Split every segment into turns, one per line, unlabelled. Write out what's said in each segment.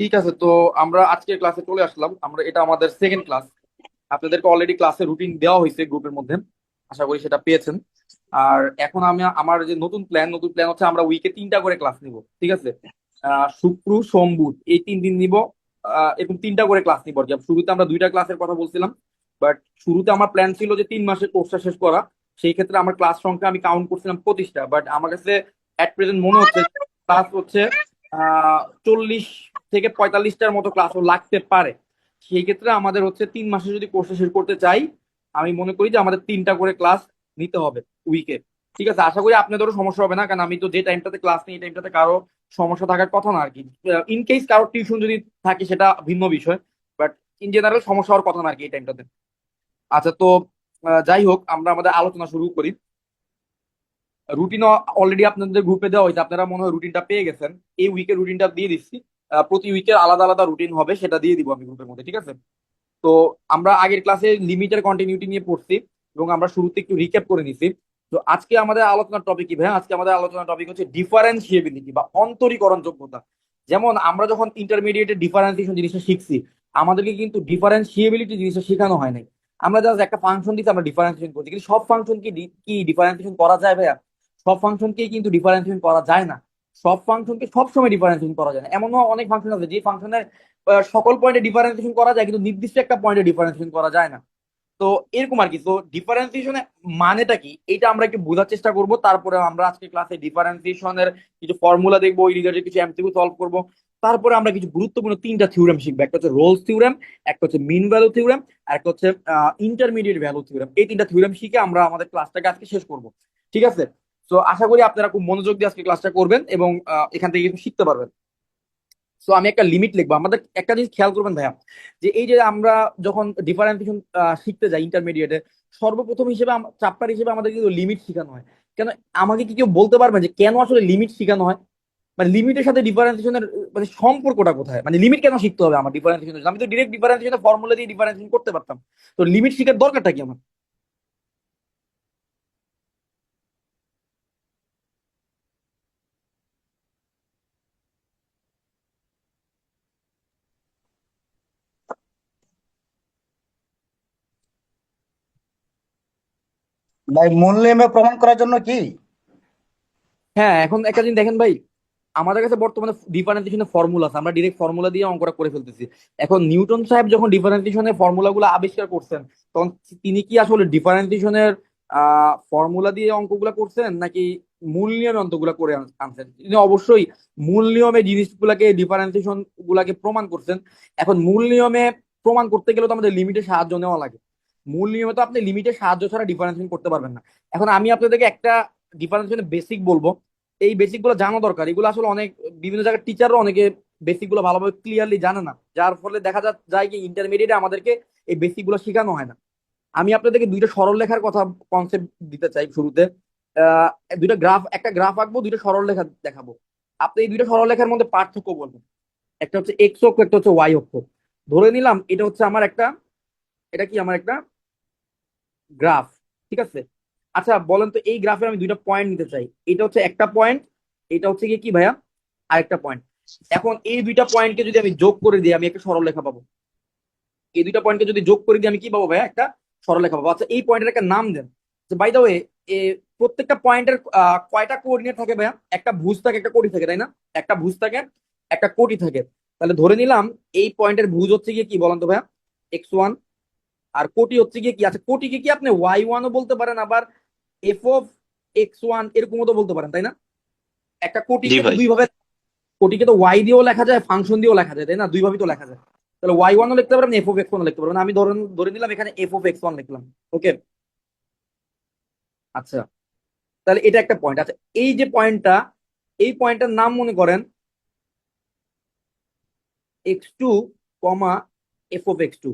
ঠিক আছে, তো আমরা আজকের ক্লাসে চলে আসলাম। আমরা এটা আমাদের সেকেন্ড ক্লাস। আপনাদেরকে অলরেডি ক্লাসে রুটিন দেওয়া হয়েছে গ্রুপের মধ্যে, আশা করি সেটা পেয়েছেন। আর এখন আমি আমার যে নতুন প্ল্যান হচ্ছে আমরা উইকে 3টা করে ক্লাস নিব, ঠিক আছে? শুক্র সোম বুধ এই 3 দিন নিব। এরকম 3টা করে ক্লাস নিব আর কি। শুরুতে আমরা 2টা ক্লাসের কথা বলছিলাম, বাট শুরুতে আমার প্ল্যান ছিল যে 3 মাসের কোর্সটা শেষ করা। সেই ক্ষেত্রে আমার ক্লাস সংখ্যা আমি কাউন্ট করছিলাম 25টা, বাট আমার কাছে অ্যাট প্রেজেন্ট মনে হচ্ছে ক্লাস হচ্ছে 40 থেকে 45টার মতো ক্লাসও লাগতে পারে। সেই ক্ষেত্রে আমাদের হচ্ছে 3 মাসে যদি কোর্সটা শেষ করতে চাই, আমি মনে করি যে আমাদের 3টা করে ক্লাস নিতে হবে উইকে। ঠিক আছে, আশা করি আপনাদেরও সমস্যা হবে না, কারণ আমি তো যে টাইমটাতে ক্লাস নিই এই টাইমটাতে কারো সমস্যা থাকার কথা না আর কি। ইন কেস কারো টিউশন যদি থাকে সেটা ভিন্ন বিষয়, বাট ইন জেনারেল সমস্যা হওয়ার কথা না আর কি এই টাইমটাতে। আচ্ছা, তো যাই হোক, আমরা আমাদের আলোচনা শুরু করি। রুটিনও অলরেডি আপনাদের গ্রুপে দেওয়া হয়েছে, আপনারা মনে হয় রুটিনটা পেয়ে গেছেন। এই উইকের রুটিনটা দিয়ে দিচ্ছি। প্রতি উইকের আলাদা আলাদা রুটিন হবে, সেটা দিয়ে দিব আমি গ্রুপের মধ্যে, ঠিক আছে? তো আমরা আগের ক্লাসে লিমিটের কন্টিনিউটি নিয়ে পড়ছি এবং আমরা শুরুতে একটু রিক্যাপ করে নিছি। তো আজকে আমাদের আলোচনার টপিক কি ভাই? আজকে আমাদের আলোচনার টপিক হচ্ছে ডিফারেন্সিয়েবিলিটি বা অন্তরীকরণ যোগ্যতা। যেমন আমরা যখন ইন্টারমিডিয়েটে ডিফারেন্সিয়েশন জিনিসটা শিখছি, আমাদেরকে কিন্তু ডিফারেন্সিয়েবিলিটি জিনিসটা শেখানো হয় নাই। আমরা জাস্ট একটা ফাংশন দিতে আমরা ডিফারেন্সিয়েশন করছি, কিন্তু সব ফাংশন কি ডিফারেন্সিয়েশন করা যায় ভাইয়া? সব ফাংশনকে কিন্তু ডিফারেন্সিয়েশন করা যায় না। সব ফাংশনকে সবসময় ডিফারেন্সিয়েশন করা যায় না। এমনও অনেক ফাংশন আছে যে ফাংশনের সকল পয়েন্টে ডিফারেন্সিয়েশন করা যায়, কিন্তু নির্দিষ্ট একটা পয়েন্টে ডিফারেন্সিয়েশন করা যায় না। তো এরকম আর কি। তো ডিফারেন্সিয়েশনে মানেটা কি এটা আমরা একটু বোঝার চেষ্টা করব। তারপরে আমরা আজকে ক্লাসে ডিফারেন্সিয়েশনের কিছু ফর্মুলা দেখবো, ওই রিলেটেড কিছু এমসিকিউ সলভ করব। তারপরে আমরা কিছু গুরুত্বপূর্ণ 3টা থিওরেম শিখবো। একটা হচ্ছে রোলস থিওরেম, একটা হচ্ছে মিন ভ্যালু থিওরেম, আর একটা হচ্ছে ইন্টারমিডিয়েট ভ্যালু থিওরেম। এই 3টা থিওরেম শিখে আমরা আমাদের ক্লাসটাকে আজকে শেষ করব, ঠিক আছে? তো আশা করি আপনারা খুব মনোযোগ দিয়ে আজকে ক্লাসটা করবেন এবং এখান থেকে কিছু শিখতে পারবেন। তো আমি একটা লিমিট লিখবো। আমাদের একটা জিনিস খেয়াল করবেন ভাইয়া, যে এই যে আমরা যখন ডিফারেন্সিয়েশন শিখতে যাই ইন্টারমিডিয়েটে, সর্বপ্রথম হিসেবে চ্যাপ্টার হিসেবে আমাদের কিন্তু লিমিট শেখানো হয়। কেন? আমাকে কি কেউ বলতে পারবে যে কেন আসলে লিমিট শেখানো হয়? মানে লিমিটের সাথে ডিফারেন্সিয়েশনের মানে সম্পর্কটা কোথায়? মানে লিমিট কেন শিখতে হবে আমার ডিফারেন্সিয়েশন? আমি তো ডিরেক্ট ডিফারেন্সিয়েশনের ফর্মুলা দিয়ে ডিফারেন্সিয়েশন করতে পারতাম। তো লিমিট শেখার দরকারটা কি আমার?
ভাই মূল নিয়মে প্রমাণ করার জন্য কি?
হ্যাঁ, এখন একটা জিনিস দেখেন ভাই, আমাদের কাছে বর্তমানে ডিফারেন্সিয়েশনের ফর্মুলা আছে, আমরা ডিরেক্ট ফর্মুলা দিয়ে অঙ্কটা করে ফেলতেছি। এখন নিউটন সাহেব যখন ডিফারেন্সিয়েশনের ফর্মুলাগুলো আবিষ্কার করছেন, তখন তিনি কি আসলে ডিফারেন্সিয়েশনের ফর্মুলা দিয়ে অঙ্কগুলা করছেন, নাকি মূল নিয়মে অঙ্কগুলা করে আনছেন? তিনি অবশ্যই মূল নিয়মে জিনিসগুলাকে ডিফারেন্সিয়েশন গুলাকে প্রমাণ করছেন। এখন মূল নিয়মে প্রমাণ করতে গেলে তো আমাদের লিমিটের সাহায্য নেওয়া লাগে। মূল নিয়মে তো আপনি লিমিটের সাহায্য ছাড়া ডিফারেন্সিয়েশন করতে পারবেন না। এখন আমি আপনাদেরকে একটা ডিফারেন্সিয়েশনের বেসিক বলবো। এই বেসিক গুলো জানা দরকার। এগুলো আসলে অনেক বিভিন্ন জায়গার টিচারও অনেকে বেসিক গুলো ভালোভাবে ক্লিয়ারলি জানে না, যার ফলে দেখা যায় কি ইন্টারমিডিয়েটে আমাদেরকে এই বেসিক গুলো শেখানো হয় না। আমি আপনাদেরকে 2টা সরল লেখার কথা কনসেপ্ট দিতে চাই শুরুতে। আহ দুইটা গ্রাফ, একটা গ্রাফ আঁকবো, 2টা সরল লেখা দেখাবো। আপনি এই 2টা সরল লেখার মধ্যে পার্থক্য বলবেন। একটা হচ্ছে এক্স অক্ষ, একটা হচ্ছে ওয়াই অক্ষ। ধরে নিলাম এটা হচ্ছে আমার একটা, এটা কি আমার একটা গ্রাফ, ঠিক আছে? আচ্ছা বলেন তো, এই গ্রাফে আমি 2টা পয়েন্ট নিতে চাই। এটা হচ্ছে একটা পয়েন্ট, এটা হচ্ছে কি কি ভাইয়া, আরেকটা পয়েন্ট। এখন এই 2টা পয়েন্টকে যদি আমি যোগ করে দিই, আমি একটা সরলরেখা পাবো। এই 2টা পয়েন্টকে যদি যোগ করে দিই আমি কি পাবো ভাইয়া? একটা সরলরেখা পাবো। আচ্ছা এই পয়েন্টের একটা নাম দেন। বাই দা ওয়ে, প্রত্যেকটা পয়েন্টের কয়টা কোঅর্ডিনেট থাকে ভাইয়া? একটা ভুজ থাকে, একটা কোটি থাকে, তাই না? একটা ভুজ থাকে, একটা কোটি থাকে। তাহলে ধরে নিলাম এই পয়েন্টের ভুজ হচ্ছে গিয়ে কি বলেন তো ভাইয়া? x1। আর কোটি হচ্ছে গিয়ে কি? আচ্ছা কোটিকে কি আপনি y1ও বলতে পারেন, আবার f(x1) এরকমও তো বলতে পারেন, তাই না? একটা
জি
কোটিকে তো
ভাই।
দুই ভাবে, কোটিকে তো ওয়াই দিয়েও লেখা যায়, ফাংশন দিয়েও লেখা যায়, তাই না? দুই ভাবেই তো লেখা যায়। তাহলে y1ও লিখতে পারবেন, f(x1)ও লিখতে পারবেন। আমি ধরেন ধরে নিলাম এখানে f(x1) লিখলাম। ওকে, আচ্ছা তাহলে এটা একটা পয়েন্ট। আচ্ছা এই যে পয়েন্টটা, এই পয়েন্টটার নাম মনে করেন x2 কমা f(x2).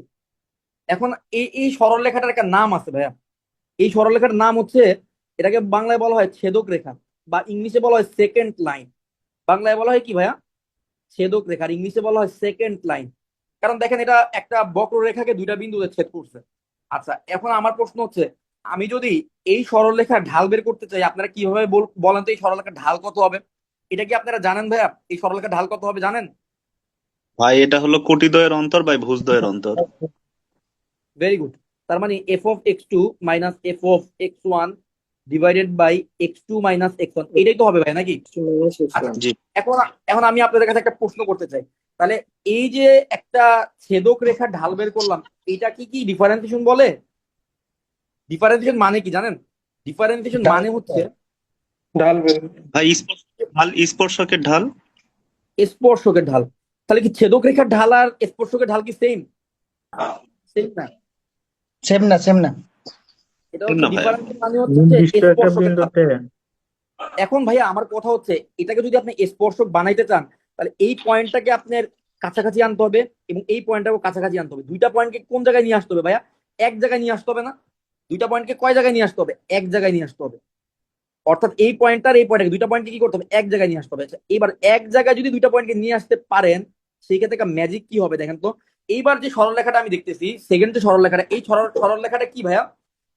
এখন এই এই সরলরেখাটার একটা নাম আছে ভাইয়া। এই সরলরেখার নাম হচ্ছে, এটাকে বাংলায় বলা হয় ছেদক রেখা, বা ইংলিশে বলা হয় সেকেন্ড লাইন। বাংলায় বলা হয় কি ভাইয়া? ছেদক রেখা। আর ইংলিশে বলা হয় সেকেন্ড লাইন। কারণ দেখেন এটা একটা বক্ররেখাকে 2টা বিন্দুতে ছেদ করছে। আচ্ছা এখন আমার প্রশ্ন হচ্ছে, আমি যদি এই সরলরেখার ঢাল বের করতে চাই, আপনারা কিভাবে বলেন তো এই সরলরেখার ঢাল কত হবে? এটা কি আপনারা জানেন ভাইয়া? এই সরলরেখার ঢাল কত হবে জানেন?
ভাই এটা হলো কোটিদ্বয়ের অন্তর বাই ভুজদ্বয়ের অন্তর।
Very good. তার মানে f of x two minus f of x one divided by x two minus x one, এটাই তো হবে ভাই নাকি? আচ্ছা,
জি
এখন এখন আমি আপনাদের কাছে একটা প্রশ্ন করতে চাই। তাহলে এই যে একটা ছেদক রেখা ঢাল বের করলাম, এটা কি কি ডিফারেন্সিয়েশন বলে? ডিফারেন্সিয়েশন মানে কি জানেন? ডিফারেন্সিয়েশন মানে হচ্ছে
ঢাল বের
ভাই, স্পর্শকের ঢাল।
স্পর্শকের ঢাল। তাহলে কি ছেদক রেখার ঢাল আর স্পর্শকের ঢাল কি সেম? সেম না।
সেম না, সেম না।
এটা
সেম
হচ্ছে
না ভাইয়া।
ডিফারেন্সিয়েশন মানে হচ্ছে যে
নির্দিষ্ট একটা
স্পর্শকের ঢাল।
বিন্দুতে
এখন ভাইয়া আমার কথা হচ্ছে, এটাকে যদি আপনি স্পর্শক বানাইতে চান, তাহলে এই পয়েন্টটাকে আপনার কাছাকাছি আনতে হবে এবং এই পয়েন্টটাকে কাছাকাছি আনতে হবে। দুইটা পয়েন্টকে কোন জায়গায় নিয়ে আসতে হবে ভাইয়া? এক জায়গায় নিয়ে আসতে হবে না? দুইটা পয়েন্টকে কয় জায়গায় নিয়ে আসতে হবে? এক জায়গায় নিয়ে আসতে হবে। অর্থাৎ এই পয়েন্টটার এই পয়েন্টকে, দুইটা পয়েন্টকে কি করতে হবে? এক জায়গায় নিয়ে আসতে হবে। আচ্ছা, এবার এক জায়গায় যদি দুইটা পয়েন্টকে নিয়ে আসতে পারেন, সেই ক্ষেত্রে একটা ম্যাজিক কি হবে দেখেন তো। এইবার যে সরলরেখাটা আমি দেখতেছি, সেকেন্ড যে সরলরেখাটা, এই সরলরেখাটা কি ভাইয়া?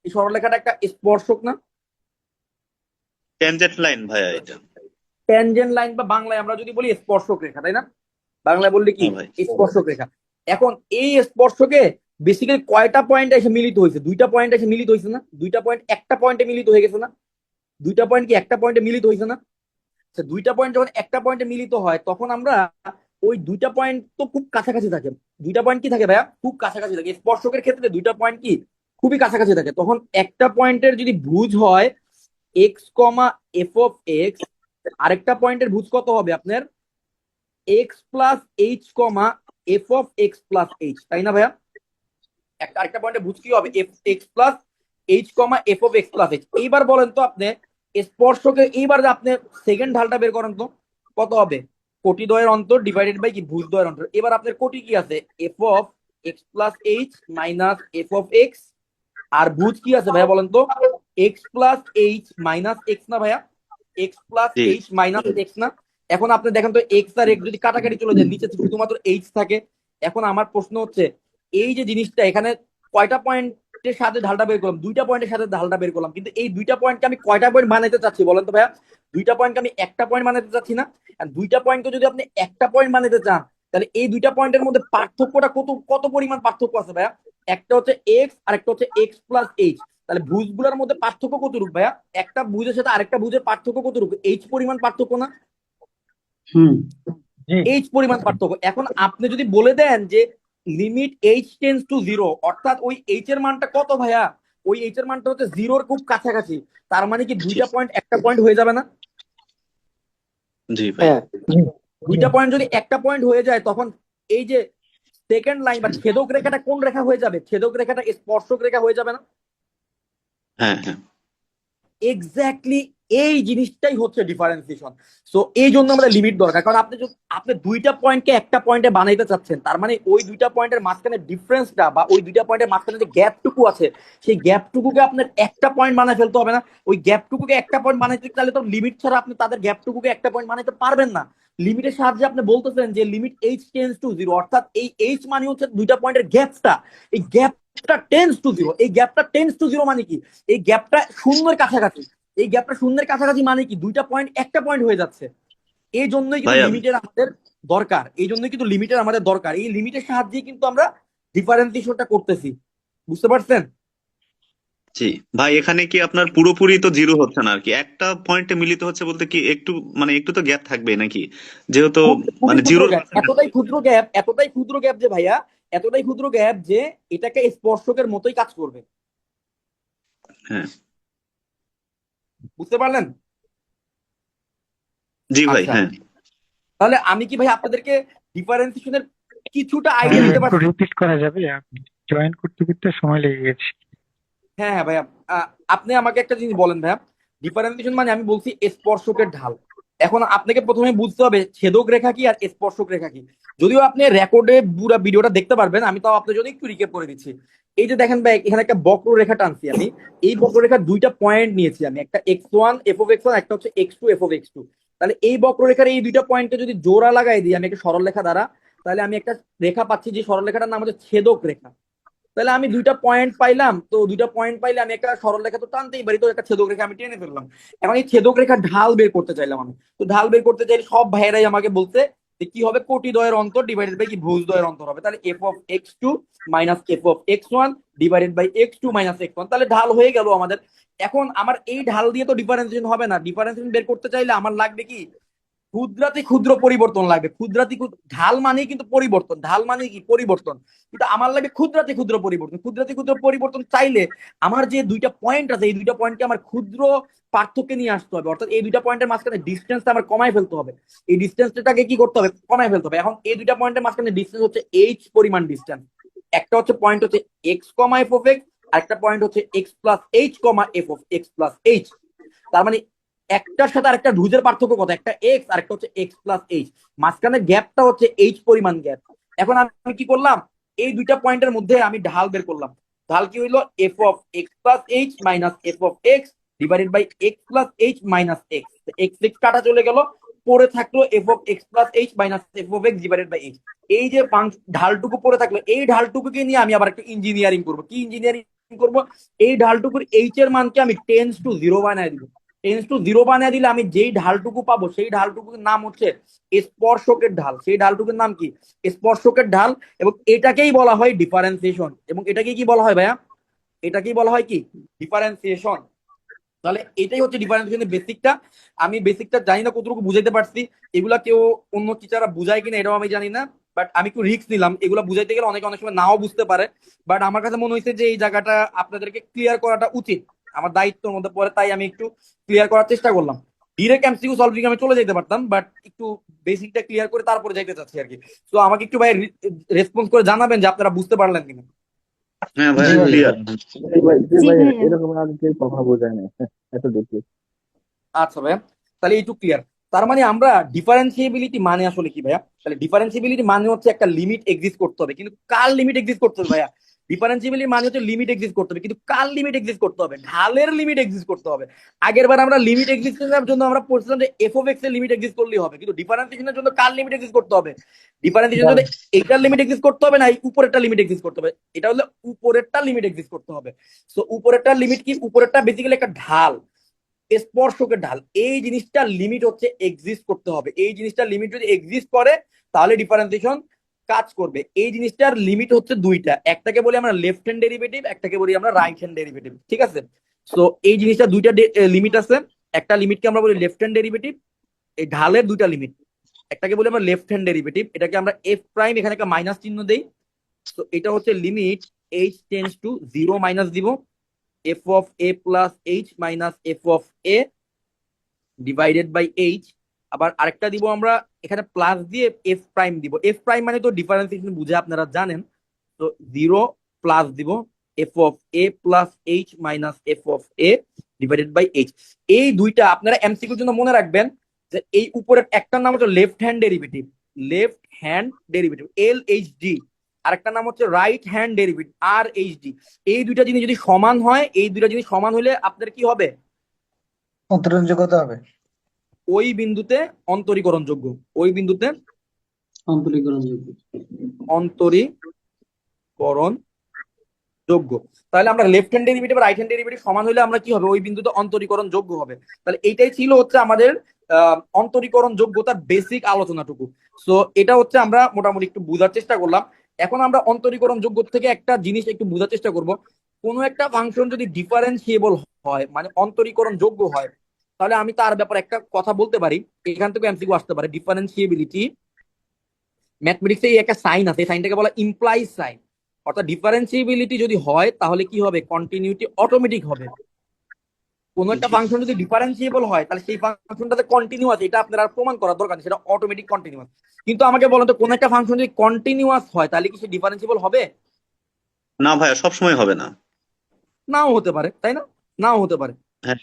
এই সরলরেখাটা একটা স্পর্শক না?
ট্যানজেন্ট লাইন ভাইয়া এটা।
ট্যানজেন্ট লাইন, বা বাংলায় আমরা যদি বলি স্পর্শক রেখা, তাই না? বাংলায় বললে কি?
হ্যাঁ ভাই।
স্পর্শক রেখা। এখন এই স্পর্শকে বেসিক্যালি কয়টা পয়েন্ট এসে মিলিত হয়েছে? দুইটা পয়েন্ট এসে মিলিত হয়েছে না? দুইটা পয়েন্ট একটা পয়েন্টে মিলিত হয়ে গেছে না? দুইটা পয়েন্ট কি একটা পয়েন্টে মিলিত হয়েছে না? আচ্ছা, দুইটা পয়েন্ট যখন একটা পয়েন্টে মিলিত হয়, তখন আমরা ওই দুইটা পয়েন্ট তো খুব কাছাকাছি থাকে। দুইটা পয়েন্ট কি থাকে ভাইয়া? খুব কাছাকাছি থাকে। স্পর্শকের ক্ষেত্রে দুইটা পয়েন্ট কি খুবই কাছাকাছি থাকে। তখন একটা পয়েন্টের যদি ভুজ হয় x comma f of x, আরেকটা পয়েন্টের ভুজ কত হবে আপনার? X plus H comma f of x plus H, তাই না ভাইয়া? একটা আরেকটা পয়েন্টে ভুজ কি হবে? F x plus H comma f of x plus H. এইবার বলেন তো আপনি স্পর্শকে, এইবার যে আপনি সেকেন্ড ঢালটা বের করেন তো, কত হবে? কোটিদ্বয়ের অন্তর ডিভাইডেড বাই কি ভুজদ্বয়ের অন্তর। এবার আপনার কোটি কি আছে? F of x plus h minus f of x. আর ভুজ কি আছে ভাইয়া বলেন তো? X plus h minus x না ভাইয়া? এক্স প্লাস
জি
এইচ মাইনাস এক্স না? এখন আপনি দেখেন তো, এক্স আর এক্স যদি কাটাকাটি চলে যায়, নিচে শুধুমাত্র এইচ থাকে। এখন আমার প্রশ্ন হচ্ছে, এই যে জিনিসটা এখানে কয়টা পয়েন্টের সাথে ঢালটা বের করলাম? দুইটা পয়েন্টের সাথে ঢালটা বের করলাম, কিন্তু এই দুইটা পয়েন্টকে আমি কয়টা পয়েন্ট বানাইতে চাচ্ছি বলেন তো ভাইয়া? দুইটা পয়েন্টকে আমি একটা পয়েন্ট বানাইতে চাচ্ছি না? আর দুইটা পয়েন্টকে যদি আপনি একটা পয়েন্ট বানাইতে চান, তাহলে এই দুইটা পয়েন্টের মধ্যে পার্থক্যটা কত কত পরিমাণ পার্থক্য আছে ভাইয়া? একটা হচ্ছে এক্স আর একটা হচ্ছে এক্স প্লাস এইচ। তাহলে ভুজগুলোর মধ্যে পার্থক্য কতটুকু ভাইয়া? একটা ভুজের সাথে আরেকটা ভুজের পার্থক্য কতটুকু? এইচ পরিমাণ পার্থক্য না?
হুম। জি।
এইচ পরিমাণ পার্থক্য। এখন আপনি যদি বলে দেন যে limit h tends to zero, অর্থাৎ ওই এইচ এর মানটা কত ভাইয়া? ওই এইচ এর মানটা হচ্ছে জিরোর খুব কাছাকাছি। তার মানে কি
জি
দুইটা পয়েন্ট একটা পয়েন্ট হয়ে যাবে না?
জি ভাই।
হ্যাঁ,
জি।
দুইটা পয়েন্ট যদি একটা পয়েন্ট হয়ে যায়, তখন এই যে সেকেন্ড লাইন বা ছেদক রেখাটা কোন রেখা হয়ে যাবে? ছেদক রেখাটা স্পর্শক রেখা হয়ে যাবে না?
হ্যাঁ হ্যাঁ।
এক্স্যাক্টলি এই জিনিসটাই হচ্ছে ডিফারেন্সিয়েশন। সো এই জন্য আমাদের লিমিট দরকার। কারণ আপনি দুইটা পয়েন্টকে একটা পয়েন্টে বানাইতে চাচ্ছেন, তার মানে ওই দুইটা পয়েন্টের মাঝখানে ডিফারেন্সটা বা ওই দুইটা পয়েন্টের মাঝখানে যে গ্যাপটুকু আছে, সেই গ্যাপটুকুকে আপনার একটা পয়েন্ট বানায় ফেলতে হবে না? ওই গ্যাপটুকুকে একটা পয়েন্ট বানাইতে চাইলে তো লিমিট ছাড়া আপনি তাদের গ্যাপটুকুকে একটা পয়েন্ট বানাইতে পারবেন না। লিমিটের সাহায্যে আপনি বলতেছেন যে limit h tends to zero, অর্থাৎ এই এইচ মানে হচ্ছে দুইটা পয়েন্টের গ্যাপটা। এই গ্যাপটা টেন্স টু জিরো। এই গ্যাপটা টেন্স টু জিরো মানে কি? এই গ্যাপটা শূন্যের কাছাকাছি। এই গ্যাপটা শূন্যের কাছাকাছি মানে কি? দুইটা পয়েন্ট একটা পয়েন্ট হয়ে যাচ্ছে। এই জন্যই কিন্তু
ভাইয়া
লিমিটের আমাদের দরকার। এই জন্যই কিন্তু লিমিটের আমাদের দরকার। এই লিমিটের সাহায্যে কিন্তু আমরা ডিফারেন্সিয়েশনটা করতেছি। বুঝতে পারছেন?
জি ভাই, এখানে কি আপনার পুরোপুরি তো জিরো হচ্ছে না আর কি, একটা পয়েন্টে মিলিত হচ্ছে বলতে কি একটু মানে একটু তো গ্যাপ থাকবে নাকি, যেহেতু
খুবই
মানে
ক্ষুদ্র
জিরোর
গ্যাপ, এতটাই ক্ষুদ্র গ্যাপ, এতটাই ক্ষুদ্র গ্যাপ যে ভাইয়া, এতটাই ক্ষুদ্র গ্যাপ যে এটাকে স্পর্শকের মতোই কাজ করবে।
হ্যাঁ।
বুঝতে পারলেন?
জি ভাই।
আচ্ছা,
হ্যাঁ
তাহলে আমি কি ভাই আপনাদেরকে ডিফারেন্সিয়েশনের কিছুটা
ভাই
আইডিয়া দিতে
একটু
পারছি?
রিপিট করা যাবে? আপনি জয়েন করতে করতে সময় লেগে গেছে।
হ্যাঁ হ্যাঁ ভাইয়া, আপনি আমাকে একটা জিনিস বলেন ভাইয়া। ডিফারেন্সিয়েশন মানে আমি বলছি স্পর্শকের ঢাল। এখন আপনাকে প্রথমে বুঝতে হবে ছেদক রেখা কি আর স্পর্শক রেখা কি। যদিও আপনি রেকর্ডে পুরো ভিডিওটা দেখতে পারবেন, আমি তাও আপনার জন্য একটু রিক্যাপ করে দিচ্ছি। এই যে দেখেন ভাই, এখানে একটা বক্ররেখা টানছি আমি। এই বক্ররেখার দুইটা পয়েন্ট নিয়েছি আমি, একটা x one f of x one, একটা হচ্ছে x two f of x two. তাহলে এই বক্ররেখার এই দুইটা পয়েন্টকে যদি জোড়া লাগাই দিই আমি একটা সরল রেখা দ্বারা, তাহলে আমি একটা রেখা পাচ্ছি, যে সরল রেখাটার নাম হচ্ছে ছেদক রেখা। তাহলে আমি দুইটা পয়েন্ট পাইলাম, তো দুইটা পয়েন্ট পাইলে আমি একটা সরল রেখা তো টানতেই পারি, তো একটা ছেদক রেখা আমি টেনে ফেললাম। এখন এই ছেদক রেখার ঢাল বের করতে চাইলাম আমি। তো ঢাল বের করতে চাইলে সব ভাইয়েরাই আমাকে বলছে যে কি হবে, কোটিদ্বয়ের অন্তর ডিভাইডেড বাই কি ভুজদ্বয়ের অন্তর হবে। তাহলে f of x two minus f of x one divided by x two minus x one. তাহলে ঢাল হয়ে গেল আমাদের। এখন আমার এই ঢাল দিয়ে তো ডিফারেন্সিয়েশন হবে না, ডিফারেন্সিয়েশন বের করতে চাইলে আমার লাগবে কি, ক্ষুদ্রাতি ক্ষুদ্র পরিবর্তন লাগবে। ঢাল মানে কিন্তু পরিবর্তন, ঢাল মানে কি পরিবর্তন, কিন্তু আমার লাগবে ক্ষুদ্রাতি ক্ষুদ্র পরিবর্তন। ক্ষুদ্রাতি ক্ষুদ্র পরিবর্তন চাইলে আমার যে দুইটা পয়েন্ট আছে, এই দুইটা পয়েন্টকে আমার ক্ষুদ্র পার্থক্যে নিয়ে আসতে হবে। অর্থাৎ এই দুইটা পয়েন্টের মাঝখানে ডিস্টেন্সটা আমার কমায় ফেলতে হবে। এই ডিস্টেন্সটাকে কি করতে হবে, কমায় ফেলতে হবে। এখন এই দুইটা পয়েন্টের মাঝখানে ডিস্টেন্স হচ্ছে এইচ পরিমাণ ডিস্টেন্স। একটা হচ্ছে পয়েন্ট হচ্ছে x comma f of x, আরেকটা পয়েন্ট হচ্ছে x plus H comma f of x plus H. তার মানে একটার সাথে আরেকটা ভুজের পার্থক্য কত, একটা এক্স আর একটা হচ্ছে এক্স প্লাস এইচ, মাঝখানে গ্যাপটা হচ্ছে এইচ পরিমাণ গ্যাপ। এখন আমি কি করলাম, এই দুইটা পয়েন্টের মধ্যে আমি ঢাল বের করলাম। ঢাল কি হইলো, f of x plus h minus f of x divided by x plus h minus x. X x কাটা চলে গেল, পরে থাকলো f of x plus h minus f of x divided by h. এই যে ঢালটুকু পরে থাকলো, এই ঢালটুকুকে নিয়ে আমি আবার একটা ইঞ্জিনিয়ারিং করবো। কি ইঞ্জিনিয়ারিং করবো, এই ঢালটুকুর এইচ এর মানকে আমি টেন্স টু জিরো বানিয়ে দিব। টেন্স টু জিরো বানিয়ে দিলে আমি যেই ঢালটুকু পাবো সেই ঢালটুকুর নাম হচ্ছে স্পর্শকের ঢাল। সেই ঢালটুকুর নাম কি, স্পর্শকের ঢাল। এবং এটাকেই বলা হয় ডিফারেন্সিয়েশন। এবং এটাকে কি বলা হয় ভাইয়া, এটাকেই বলা হয় কি, ডিফারেন্সিয়েশন। তাহলে এটাই হচ্ছে ডিফারেন্সিয়েশনের বেসিকটা। আমি বেসিকটা জানি না কতটুকু বুঝাইতে পারছি, এগুলা কেউ অন্য টিচাররা বুঝায় কিনা এটাও আমি জানি না, বাট আমি একটু রিস্ক নিলাম। এগুলা বুঝাইতে গেলে অনেক সময় নাও বুঝতে পারে, বাট আমার কাছে মনে হয়েছে যে এই জায়গাটা আপনাদেরকে ক্লিয়ার করাটা উচিত, আমার দায়িত্বের মধ্যে পড়ে, তাই আমি একটু ক্লিয়ার করার চেষ্টা করলাম। ডিরেক্ট এমসিকিউ সলভিং আমি চলে যেতে পারতাম, বাট একটু বেসিকটা ক্লিয়ার করে তারপরে যাইতে চাচ্ছি আর কি। তো আমাকে একটু ভাই রেসপন্স করে জানাবেন যে আপনারা বুঝতে পারলেন কিনা।
হ্যাঁ
জি
ভাইয়া,
ভাই।
ক্লিয়ার।
জি
ভাই
ভাইয়া।
এরকম আগে কেউ কথা বোঝায় না এত দেখি।
আচ্ছা ভাইয়া, তাহলে এইটুকু ক্লিয়ার। তার মানে আমরা ডিফারেন্সিয়েবিলিটি মানে আসলে কি ভাইয়া, তাহলে ডিফারেন্সিয়েবিলিটি মানে হচ্ছে একটা লিমিট এক্সিস্ট করতে হবে, কিন্তু কার লিমিট এক্সিস্ট করতে হবে ভাইয়া, ডিফারেন্সিয়েবিলিটি মানে হচ্ছে লিমিট এক্সিস্ট করতে হবে, কিন্তু কার লিমিট এক্সিস্ট করতে হবে, ঢালের লিমিট এক্সিস্ট করতে হবে। আগের বার আমরা লিমিট এক্সিস্টেন্সের জন্য আমরা পড়ছিলাম যে এফ অফ এক্স এর লিমিট এক্সিস্ট করলেই হবে, কিন্তু ডিফারেন্সিয়েশনের জন্য কার লিমিট এক্সিস্ট করতে হবে, ডিফারেন্সিয়েশনের জন্য এইটার লিমিট এক্সিস্ট করতে হবে না এই উপরেরটা লিমিট এক্সিস্ট করতে হবে। এটা হলো উপরেরটা লিমিট এক্সিস্ট করতে হবে। সো উপরেরটা লিমিট কি, উপরেরটা বেসিক্যালি একটা ঢাল, স্পর্শকের ঢাল। এই জিনিসটা লিমিট হচ্ছে এক্সিস্ট করতে হবে। এই জিনিসটার লিমিট যদি এক্সিস্ট করে তাহলে ডিফারেন্সিয়েশন কাজ করবে। এই জিনিসটার লিমিট হচ্ছে দুইটা, একটাকে বলি আমরা লেফট হ্যান্ড ডেরিভেটিভ, একটাকে বলি আমরা রাইট হ্যান্ড ডেরিভেটিভ, ঠিক আছে। সো এই জিনিসটা দুইটা লিমিট আছে। একটা লিমিটকে আমরা বলি লেফট হ্যান্ড ডেরিভেটিভ, এই ঢালের দুইটা লিমিট, একটাকে বলি আমরা লেফট হ্যান্ড ডেরিভেটিভ, এটাকে আমরা এফ প্রাইম, এখানে একটা মাইনাস চিহ্ন দেই। তো এটা হচ্ছে limit h tends to zero minus দিব f of a plus h minus f of a divided by h. আবার আরেকটা দিব আমরা এখানে প্লাস দিয়ে এফ প্রাইম দিব। এফ প্রাইম মানে তো ডিফারেন্সিয়েশন বুঝে আপনারা জানেন। তো জিরো প্লাস দিব f of a plus h minus f of a divided by h. এই দুইটা আপনারা এমসিকিউর জন্য মনে রাখবেন যে এই উপরের একটার নাম হচ্ছে left hand derivative, left hand derivative L H D, আরেকটা নাম হচ্ছে রাইট হ্যান্ড ডেরিভেটিভ আর এইচ ডি। এই দুইটা জিনিস যদি সমান হয়, এই দুইটা জিনিস সমান হলে আপনার কি হবে,
অন্তরঞ্জকতা হবে।
ওই বিন্দুতে অন্তরীকরণযোগ্য, ওই বিন্দুতে
অন্তরীকরণযোগ্য।
অন্তরীকরণ যোগ্য। তাহলে আমরা left hand derivative right hand derivative সমান হলে আমরা কি হবে, ওই বিন্দুতে অন্তরীকরণ যোগ্য হবে। তাহলে এইটাই ছিল হচ্ছে আমাদের অন্তরীকরণ যোগ্যতার বেসিক আলোচনাটুকু। সো এটা হচ্ছে আমরা মোটামুটি একটু বোঝার চেষ্টা করলাম। এখন আমরা অন্তরীকরণ যোগ্য থেকে একটা জিনিস একটু বোঝার চেষ্টা করব। কোনো একটা ফাংশন যদি ডিফারেন্সিয়েবল হয়, মানে অন্তরীকরণ যোগ্য হয়, তাহলে আমি তার ব্যাপারে একটা কথা বলতে পারি। এখান থেকে এমসিকিউ আসতে পারে, ডিফারেন্সিয়েবিলিটি ম্যাথমেটিক্সে এই একটা সাইন আছে, এই সাইনটাকে বলা ইমপ্লাইজ সাইন। অর্থাৎ ডিফারেন্সিয়েবিলিটি যদি হয় তাহলে কি হবে, কন্টিনিউটি অটোমেটিক হবে। কোন একটা ফাংশন যদি ডিফারেন্সিয়েবল হয় তাহলে সেই ফাংশনটাতে কন্টিনিউয়াস, এটা আপনার আর প্রমাণ করার দরকার নেই, সেটা অটোমেটিক কন্টিনিউয়াস। কিন্তু আমাকে বলেন তো, কোন একটা ফাংশন যদি কন্টিনিউয়াস হয় তাহলে কি সে ডিফারেন্সিয়েবল হবে?
না ভাইয়া, সবসময় হবে না।
নাও হতে পারে, তাই না, নাও হতে পারে।
হ্যাঁ।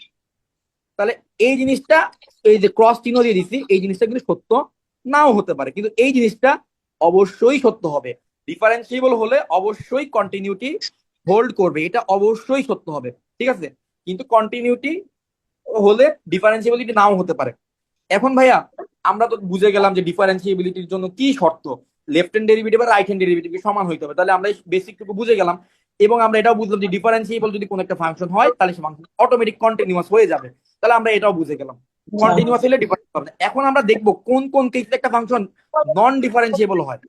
তাহলে এই জিনিসটা, এই যে ক্রস চিহ্ন দিয়ে দিচ্ছি, এই জিনিসটা কিন্তু সত্য নাও হতে পারে, কিন্তু এই জিনিসটা অবশ্যই সত্য হবে। ডিফারেন্সিয়েবল হলে অবশ্যই কন্টিনিউটি হোল্ড করবে, এটা অবশ্যই সত্য হবে, ঠিক আছে। কিন্তু কন্টিনিউটি হলে ডিফারেন্সিয়েবিলিটি নাও হতে পারে। এখন ভাইয়া আমরা তো বুঝে গেলাম যে ডিফারেন্সিয়েবিলিটির জন্য কি শর্ত, লেফট হ্যান্ড ডেরিভেটিভ আর রাইট হ্যান্ড ডেরিভেটিভ সমান হইতে হবে। তাহলে আমরা বেসিকটুকু বুঝে গেলাম, এবং আমরা এটাও বুঝলাম যে ডিফারেন্সিয়েবল যদি কোনো একটা ফাংশন হয় তাহলে সে ফাংশন অটোমেটিক কন্টিনিউয়াস হয়ে যাবে। তাহলে আমরা এটাও বুঝে গেলাম। কন্টিনিউয়াস হলে ডিফারেন্স হবে না। এখন আমরা দেখবো কোন কোন কেসে একটা ফাংশন নন ডিফারেন্সিয়েবল হয়।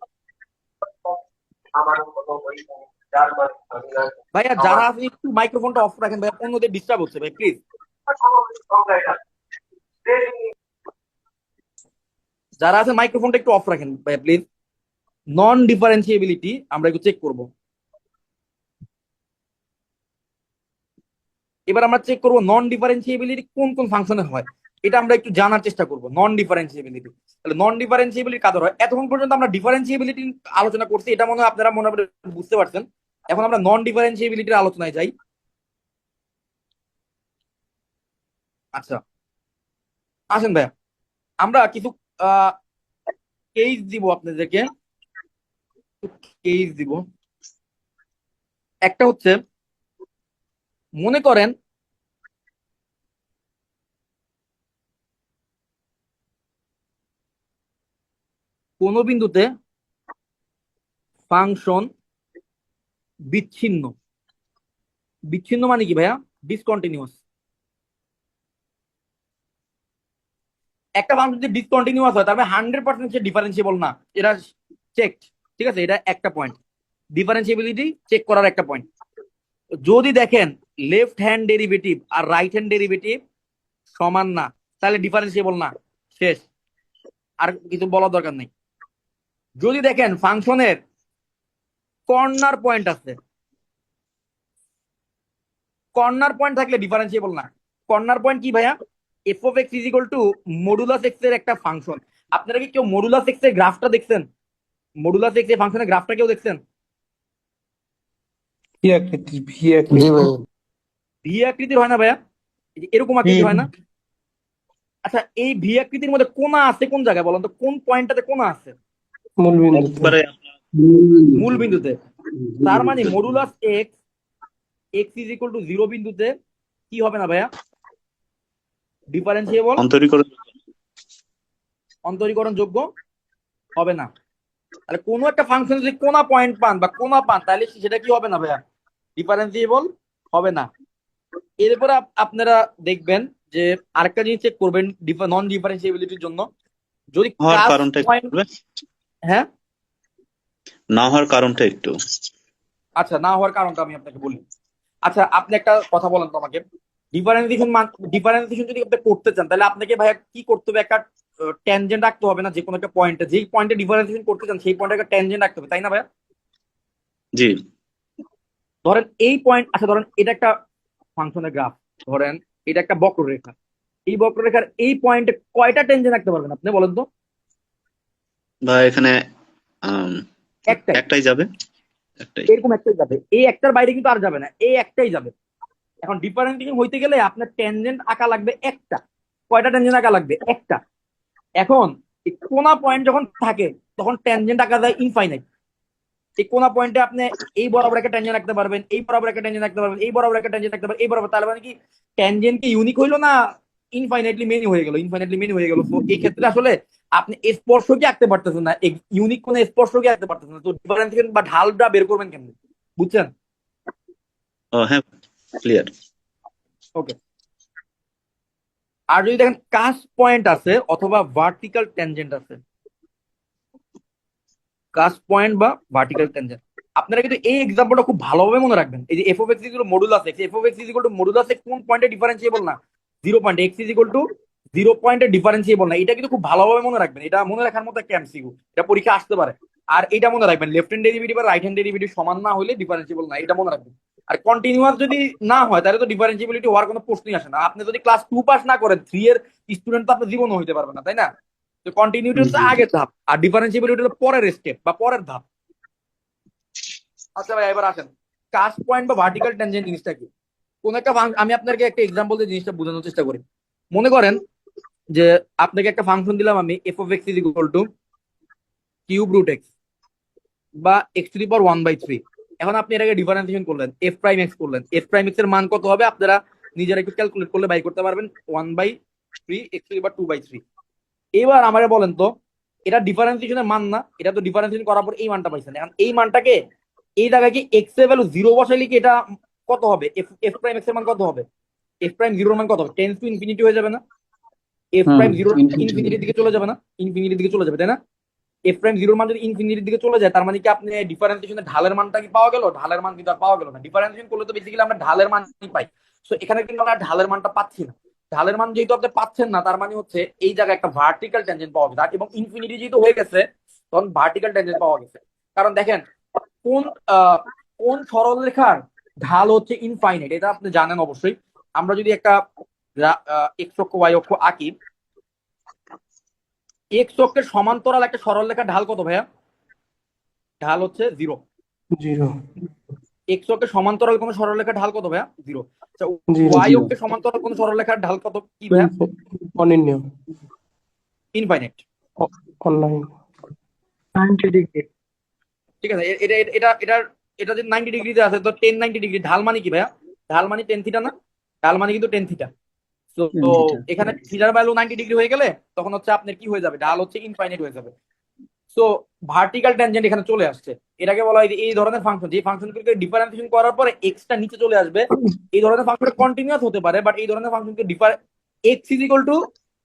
ভাইয়া যারা আপনি একটু মাইক্রোফোনটা অফ রাখেন ভাইয়া, অন্যদের ডিস্টার্ব হচ্ছে ভাই প্লিজ। যারা আছেন মাইক্রোফোনটা একটু অফ রাখেন ভাইয়া প্লিজ। নন ডিফারেন্সিয়েবিলিটি আমরা একটু চেক করব। এবার আমরা চেক করব নন ডিফারেন্সিয়েবিলিটি কোন কোন ফাংশনে হয়, এটা আমরা একটু জানার চেষ্টা করব। নন ডিফারেন্সিয়েবিলিটি, তাহলে নন ডিফারেন্সিয়েবিলিটি কাদের হয়? এতক্ষণ পর্যন্ত আমরা ডিফারেন্সিয়েবিলিটি আলোচনা করছি, এটা মনে হয় আপনারা মনে হয় বুঝতে পারছেন। এখন আমরা নন ডিফারেন্সিয়েবিলিটির আলোচনায় যাই। আচ্ছা আসেন ভাইয়া, আমরা কিছু কেস দিব আপনাদেরকে, কেস দিব। একটা হচ্ছে, মনে করেন কোন বিন্দুতে ফাংশন বিচ্ছিন্ন। বিচ্ছিন্ন মানে কি ভাইয়া? ডিসকন্টিনিউয়াস। একটা ফাংশন যদি ডিসকন্টিনিউয়াস হয় তাহলে 100% সে ডিফারেন্সিয়েবল না, এটা চেক। ঠিক আছে, এটা একটা পয়েন্ট, ডিফারেন্সিয়েবিলিটি চেক করার একটা পয়েন্ট। যদি দেখেন লেফট হ্যান্ড ডেরিভেটিভ আর রাইট হ্যান্ড ডেরিভেটিভ সমান না, তাহলে ডিফারেন্সিয়েবল না, শেষ, আর কিছু বলার দরকার নেই। যদি দেখেন ফাংশনের কর্নার পয়েন্ট আছে, কর্নার পয়েন্ট থাকলে ডিফারেন্সিয়েবল না। কর্নার পয়েন্ট কি ভাইয়া? F of x is equal two modulus x এর একটা ফাংশন। আপনারা কি কেউ মডুলাস এক্স এর গ্রাফটা দেখছেন? মডুলাস এক্স এর ফাংশনের গ্রাফটা কেউ দেখছেন?
ভি আকৃতির, ভি আকৃতির।
জি ভাই।
ভি আকৃতির হয় না ভাইয়া? এই যে এরকম আকৃতির হয় না? আচ্ছা, এই ভি আকৃতির মধ্যে কোণা আছে কোন জায়গায় বলেন তো? কোন পয়েন্টটাতে কোণা আছে?
মূল বিন্দু।
একবারে
মূল বিন্দুতে। তার মানে modulus x, x is equal to 0 বিন্দুতে কি হবে না ভাইয়া? ডিফারেন্সিয়েবল,
অন্তরীকরণ।
অন্তরীকরণ যোগ্য হবে না। তাহলে কোনো একটা ফাংশন যদি কোনা পয়েন্ট পান বা কোনা পান, তাহলে সেটা কি হবে না ভাইয়া? ডিফারেন্সিয়েবল হবে না। এরপর আপনারা দেখবেন যে আরেকটা জিনিস চেক করবেন নন ডিফারেন্সিয়েবিলিটির জন্য, যদি
হওয়ার
ক্লাস
কারণটা একটু
পয়েন্ট,
বলবেন?
হ্যাঁ
না হওয়ার কারণটা একটু।
আচ্ছা, না হওয়ার কারণটা আমি আপনাকে বলি। আচ্ছা আপনি একটা কথা বলেন তো আমাকে, ডিফারেন্সিয়েশন যদি আপনি করতে চান তাহলে আপনাকে ভাইয়া কি করতে হবে? একটা ট্যানজেন্ট রাখতে হবে না? যে কোনো একটা পয়েন্টে, যেই পয়েন্টে ডিফারেন্সিয়েশন করতে চান সেই পয়েন্টে একটা ট্যানজেন্ট রাখতে হবে, তাই না ভাইয়া?
জি।
ধরেন এই পয়েন্ট, আচ্ছা ধরেন এটা একটা ফাংশনের গ্রাফ, ধরেন এটা একটা বক্ররেখা। এই বক্ররেখার এই পয়েন্টে কয়টা টেনজেন্ট রাখতে পারবেন আপনি বলেন তো?
বা এখানে আম,
একটাই।
একটাই যাবে, একটাই।
এরকম একটাই যাবে, এই একটার বাইরে কিন্তু আর যাবে না, এই একটাই যাবে। এখন ডিফারেন্সিয়েশন হইতে গেলে আপনার ট্যানজেন্ট আঁকা লাগবে একটা। কয়টা ট্যানজেন্ট আঁকা লাগবে? একটা। এখন এই কোনা পয়েন্ট যখন থাকে তখন ট্যানজেন্ট আঁকা যায় ইনফাইনাইট। এই কোনা পয়েন্টে আপনি এই বরাবর একটা ট্যানজেন্ট রাখতে পারবেন, এই বরাবর একটা ট্যানজেন্ট রাখতে পারবেন, এই বরাবর একটা ট্যানজেন্ট রাখতে পারবেন, এই বরাবর। তার মানে কি ট্যানজেন্ট কি ইউনিক হইলো না ইনফাইনাইটলি মেনি হয়ে গেল? ইনফাইনাইটলি মেনি হয়ে গেল। তো এই ক্ষেত্রে আসলে আপনি স্পর্শকে আঁকতে পারতেছেন না, ইউনিক কোন স্পর্শকে আঁকতে পারতেছেন না। তো ডিফারেন্সিয়েশন বা ঢালটা বের করবেন কেমনে? বুঝছেন?
ও হ্যাঁ, ক্লিয়ার।
ওকে। আর যদি দেখেন কাস পয়েন্ট আছে অথবা ভার্টিক্যাল ট্যানজেন্ট আছে, কাস পয়েন্ট বা ভার্টিক্যাল ট্যানজেন্ট, আপনারা কিন্তু এই এক্সাম্পলটা খুব ভালোভাবে মনে রাখবেন। এই যে f of x is modulus x, F of x is equal two modulus x কোন পয়েন্টে ডিফারেন্সিয়েবল না? 0 পয়েন্টে। এক্স ইজ ইকুয়াল টু 0 পয়েন্টে ডিফারেন্সিয়েবল না। এটা কিন্তু খুব ভালোভাবে মনে রাখবেন, এটা মনে রাখার মতো একটা এমসিকিউ, এটা পরীক্ষা আসতে পারে। আর এটা মনে রাখবেন, লেফট হ্যান্ড ডেরিভেটিভ আর রাইট হ্যান্ড ডেরিভেটিভ সমান না হলে ডিফারেন্সিয়েবল না, এটা মনে রাখবেন। আর কন্টিনিউয়াস যদি না হয় তাহলে তো ডিফারেন্সিবিলিটি হওয়ার কোনো প্রশ্নই আসে না। আপনি যদি ক্লাস 2 পাস না করেন, 3 এর স্টুডেন্ট তো আপনার জীবনও হইতে পারবে না, তাই না? তো কন্টিনিউটি হচ্ছে আগের ধাপ আর ডিফারেন্সিবিলিটি হলো পরের স্টেপ বা পরের ধাপ। আচ্ছা ভাই এবার আসেন, কাস্ট পয়েন্ট বা ভার্টিক্যাল ট্যানজেন্ট জিনিসটা কি? কোন একটা আমি আপনাকে একটা এক্সাম্পল দিয়ে জিনিসটা বোঝানোর চেষ্টা করি। মনে করেন যে আপনাকে একটা ফাংশন দিলাম আমি, f of x is equal to cube root x বা এক্স টু দি পাওয়ার 1/3। এখন আপনি এটাকে ডিফারেন্সিয়েশন করলেন, এফ প্রাইম এক্স করলেন। এফ প্রাইম এক্স এর মান কত হবে আপনারা নিজেরা একটু ক্যালকুলেট করলে বাই করতে পারবেন, 1/3 এক্স টু দি পাওয়ার 2/3। এবার আমারে বলেন তো, এটা ডিফারেন্সিয়েশনের মান না? এটা তো ডিফারেন্সিয়েশন করার পর এই মানটা পাইছেন। এখন এই মানটাকে এই জায়গায় কি এক্স এর ভ্যালু 0 বসাইলে কি এটা কত হবে? এফ প্রাইম এক্স এর মান কত হবে? এফ প্রাইম 0 এর মান কত হবে? টেন্স টু ইনফিনিটি হয়ে যাবে না? এফ প্রাইম জিরোর
ইনফিনিটি
ইনফিনিটির দিকে চলে যাবে না, ইনফিনিটির দিকে চলে যাবে, তাই না? এফ প্রাইম জিরোর মান যদি ইনফিনিটির দিকে চলে যায় তার মানে কি আপনি ডিফারেন্সিয়েশনের ঢালের মানটা কি পাওয়া গেল? ঢালের মান কিন্তু আর পাওয়া গেল না। ডিফারেন্সিয়েশন করলে তো বেসিক্যালি আমরা ঢালের মানই পাই। সো এখানে কিন্তু আমরা ঢালের মানটা পাচ্ছি না। ঢালের মান যেহেতু আপনি পাচ্ছেন না তার মানে হচ্ছে এই জায়গায় একটা ভার্টিক্যাল ট্যানজেন্ট পাওয়া গেছে, এবং ইনফিনিটি যেহেতু হয়ে গেছে তখন ভার্টিক্যাল ট্যানজেন্ট পাওয়া গেছে। কারণ দেখেন কোন কোন সরলরেখার ঢাল হচ্ছে ইনফাইনাইট, এটা আপনি জানেন অবশ্যই। আমরা যদি একটা এক্স অক্ষ ওয়াই অক্ষ আঁকি, এক্স অক্ষের সমান্তরাল একটা সরলরেখার ঢাল কত ভাইয়া? ঢাল হচ্ছে 0।
0
এক্স অক্ষের সমান্তরাল কোন সরলরেখার ঢাল কত ভাইয়া? 0। আচ্ছা,
0
ওয়াই
0
অক্ষের সমান্তরাল কোন সরলরেখার ঢাল কত কি ভাইয়া?
অনির্ণ
ইনফাইনাইট।
Online
90 degree.
ঠিক আছে, এটা এটা এটা এটা যদি 90 ডিগ্রিতে আছে তো 1090 ডিগ্রি ঢাল মানে কি ভাইয়া? ঢাল মানে টেন থিটা না? ঢাল মানে কিন্তু টেন থিটা। তো
থিটা
এখানে থিটার ভ্যালু 90 ডিগ্রি হয়ে গেলে তখন হচ্ছে আপনার কি হয়ে যাবে? ঢাল হচ্ছে ইনফাইনাইট হয়ে যাবে। সো ভার্টিক্যাল ট্যানজেন্ট এখানে চলে আসছে। এটাকে বলা হয় যে এই ধরনের ফাংশন, যে ফাংশনগুলোকে ডিফারেন্সিয়েশন করার পরে এক্সটা নিচে চলে আসবে, এই ধরনের ফাংশন কন্টিনিউয়াস হতে পারে, বাট এই ধরনের ফাংশনকে এক্স ইজ ইকুয়াল টু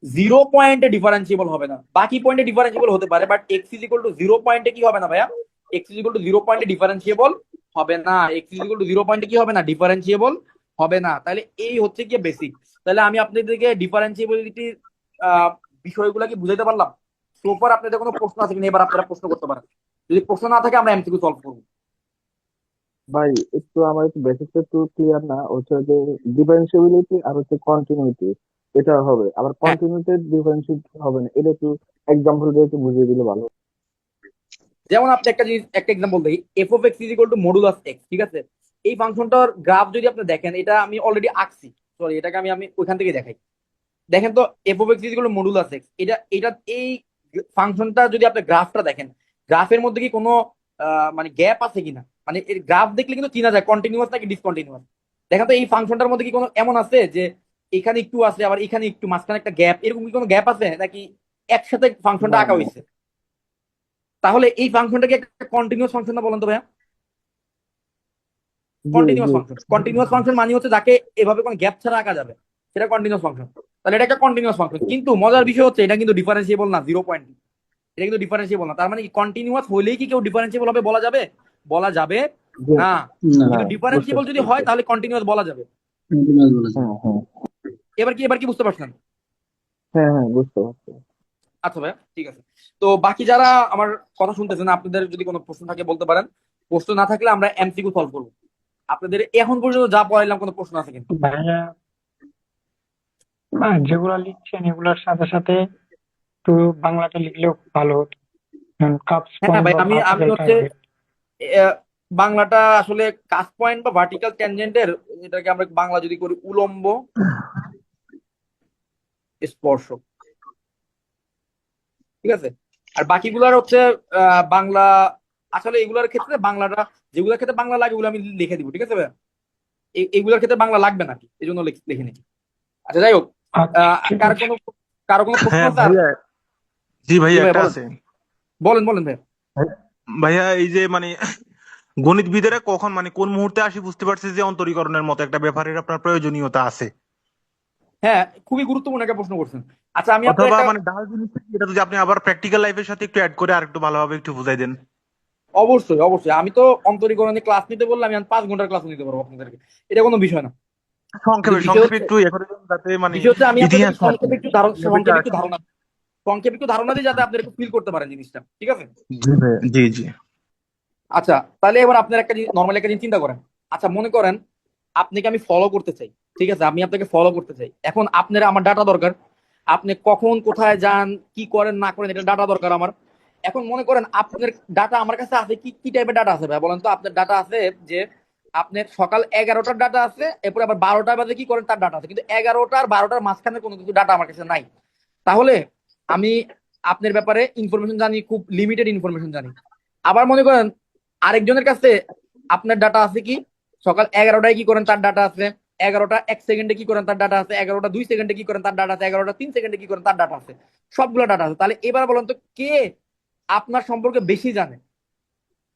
0 পয়েন্টে ডিফারেন্সিয়েবল হবে না। বাকি পয়েন্টে ডিফারেন্সিয়েবল হতে পারে, but x is equal to 0 পয়েন্টে কি হবে না ভাইয়া? এক্স ইজ ইকুয়াল টু 0 পয়েন্টে ডিফারেন্সিয়েবল হবে না। এক্স ইজ ইকুয়াল টু 0 পয়েন্টে কি হবে না? ডিফারেন্সিয়েবল হবে না। তাহলে এই হচ্ছে কি বেসিক। তাহলে আমি আপনাদেরকে ডিফারেন্সিয়েবিলিটির বিষয়গুলো কি বুঝাইতে পারলাম? সোফার আপনাদের কোনো প্রশ্ন আছে কিনা? এবার আপনারা প্রশ্ন করতে পারেন। যদি প্রশ্ন না থাকে আমরা এমসিকিউ সলভ করবো।
ভাই একটু আমার একটু বেসিকটা একটু ক্লিয়ার না হচ্ছে যে ডিফারেন্সিবিলিটি আর হচ্ছে কন্টিনিউটি এটা হবে, আবার
হ্যাঁ,
কন্টিনিউটি ডিফারেন্সিয়েট হবে না, এটা একটু এক্সাম্পল দিয়ে একটু বুঝিয়ে দিলে ভালো।
যেমন আপনি একটা জিনিস, একটা এক্সাম্পল দেখি, F of x is equal two modulus x. ঠিক আছে, এই ফাংশনটার গ্রাফ যদি আপনি দেখেন, এটা আমি অলরেডি আঁকছি, সরি এটাকে আমি আমি ওইখান থেকে দেখাই। দেখেন তো, f of x is equal two modulus x, এটা এই ফাংশনটা যদি আপনি গ্রাফটা দেখেন, গ্রাফের মধ্যে কি কোনো মানে গ্যাপ আছে কিনা? মানে এর গ্রাফ দেখলে কিন্তু চিনা যায় কন্টিনিউয়াস নাকি ডিসকন্টিনিউয়াস। দেখেন তো এই ফাংশনটার মধ্যে কি কোনো এমন আছে যে এখানে একটু আছে আবার এখানে একটু, মাঝখানে একটা গ্যাপ, এরকম কি কোনো গ্যাপ আছে নাকি একসাথে ফাংশনটা
না
আঁকা
না
হয়েছে? তাহলে এই ফাংশনটা কি একটা কন্টিনিউয়াস ফাংশন না বলেন তো ভাইয়া?
জি
কন্টিনিউয়াস
জি
ফাংশন, কন্টিনিউয়াস ফাংশন মানে হচ্ছে যাকে এভাবে কোনো গ্যাপ ছাড়া আঁকা যাবে, সেটা কন্টিনিউয়াস ফাংশন। তাহলে এটা একটা কন্টিনিউয়াস ফাংশন, কিন্তু মজার বিষয় হচ্ছে এটা কিন্তু ডিফারেন্সিয়েবল না 0 পয়েন্ট। এটা কিন্তু ডিফারেন্সিয়েবল না। তার মানে কি কন্টিনিউয়াস হলেই কি কেউ ডিফারেন্সিয়েবল হবে বলা যাবে? বলা যাবে
জি
না।
না
না
কিন্তু
বুঝতে
ডিফারেন্সিয়েবল যদি হয়
পারছি।
তাহলে কন্টিনিউয়াস বলা যাবে।
কন্টিনিউয়াস বলা যায়।
হ্যাঁ হ্যাঁ
এবার কি বুঝতে পারছেন?
হ্যাঁ হ্যাঁ বুঝতে পারছি।
আচ্ছা ভাইয়া, ঠিক আছে। তো বাকি যারা আমার কথা শুনতেছেন, আপনাদের যদি কোনো প্রশ্ন থাকে বলতে পারেন। প্রশ্ন না থাকলে আমরা এমসিকিউ সলভ করবো। আপনাদের এখন পর্যন্ত যা পড়াইলাম কোনো প্রশ্ন আছে কিনা?
ভাইয়া, না যেগুলা লিখছেন এগুলার সাথে সাথে একটু বাংলাটা লিখলেও খুব ভালো হতো। কাপস
হ্যাঁ
পয়েন্ট
ভাই,
বা
আমি আমি
ভার্টিক্যাল
হচ্ছে
টার্গেট।
বাংলাটা আসলে কাট পয়েন্ট বা ভার্টিক্যাল ট্যানজেন্টের, এটাকে আমরা বাংলা যদি করি উলম্ব স্পর্শ। ঠিক আছে, আর বাকিগুলার হচ্ছে বাংলা, আসলে এগুলার ক্ষেত্রে বাংলাটা, যেগুলোর ক্ষেত্রে বাংলা লাগে ওগুলো আমি লিখে দিব। ঠিক আছে ভাই, এগুলোর ক্ষেত্রে বাংলা লাগবে নাকি এই জন্য লিখে নিচ্ছি। আচ্ছা যাই হোক,
আচ্ছা ঠিক
কারো
আছে।
কোনো কারো কোনো প্রশ্ন
হ্যাঁ
আছে আর?
ভাইয়া, জি
জি
ভাইয়া
ভাই
একটা
বলেন,
আছে।
বলেন ভাই।
ভাইয়া এই যে মানে গণিতবিদেরা কখন মানে কোন মুহূর্তে আসি বুঝতে পারছে যে অন্তরীকরণের মতো একটা ব্যাপারের আপনার প্রয়োজনীয়তা আছে,
হ্যাঁ, খুবই গুরুত্বপূর্ণ একটা প্রশ্ন করছেন। আচ্ছা আমি আপনার
অথবা
একটা,
মানে ডাল জিনিসটা কি, এটা যদি আপনি আবার প্র্যাকটিক্যাল লাইফের সাথে একটু অ্যাড করে আর একটু ভালোভাবে একটু বুঝাই দেন।
অবশ্যই অবশ্যই, আমি তো অন্তরীকরণে ক্লাস নিতে বললে আমি 5 ঘন্টার ক্লাস নিতে পারবো আপনাদেরকে, এটা কোনো বিষয় না। কিন্তু
সংক্ষেপে
বিষয়
সংক্ষেপে
হচ্ছে,
একটু এ করে দেন যাতে মানে
আমি আপনাদেরকে
ইতিহাস আর কি,
সংক্ষেপে একটু ধারণা দিই যাতে আপনারা একটু ফিল করতে পারেন জিনিসটা। ঠিক আছে,
জি ভাইয়া, জি জি।
আচ্ছা তাহলে এবার আপনার একটা নর্মাল একটা জিনিস চিন্তা করেন। আচ্ছা মনে করেন আপনাকে আমি ফলো করতে চাই। ঠিক আছে, আমি আপনাকে ফলো করতে চাই। এখন আপনার আমার ডাটা দরকার, আপনি কখন কোথায় যান, কি করেন না করেন, এটা ডাটা দরকার আমার। এখন মনে করেন আপনার ডাটা আমার কাছে আছে, কি কি টাইপের ডাটা আছে ভাই বলেন তো? আপনার ডাটা আছে যে আপনার সকাল 11টার ডাটা আছে, এরপরে আবার 12টা বাজে কি করেন তার ডাটা আছে, কিন্তু 11টা আর 12টার মাঝখানে কোনো কিছু ডাটা আমার কাছে নাই। তাহলে আমি আপনার ব্যাপারে ইনফরমেশন জানি, খুব লিমিটেড ইনফরমেশন জানি। আবার মনে করেন আরেকজনের কাছে আপনার ডাটা আছে কি, সকাল 11টায় কি করেন তার ডাটা আছে, 11টা 1 সেকেন্ডে কি করেন তার ডাটা আছে, 11টা 2 সেকেন্ডে কি করেন তার ডাটা আছে, 11টা 3 সেকেন্ডে কি করেন তার ডাটা আছে, সবগুলো ডাটা আছে। তাহলে এবার বলেন তো কে আপনার সম্পর্কে বেশি জানে?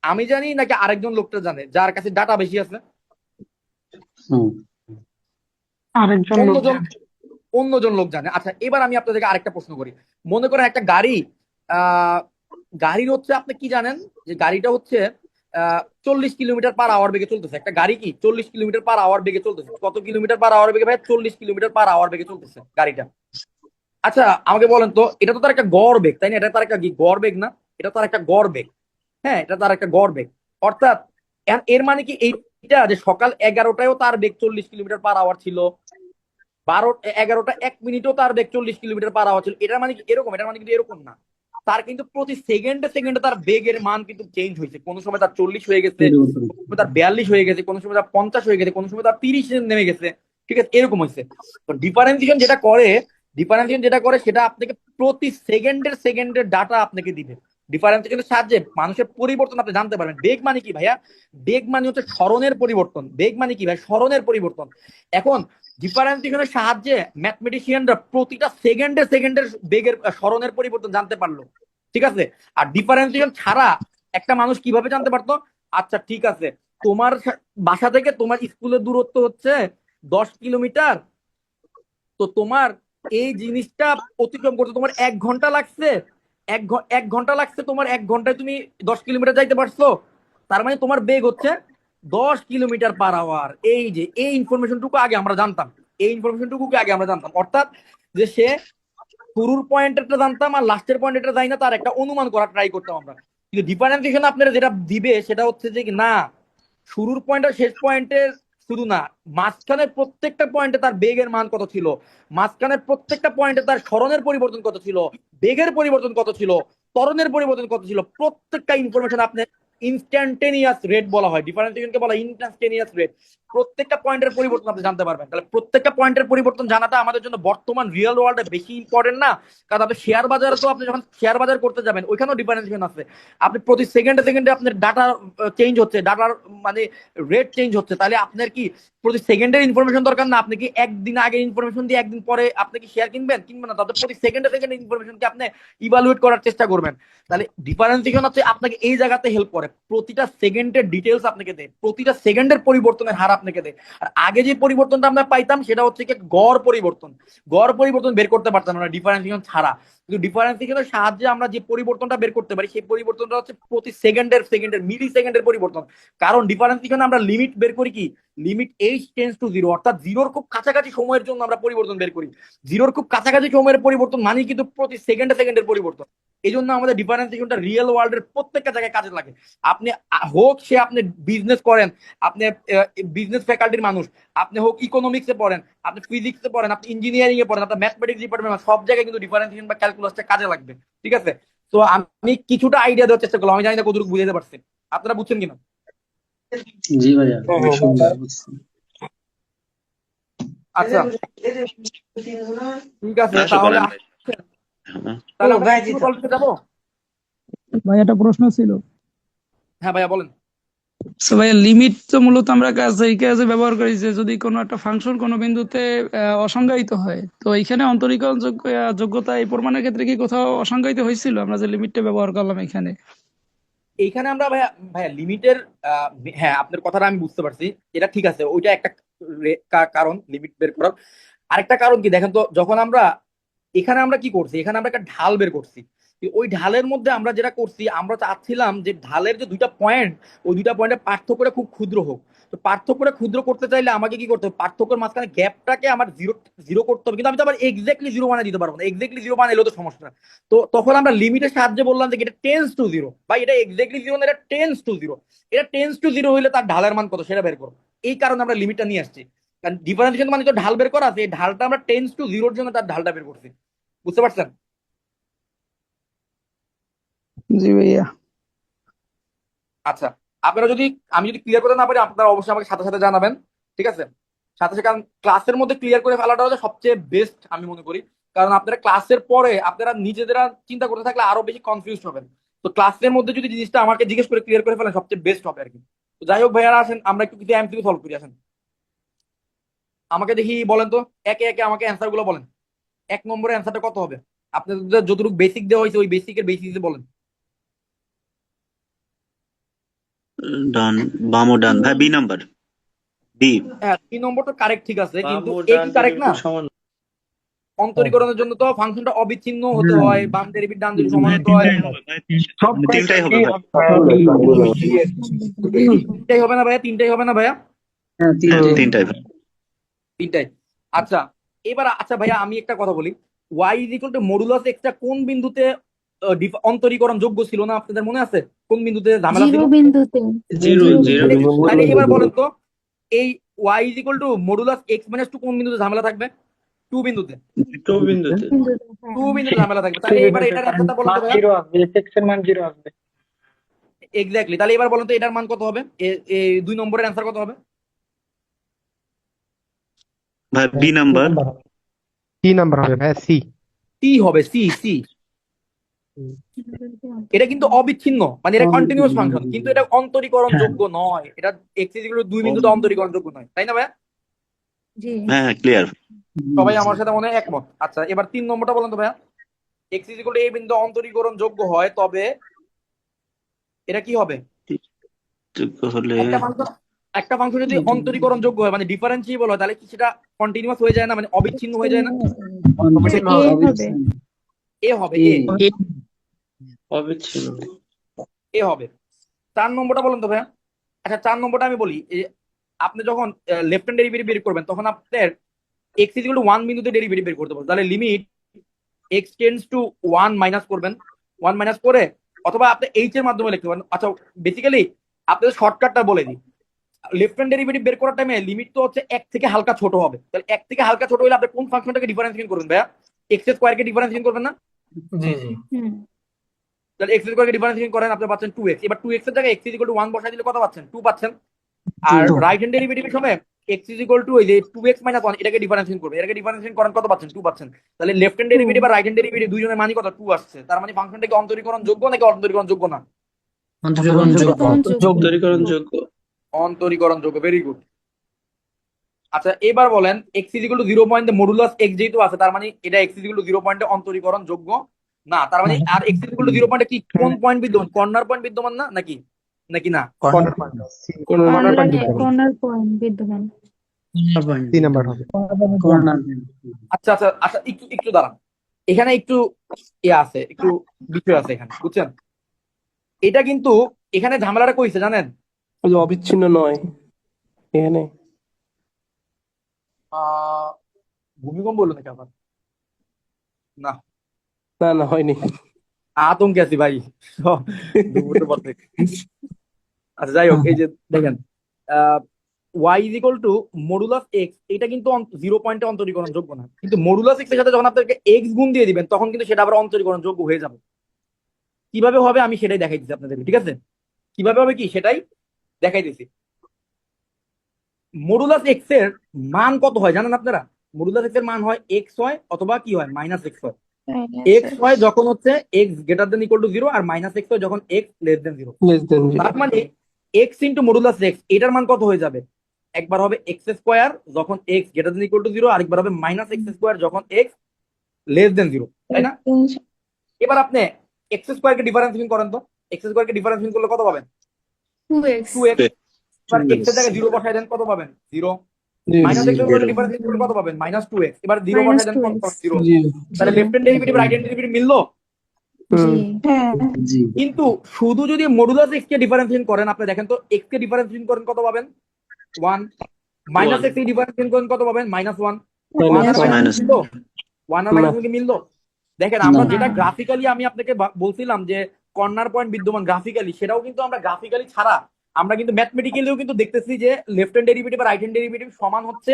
আমি জানি নাকি আরেকজন লোকটা জানে যার কাছে ডাটা বেশি আছে?
হুম
আরেকজন লোক
অন্যজন,
জানে।
অন্যজন লোক জানে। আচ্ছা, এবার আমি আপনাদেরকে আরেকটা প্রশ্ন করি। মনে করেন একটা গাড়ি, আহ গাড়ির হচ্ছে আপনি কি জানেন যে গাড়িটা হচ্ছে 40 কিলোমিটার পার আওয়ার বেগে চলতেছে। একটা গাড়ি কি 40 কিলোমিটার পার আওয়ার বেগে চলতেছে? কত কিলোমিটার পার আওয়ার বেগে ভাই? 40 কিলোমিটার পার আওয়ার বেগে চলতেছে গাড়িটা। আচ্ছা, আমাকে বলেন তো, এটা তো তার একটা গড় বেগ, তাই না? এটা তার একটা কি গড় বেগ না? এটা তার একটা গড় বেগ। হ্যাঁ, এটা তার একটা গড় বেগ। অর্থাৎ এর মানে কি এইটা যে সকাল 11টায়ও তার বেগ 40 কিলোমিটার পার আওয়ার ছিল, 11টা 1 মিনিটও তার বেগ 40 কিলোমিটার পার আওয়ার ছিল? এটার মানে কি এরকম? এটার মানে কিন্তু এরকম না। তার কিন্তু প্রতি সেকেন্ডে সেকেন্ডে তার বেগের মান কিন্তু চেঞ্জ হয়েছে। কোনো সময় তার 40 হয়ে গেছে,
পরিবর্তন।
কোনো সময় তার 42 হয়ে গেছে, কোনো সময় তার 50 হয়ে গেছে, কোনো সময় তার 30 নেমে গেছে। ঠিক আছে, এরকম হয়েছে। তো ডিফারেন্সিয়েশন যেটা করে সেটা আপনাকে প্রতি সেকেন্ডের সেকেন্ডের ডাটা আপনাকে দিবে। ডিফারেন্সিয়েশনের সাহায্যে মানুষের পরিবর্তন আপনি জানতে পারবেন। বেগ মানে কি ভাইয়া? বেগ মানে হচ্ছে স্মরণের পরিবর্তন। বেগ মানে কি ভাই? স্মরণের পরিবর্তন। এখন ডিফারেন্সিয়েশনের সাহায্যে ম্যাথমেটিশিয়ানরা প্রতিটা সেকেন্ডে সেকেন্ডের বেগের স্মরণের পরিবর্তন জানতে পারলো। ঠিক আছে। আর ডিফারেন্সিয়েশন ছাড়া একটা মানুষ কিভাবে জানতে পারতো? আচ্ছা ঠিক আছে, তোমার বাসা থেকে তোমার স্কুলের দূরত্ব হচ্ছে 10 কিলোমিটার। তো তোমার এই জিনিসটা অতিক্রম করতে তোমার 1 ঘন্টা লাগছে। 1 ঘন্টা লাগছে তোমার, 1 ঘন্টায় তুমি 10 কিলোমিটার যাইতে পারছো। তার মানে তোমার বেগ হচ্ছে 10 কিলোমিটার পার আওয়ার। এই যে এই ইনফরমেশনটুকু আগে আমরা জানতাম। এই ইনফরমেশনটুকু আগে আমরা জানতাম। অর্থাৎ যে সে শুরুর পয়েন্টটা জানতাম আর লাস্টের পয়েন্টটা যাই না, তার একটা অনুমান করা ট্রাই করতাম আমরা। কিন্তু ডিফারেন্সিয়েশন আপনারা যেটা দিবে সেটা হচ্ছে যে কি না, শুরুর পয়েন্ট আর শেষ পয়েন্টের শুধু না, মাঝখানের প্রত্যেকটা পয়েন্টে তার বেগের মান কত ছিল, মাঝখানের প্রত্যেকটা পয়েন্টে তার স্মরণের পরিবর্তন কত ছিল, বেগের পরিবর্তন কত ছিল, ত্বরণের পরিবর্তন কত ছিল, প্রত্যেকটা ইনফরমেশন আপনি ইনস্ট্যান্টেনিয়াস রেট বলা হয়, ডিফারেন্সিয়েশনকে বলা ইনস্ট্যান্টেনিয়াস রেট। প্রত্যেকটা পয়েন্টের পরিবর্তন আপনি জানতে পারবেন। তাহলে প্রত্যেকটা পয়েন্টের পরিবর্তন জানাটা আমাদের জন্য বর্তমান রিয়েল ওয়ার্ল্ডে বেশি ইম্পর্টেন্ট না? কারণ আপনি শেয়ার বাজারে, তো আপনি যখন শেয়ার বাজার করতে যাবেন ওইখানেও ডিফারেন্সিয়েশন আছে। আপনি প্রতি সেকেন্ডে সেকেন্ডে আপনার ডাটা চেঞ্জ হচ্ছে, ডাটার মানে রেট চেঞ্জ হচ্ছে। তাহলে আপনার কি প্রতি সেকেন্ডের ইনফরমেশন দরকার না? আপনি কি একদিন আগে ইনফরমেশন দিয়ে একদিন পরে আপনি কি শেয়ার কিনবেন না? তাদের প্রতি সেকেন্ডে সেকেন্ডে ইনফরমেশনকে আপনি ইভালুয়েট করার চেষ্টা করবেন। তাহলে ডিফারেন্সিয়েশন হচ্ছে আপনাকে এই জায়গাতে হেল্প করে, প্রতিটা সেকেন্ডের ডিটেলস আপনাকে দেয়, প্রতিটা সেকেন্ডের পরিবর্তনের হার আপনাকে দেয়। আর আগে যে পরিবর্তনটা আমরা পাইতাম সেটা হচ্ছে কি গড় পরিবর্তন। গড় পরিবর্তন বের করতে পারতাম না ডিফারেন্সিয়েশন ছাড়া। কিন্তু ডিফারেন্সিয়েশনের সাহায্যে আমরা যে পরিবর্তনটা বের করতে পারি সেই পরিবর্তনটা হচ্ছে প্রতি সেকেন্ডের মিলি সেকেন্ডের পরিবর্তন। কারণ ডিফারেন্সিয়েশনে আমরা লিমিট বের করি কি, limit h tends to zero, অর্থাৎ জিরোর খুব কাছাকাছি সময়ের জন্য আমরা পরিবর্তন বের করি। জিরোর খুব কাছাকাছি সময়ের পরিবর্তন মানে কিন্তু প্রতি সেকেন্ডে সেকেন্ডের পরিবর্তন। এই জন্য আমাদের ডিফারেন্সিয়েশনটা রিয়েল ওয়ার্ল্ডের প্রত্যেকটা জায়গায় কাজে লাগে। আপনি হোক সে আপনি বিজনেস করেন, আপনি বিজনেস ফ্যাকাল্টির মানুষ, আপনি হোক ইকোনমিক্সে পড়েন, আপনি ফিজিক্সে পড়েন, আপনি ইঞ্জিনিয়ারিং এ পড়েন, আপনার ম্যাথমেটিক্স ডিপার্টমেন্ট, সব জায়গায় কিন্তু ডিফারেন্সিয়েশন বা ক্যালকুলাসটা কাজে লাগবে। ঠিক আছে। তো আমি কিছুটা আইডিয়া দেওয়ার চেষ্টা করলাম, আমি জানি না কতটুকু বুঝাতে পারছি। আপনারা বুঝছেন কিনা?
জি ভাইয়া,
হ্যাঁ
অনেক
হ্যাঁ
সুন্দর বুঝছি।
আচ্ছা ঠিক আছে,
আসো
তাহলে
বলেন ভাই। হ্যাঁ।
তাহলে আমরা গল্পে যাবো।
ভাই একটা প্রশ্ন ছিল।
হ্যাঁ ভাইয়া বলেন।
সো ভাই লিমিট তো মূলত আমরা এই কাজে ব্যবহার করি যে যদি কোনো একটা ফাংশন কোনো বিন্দুতে অসংজ্ঞায়িত হয়, তো এখানে অন্তরীকরণ যোগ্যতা এই প্রমাণের ক্ষেত্রে কি কোথাও অসংজ্ঞায়িত হয়েছিল আমরা যে লিমিটটা ব্যবহার করলাম এখানে?
এইখানে আমরা ভাইয়া ভাইয়া লিমিটের, হ্যাঁ আপনার কথাটা আমি বুঝতে পারছি, এটা ঠিক আছে, ওইটা একটা কারণ লিমিট বের করার। আরেকটা কারণ কি দেখেন তো, যখন আমরা এখানে আমরা কি করছি, এখানে আমরা একটা ঢাল বের করছি। ওই ঢালের মধ্যে আমরা যেটা করছি, আমরা চাচ্ছিলাম যে ঢালের যে দুইটা পয়েন্ট, ওই দুইটা পয়েন্টের পার্থক্যটা খুব ক্ষুদ্র হোক। তো পার্থক্যটা ক্ষুদ্র করতে চাইলে আমাকে কি করতে হবে, পার্থক্যের মাঝখানে গ্যাপটাকে আমার জিরো জিরো করতে হবে। কিন্তু আমি তো আবার এক্স্যাক্টলি জিরো বানিয়ে দিতে পারবো না, এক্স্যাক্টলি জিরো বানাইলেও তো সমস্যা। তো তখন আমরা লিমিটের সাহায্যে বললাম যে এটা টেন্স টু জিরো, বা এটা এক্স্যাক্টলি জিরো না, এটা টেন্স টু জিরো। এটা টেন্স টু জিরো হইলে তার ঢালের মান কত সেটা বের করো। এই কারণে আমরা লিমিটটা নিয়ে আসছি। কারণ ডিফারেন্সিয়েশন মানে তো ঢাল বের করা আছে, এই ঢালটা আমরা টেন্স টু জিরোর জন্য তার ঢালটা বের করছি। বুঝতে পারছেন?
জি ভাইয়া।
আচ্ছা, আপনারা যদি, আমি যদি ক্লিয়ার করতে না পারি আপনারা অবশ্যই আমাকে সাথে সাথে জানাবেন। ঠিক আছে, সাথে সাথে, কারণ ক্লাসের মধ্যে ক্লিয়ার করে ফেলাটা হচ্ছে সবচেয়ে বেস্ট আমি মনে করি। কারণ আপনারা ক্লাসের পরে আপনারা নিজেরা চিন্তা করতে থাকলে আরো বেশি কনফিউজ হবেন। তো ক্লাসের মধ্যে যদি জিনিসটা আমাকে জিজ্ঞেস করে ক্লিয়ার করে ফেলেন সবচেয়ে বেস্ট হবে আর কি। তো যাই হোক ভাইয়ারা, আসেন আমরা একটু কিছু এমসিকিউ সলভ করি। আসেন আমাকে দেখি বলেন তো, একে একে আমাকে অ্যান্সার গুলো বলেন। 1 নম্বরের অ্যান্সারটা কত হবে? আপনাদের যতটুকু বেসিক দেওয়া হয়েছে ওই বেসিকের বেসিসে বলেন।
ডান, বামো ডান ভাই, বি নাম্বার, বি।
হ্যাঁ 3 নম্বর তো কারেক্ট, ঠিক আছে, কিন্তু এ কি কারেক্ট না? অন্তরীকরণের জন্য তো ফাংশনটা অবিচ্ছিন্ন হতে হয়, বাম ডেরিভেটিভ ডান ডেরিভেটিভ সমান হতে হয়।
তিনটাই হবে ভাই,
সব
মানে তিনটাই হবে ভাই।
তিনটাই হবে না ভাইয়া? তিনটাই হবে না ভাইয়া?
হ্যাঁ,
তিনটে
তিনটাই ভাই।
তিনটাই। আচ্ছা এবার আচ্ছা ভাইয়া আমি একটা কথা বলি, y is equal two modulus extra কোন বিন্দুতে অন্তরীকরণ যোগ্য ছিল না আপনাদের মনে আছে? কোন বিন্দুতে ঝামেলা ছিল?
জিরো বিন্দুতে।
জিরো জিরো
তাহলে এবার বলেন তো এই y is equal two modulus x minus 2 কোন বিন্দুতে ঝামেলা থাকবে? 2 বিন্দুতে।
টু বিন্দুতে
বিন্দুতে,
2
হ্যাঁ।
বিন্দুতে ঝামেলা থাকবে। তাহলে এবার এটার অ্যান্সারটা বলেন তো ভাইয়া।
জিরো আসবে, এক্স এর মান জিরো আসবে।
এক্স্যাক্টলি। তাহলে এবার বলেন তো এটার মান কত হবে? এই 2 নম্বরের অ্যান্সার কত হবে?
ভাই বি নাম্বার।
কি নাম্বার হবে ভাই? সি।
সি হবে, সি সি। এটা কিন্তু অবিচ্ছিন্ন, মানে এটা কন্টিনিউয়াস ফাংশন, কিন্তু এটা অন্তরীকরণ যোগ্য নয়। এটা x ইজ ইকুয়াল টু 2 বিন্দুতে অন্তরীকরণ যোগ্য নয়, তাই না ভাইয়া?
জি।
হ্যাঁ হ্যাঁ, ক্লিয়ার।
সবাই আমার সাথে মনে হয় একমত। আচ্ছা এবার 3 নম্বরটা বলেন তো ভাইয়া। x ইজ ইকুয়াল টু এই বিন্দু অন্তরীকরণ যোগ্য হয় তবে এটা কি হবে?
যোগ্য হলে
একটা ফাংশন যদি অন্তরীকরণ যোগ্য হয় মানে ডিফারেন্সিয়েবল হয়, তাহলে কি সেটা কন্টিনিউয়াস হয়ে যায় না, মানে অবিচ্ছিন্ন হয়ে যায় না? এ হবে,
অবিচ্ছিন্ন
এ হবে। 4 নম্বরটা বলেন তো ভাইয়া। আচ্ছা 4 নম্বরটা আমি বলি, আপনি যখন লেফট হ্যান্ড ডেরিভেটিভ বের করবেন তখন আপনার x ইজ ইকুয়াল টু 1 বিন্দুতে ডেরিভেটিভ বের করতে পারবেন। তাহলে limit x tends to 1 minus করবেন, 1 মাইনাস করে, অথবা আপনি h এর মাধ্যমে লিখতে পারেন। আচ্ছা বেসিক্যালি আপনাদের শর্টকাটটা বলে দিই। লেফট হ্যান্ড ডেরিভেটিভ বের করার টাইমে লিমিট তো হচ্ছে 1 থেকে হালকা ছোট হবে। তাহলে 1 থেকে হালকা ছোট হলে আপনি কোন ফাংশনটাকে ডিফারেন্সিয়েট করবেন ভাইয়া? x স্কয়ার কে ডিফারেন্সিয়েট করবেন না?
জি জি।
হুম।
তাহলে x স্কয়ার কে ডিফারেন্সিয়েট করেন, আপনি পাচ্ছেন 2x। এবার 2x এর জায়গায় x ইজ ইকুয়াল টু 1 বসাই দিলে কত পাচ্ছেন? 2 পাচ্ছেন। আর রাইট হ্যান্ড ডেরিভেটিভের সময় x ইজ ইকুয়াল টু এই যে 2x মাইনাস 1 এটাকে ডিফারেন্সিয়েট করবে, এটাকে ডিফারেন্সিয়েট করেন কত পাচ্ছেন? 2 পাচ্ছেন। তাহলে লেফট হ্যান্ড ডেরিভেটিভ আর রাইট হ্যান্ড ডেরিভেটিভ দুইজনের মানই কত? 2 আসছে। তার মানে ফাংশনটা কি অন্তরীকরণ যোগ্য নাকি অন্তরীকরণ যোগ্য না?
অন্তরীকরণ যোগ্য
যোগ্য।
অন্তরীকরণ যোগ্য
অন্তরীকরণ যোগ্য, ভেরি গুড। আচ্ছা এবার বলেন x ইজ ইকুয়াল টু 0 পয়েন্টে মডুলাস x যেহেতু আছে তার মানে এটা x ইজ ইকুয়াল টু 0 পয়েন্টে অন্তরীকরণ যোগ্য না। তার মানে আর x ইজ ইকুয়াল টু 0 পয়েন্টে কি কোন পয়েন্ট বিদ্যমান? কর্নার পয়েন্ট বিদ্যমান না নাকি নাকি না?
কর্নার পয়েন্ট
কর্নার পয়েন্ট বিদ্যমান।
সি নাম্বার হবে।
কর্নার
আচ্ছা আচ্ছা আচ্ছা একটু একটু দাঁড়ান, এখানে একটু আছে, একটু বিষয় আছে এখানে, বুঝছেন? এটা কিন্তু এখানে ঝামেলাটা কইছে জানেন?
ওই যে অবিচ্ছিন্ন নয় এখানে।
ভূমিকম্প হলো নাকি আবার? না,
না না হয়নি।
আতঙ্কে আছি ভাই দুপুরের পর থেকে। আচ্ছা যাই হোক, এই যে দেখেন y is equal two modulus x, এটা কিন্তু 0 পয়েন্টে অন্তরীকরণ যোগ্য না, কিন্তু মডুলাস x এর সাথে যখন আপনাকে x গুণ দিয়ে দিবেন তখন কিন্তু সেটা আবার অন্তরীকরণ যোগ্য হয়ে যাবে। কিভাবে হবে আমি সেটাই দেখাই দিচ্ছি আপনাদের, ঠিক আছে? কিভাবে হবে কি সেটাই দেখাই দিচ্ছি। মডুলাস x এর মান কত হয় জানেন আপনারা? মডুলাস x এর মান হয় x হয় অথবা কি হয় মাইনাস x হয়। x হয় যখন হচ্ছে x greater than equal to 0 আর মাইনাস x হয় যখন x less than 0।
Less than
তার মানে x ইন্টু মডুলাস x এটার মান কত হয়ে যাবে? একবার হবে x স্কয়ার যখন x greater than equal to 0, আরেকবার হবে মাইনাস x স্কয়ার যখন x লেস দেন 0, তাই না? এবার আপনি x স্কয়ার কে ডিফারেন্সিয়েশন করেন তো, x স্কয়ার কে ডিফারেন্সিয়েশন করলে কত পাবেন?
2x।
2x। এবার x এর জায়গায় 0 বসায় দেন, কত পাবেন? 0। মাইনাস x এর উপরে ডিফারেন্সিয়েশন করলে কত পাবেন? Minus 2x। এবার 0 বসায় দেন, কত পাবেন? 0।
জি
তাহলে left hand derivative right hand derivative মিললো।
জি। হ্যাঁ।
জি
কিন্তু শুধু যদি মডুলাস x কে ডিফারেন্সিয়েশন করেন, আপনি দেখেন তো x কে ডিফারেন্সিয়েশন করেন কত পাবেন? 1। মাইনাস x কে ডিফারেন্সিয়েশন করেন কত পাবেন? -1। 1 আর মাইনাস মিললো? 1 আর মাইনাস কি মিললো? দেখেন আমরা যেটা গ্রাফিক্যালি আমি আপনাকে বলছিলাম যে কর্নার পয়েন্ট বিদ্যমান গ্রাফিক্যালি, সেটাও কিন্তু আমরা গ্রাফিক্যালি ছাড়া আমরা কিন্তু ম্যাথমেটিক্যালিও কিন্তু দেখতেছি যে লেফট হ্যান্ড ডেরিভেটিভ আর রাইট হ্যান্ড ডেরিভেটিভ সমান হচ্ছে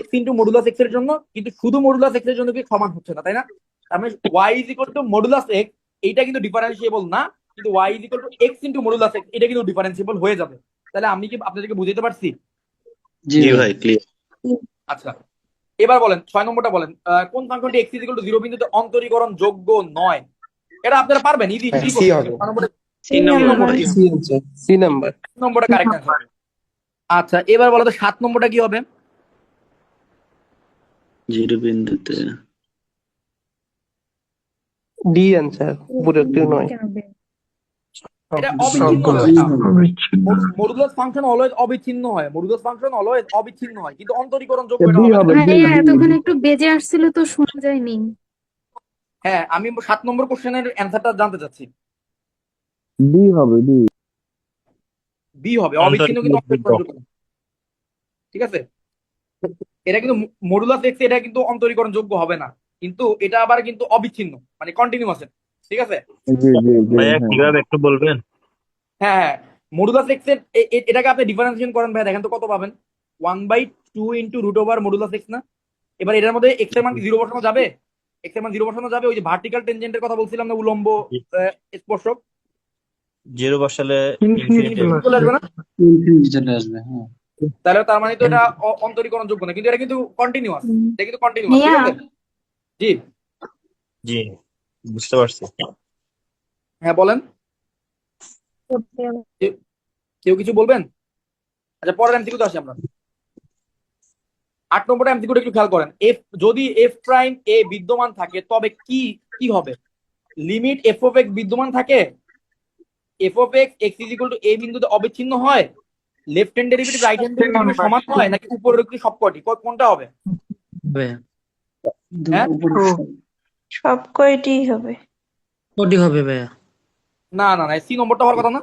x ইনটু মডুলাস x এর জন্য, কিন্তু শুধু মডুলাস x এর জন্য কি সমান হচ্ছে না, তাই না? তার মানে y is equal two modulus x, এইটা কিন্তু ডিফারেন্সিয়েবল না, কিন্তু y is equal to x into modulus x এটা কিন্তু ডিফারেন্সিয়েবল হয়ে যাবে। তাহলে আমি কি আপনাদেরকে বুঝাতে পারছি?
জি ভাই, ক্লিয়ার।
আচ্ছা এবার বলেন 6 নম্বরটা বলেন, কোন ফাংশনটি x ইজ ইকুয়াল টু 0 বিন্দুতে অন্তরীকরণ যোগ্য নয়? এটা আপনারা পারবেন, ইজি ইজি
সি হবে।
C number.
C number.
নম্বরটা কারেক্ট অ্যান্সার। আচ্ছা এবার বলো তো 7 নম্বরটা কি হবে?
0 বিন্দুতে
ডি অ্যান্সার, পুরো একটু নয়।
এটা অবিচ্ছিন্ন হয় ভাইয়া।
অবিচ্ছিন্ন।
মডুলাস ফাংশন অলওয়েজ অবিচ্ছিন্ন হয়, মডুলাস ফাংশন অলওয়েজ অবিচ্ছিন্ন হয়, কিন্তু অন্তরীকরণ যোগ্য এটা
বি
হবে না।
হবে, বি
ভাইয়া এতক্ষণ একটু বেজে আসছিল তো শোনা যায়নি।
হ্যাঁ, আমি 7 নম্বর কোশ্চেনের অ্যান্সারটা জানতে চাচ্ছি।
বি হবে, বি।
বি হবে, অবিচ্ছিন্ন কিন্তু অন্তরীকরণ যোগ্য না। ঠিক আছে, এটা কিন্তু মডুলাস এক্স এটা কিন্তু অন্তরীকরণ যোগ্য হবে না, কিন্তু এটা আবার কিন্তু অবিচ্ছিন্ন, মানে কন্টিনিউয়াস। ঠিক আছে,
জি জি জি,
ভাইয়া
হ্যাঁ।
কিভাবে একটু বলবেন?
হ্যাঁ হ্যাঁ, মডুলাস এক্স এর এটাকে আপনি ডিফারেন্সিয়েশন করেন ভাই, দেখেন তো কত পাবেন। 1/2 into root over modulus x না। এবার এটার মধ্যে এক্স এর মান কি 0 বসানো যাবে? এক্স এর মান 0 বসানো যাবে? ওই যে ভার্টিক্যাল টেনজেন্টের কথা বলছিলাম না, উলম্ব স্পর্শক,
0 বসালে
ইনফিনিটি
ইনফিনিটি
চলে আসবে না?
ইনফিনিটি চলে আসবে। হ্যাঁ,
তাহলে তার মানে তো এটা অন্তরীকরণ যোগ্য না, কিন্তু এটা কিন্তু কন্টিনিউয়াস, এটা কিন্তু কন্টিনিউয়াস। ঠিক
ভাইয়া
আছে, জি
জি, বুঝতে পারছি।
হ্যাঁ বলেন, কেউ কিছু বলবেন? আচ্ছা, পরের এমসিকিউতে আসি আমরা। 8 নম্বরটা এমসিকিউটা একটু খেয়াল করেন। যদি এফ প্রাইম এ বিদ্যমান থাকে তবে কি কি হবে? লিমিট এফ অফ এক্স বিদ্যমান থাকে, f of x x is equal to a বিন্দুতে অবিচ্ছিন্ন হয়, left hand derivative right hand ডেরিভেটিভের সমান হয়, নাকি উপরের কি সবকটি, কোনটা হবে? হ্যাঁ,
সব কয়টি হবে?
কোটি হবে ভাইয়া।
না না না, সি নম্বরটা হওয়ার কথা না,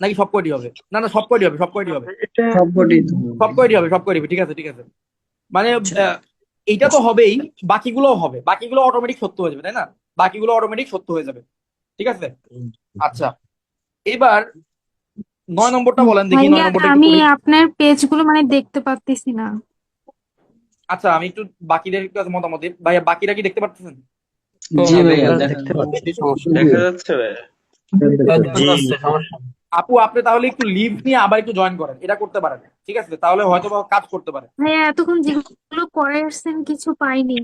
নাকি সব কয়টি হবে? না না, সব কয়টি হবে, সব কয়টি হবে,
এটা
সব কোটি তো
সব কয়টি হবে, সব কয়টি হবে। ঠিক আছে ঠিক আছে, মানে এইটা তো হবেই, বাকিগুলোও হবে, বাকিগুলো অটোমেটিক সত্য হয়ে যাবে, তাই না? বাকিগুলো অটোমেটিক সত্য হয়ে যাবে। ঠিক আছে, আচ্ছা এবার 9 নম্বরটা বলেন দেখি, 9
ভাইয়া
নম্বরটা একটু
আমি
পড়ি।
আপনার পেজগুলো মানে দেখতে পারতেছি না।
আচ্ছা, আমি একটু বাকিদের কাছে মতামত দিই। ভাইয়া বাকিরা কি দেখতে পাচ্ছেন?
জি ভাইয়া,
দেখতে পাচ্ছি, সমস্যা নেই।
দেখা যাচ্ছে ভাইয়া। জি,
আপু আপনি তাহলে একটু লিভ নিয়ে আবার একটু জয়েন করেন, এটা করতে পারেন। ঠিক আছে, তাহলে হয়তো বা কাজ করতে পারে।
ভাইয়া এতক্ষণ যেগুলো করে আসছেন কিছু পাইনি।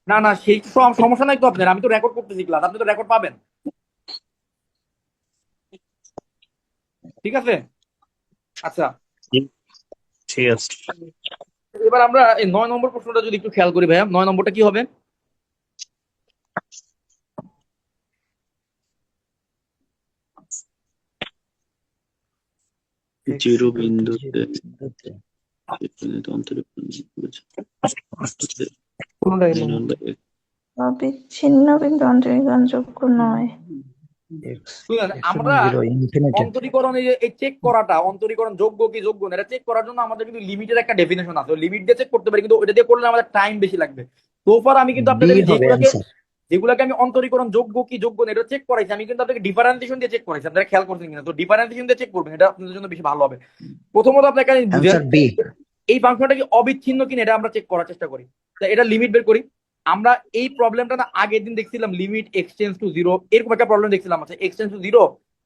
না না, সেই সমস্যা নাই তো আপনার, আমি তো রেকর্ড করতেছি ক্লাস, আপনি তো রেকর্ড পাবেন। ঠিক আছে, আচ্ছা
ঠিক আছে।
এবার আমরা এই 9 নম্বর প্রশ্নটা যদি একটু খেয়াল করি ভাইয়া, 9 নম্বরটা কি হবে?
জিরো বিন্দুতে অন্তরীকরণ
কোনটা গেল?
অবিচ্ছিন্ন কিন্তু অন্তরীকরণ যোগ্য নয়।
বুঝলেন? আমরা অন্তরীকরণ এই চেক করাটা, অন্তরীকরণ যোগ্য কি যোগ্য না এটা চেক করার জন্য আমাদের কিন্তু লিমিটের একটা ডেফিনেশন আছে, লিমিট দিয়ে চেক করতে পারি, কিন্তু ওটা দিয়ে করলে আমাদের টাইম বেশি লাগবে। তো ফার আমি কিন্তু আপনাদের যেগুলোকে আমি অন্তরীকরণ যোগ্য কি যোগ্য না এটা চেক করাইছি, আমি কিন্তু আপনাকে ডিফারেন্সিয়েশন দিয়ে চেক করাইছি। আপনারা খেয়াল করছেন কিনা? তো ডিফারেন্সিয়েশন দিয়ে চেক করবেন, এটা আপনাদের জন্য বেশি ভালো হবে। প্রথমত আপনাকে বুঝেন এই ফাংশনটা কি অবিচ্ছিন্ন কিনা এটা আমরা চেক করার চেষ্টা করি। তাই এটা লিমিট বের করি। আমরা এই প্রবলেমটা না আগের দিন দেখছিলাম, লিমিট এক্সটেন্স টু 0, এরকম একটা প্রবলেম দেখছিলাম। আচ্ছা, x tends to 0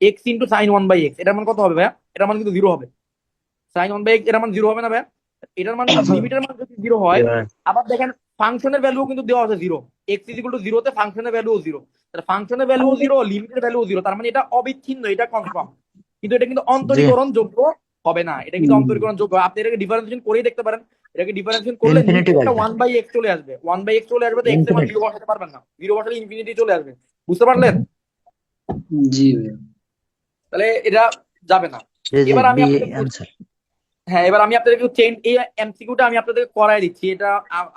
x into sine 1/x, এটার মান কত হবে ভাইয়া? এটার মান কিন্তু 0 হবে। সাইন 1/x এটার মান 0 হবে না ভাইয়া? এটার মান লিমিটের মান যদি 0 হয়, আবার দেখেন ফাংশনের ভ্যালু কিন্তু দেওয়া আছে 0, এক্স ইজ ইকুয়াল টু 0 তে ফাংশনের ভ্যালু 0, তাহলে ফাংশনের ভ্যালু 0, লিমিটের ভ্যালু 0, তার মানে এটা অবিচ্ছিন্ন, এটা কনফার্ম। কিন্তু এটা কিন্তু অন্তরীকরণ যোগ্য হবে না, এটা কিন্তু অন্তরীকরণ যোগ্য। আপনি এটাকে ডিফারেন্সিয়েশন করেই দেখতে পারেন। এটাকে ডিফারেন্সিয়েশন করলে নিচে 1/x চলে আসবে, 1/x চলে আসবে, তো x এর মান 0 বসাতে পারবেন না, 0 বসালে ইনফিনিটি চলে আসবে। বুঝতে পারলেন?
জি ভাইয়া।
তাহলে এটা যাবে না। এবার আমি আপনাদের হ্যাঁ, এবার আমি আপনাদেরকে চেইন, এই এমসিকিউটা আমি আপনাদেরকে করাই দিচ্ছি, এটা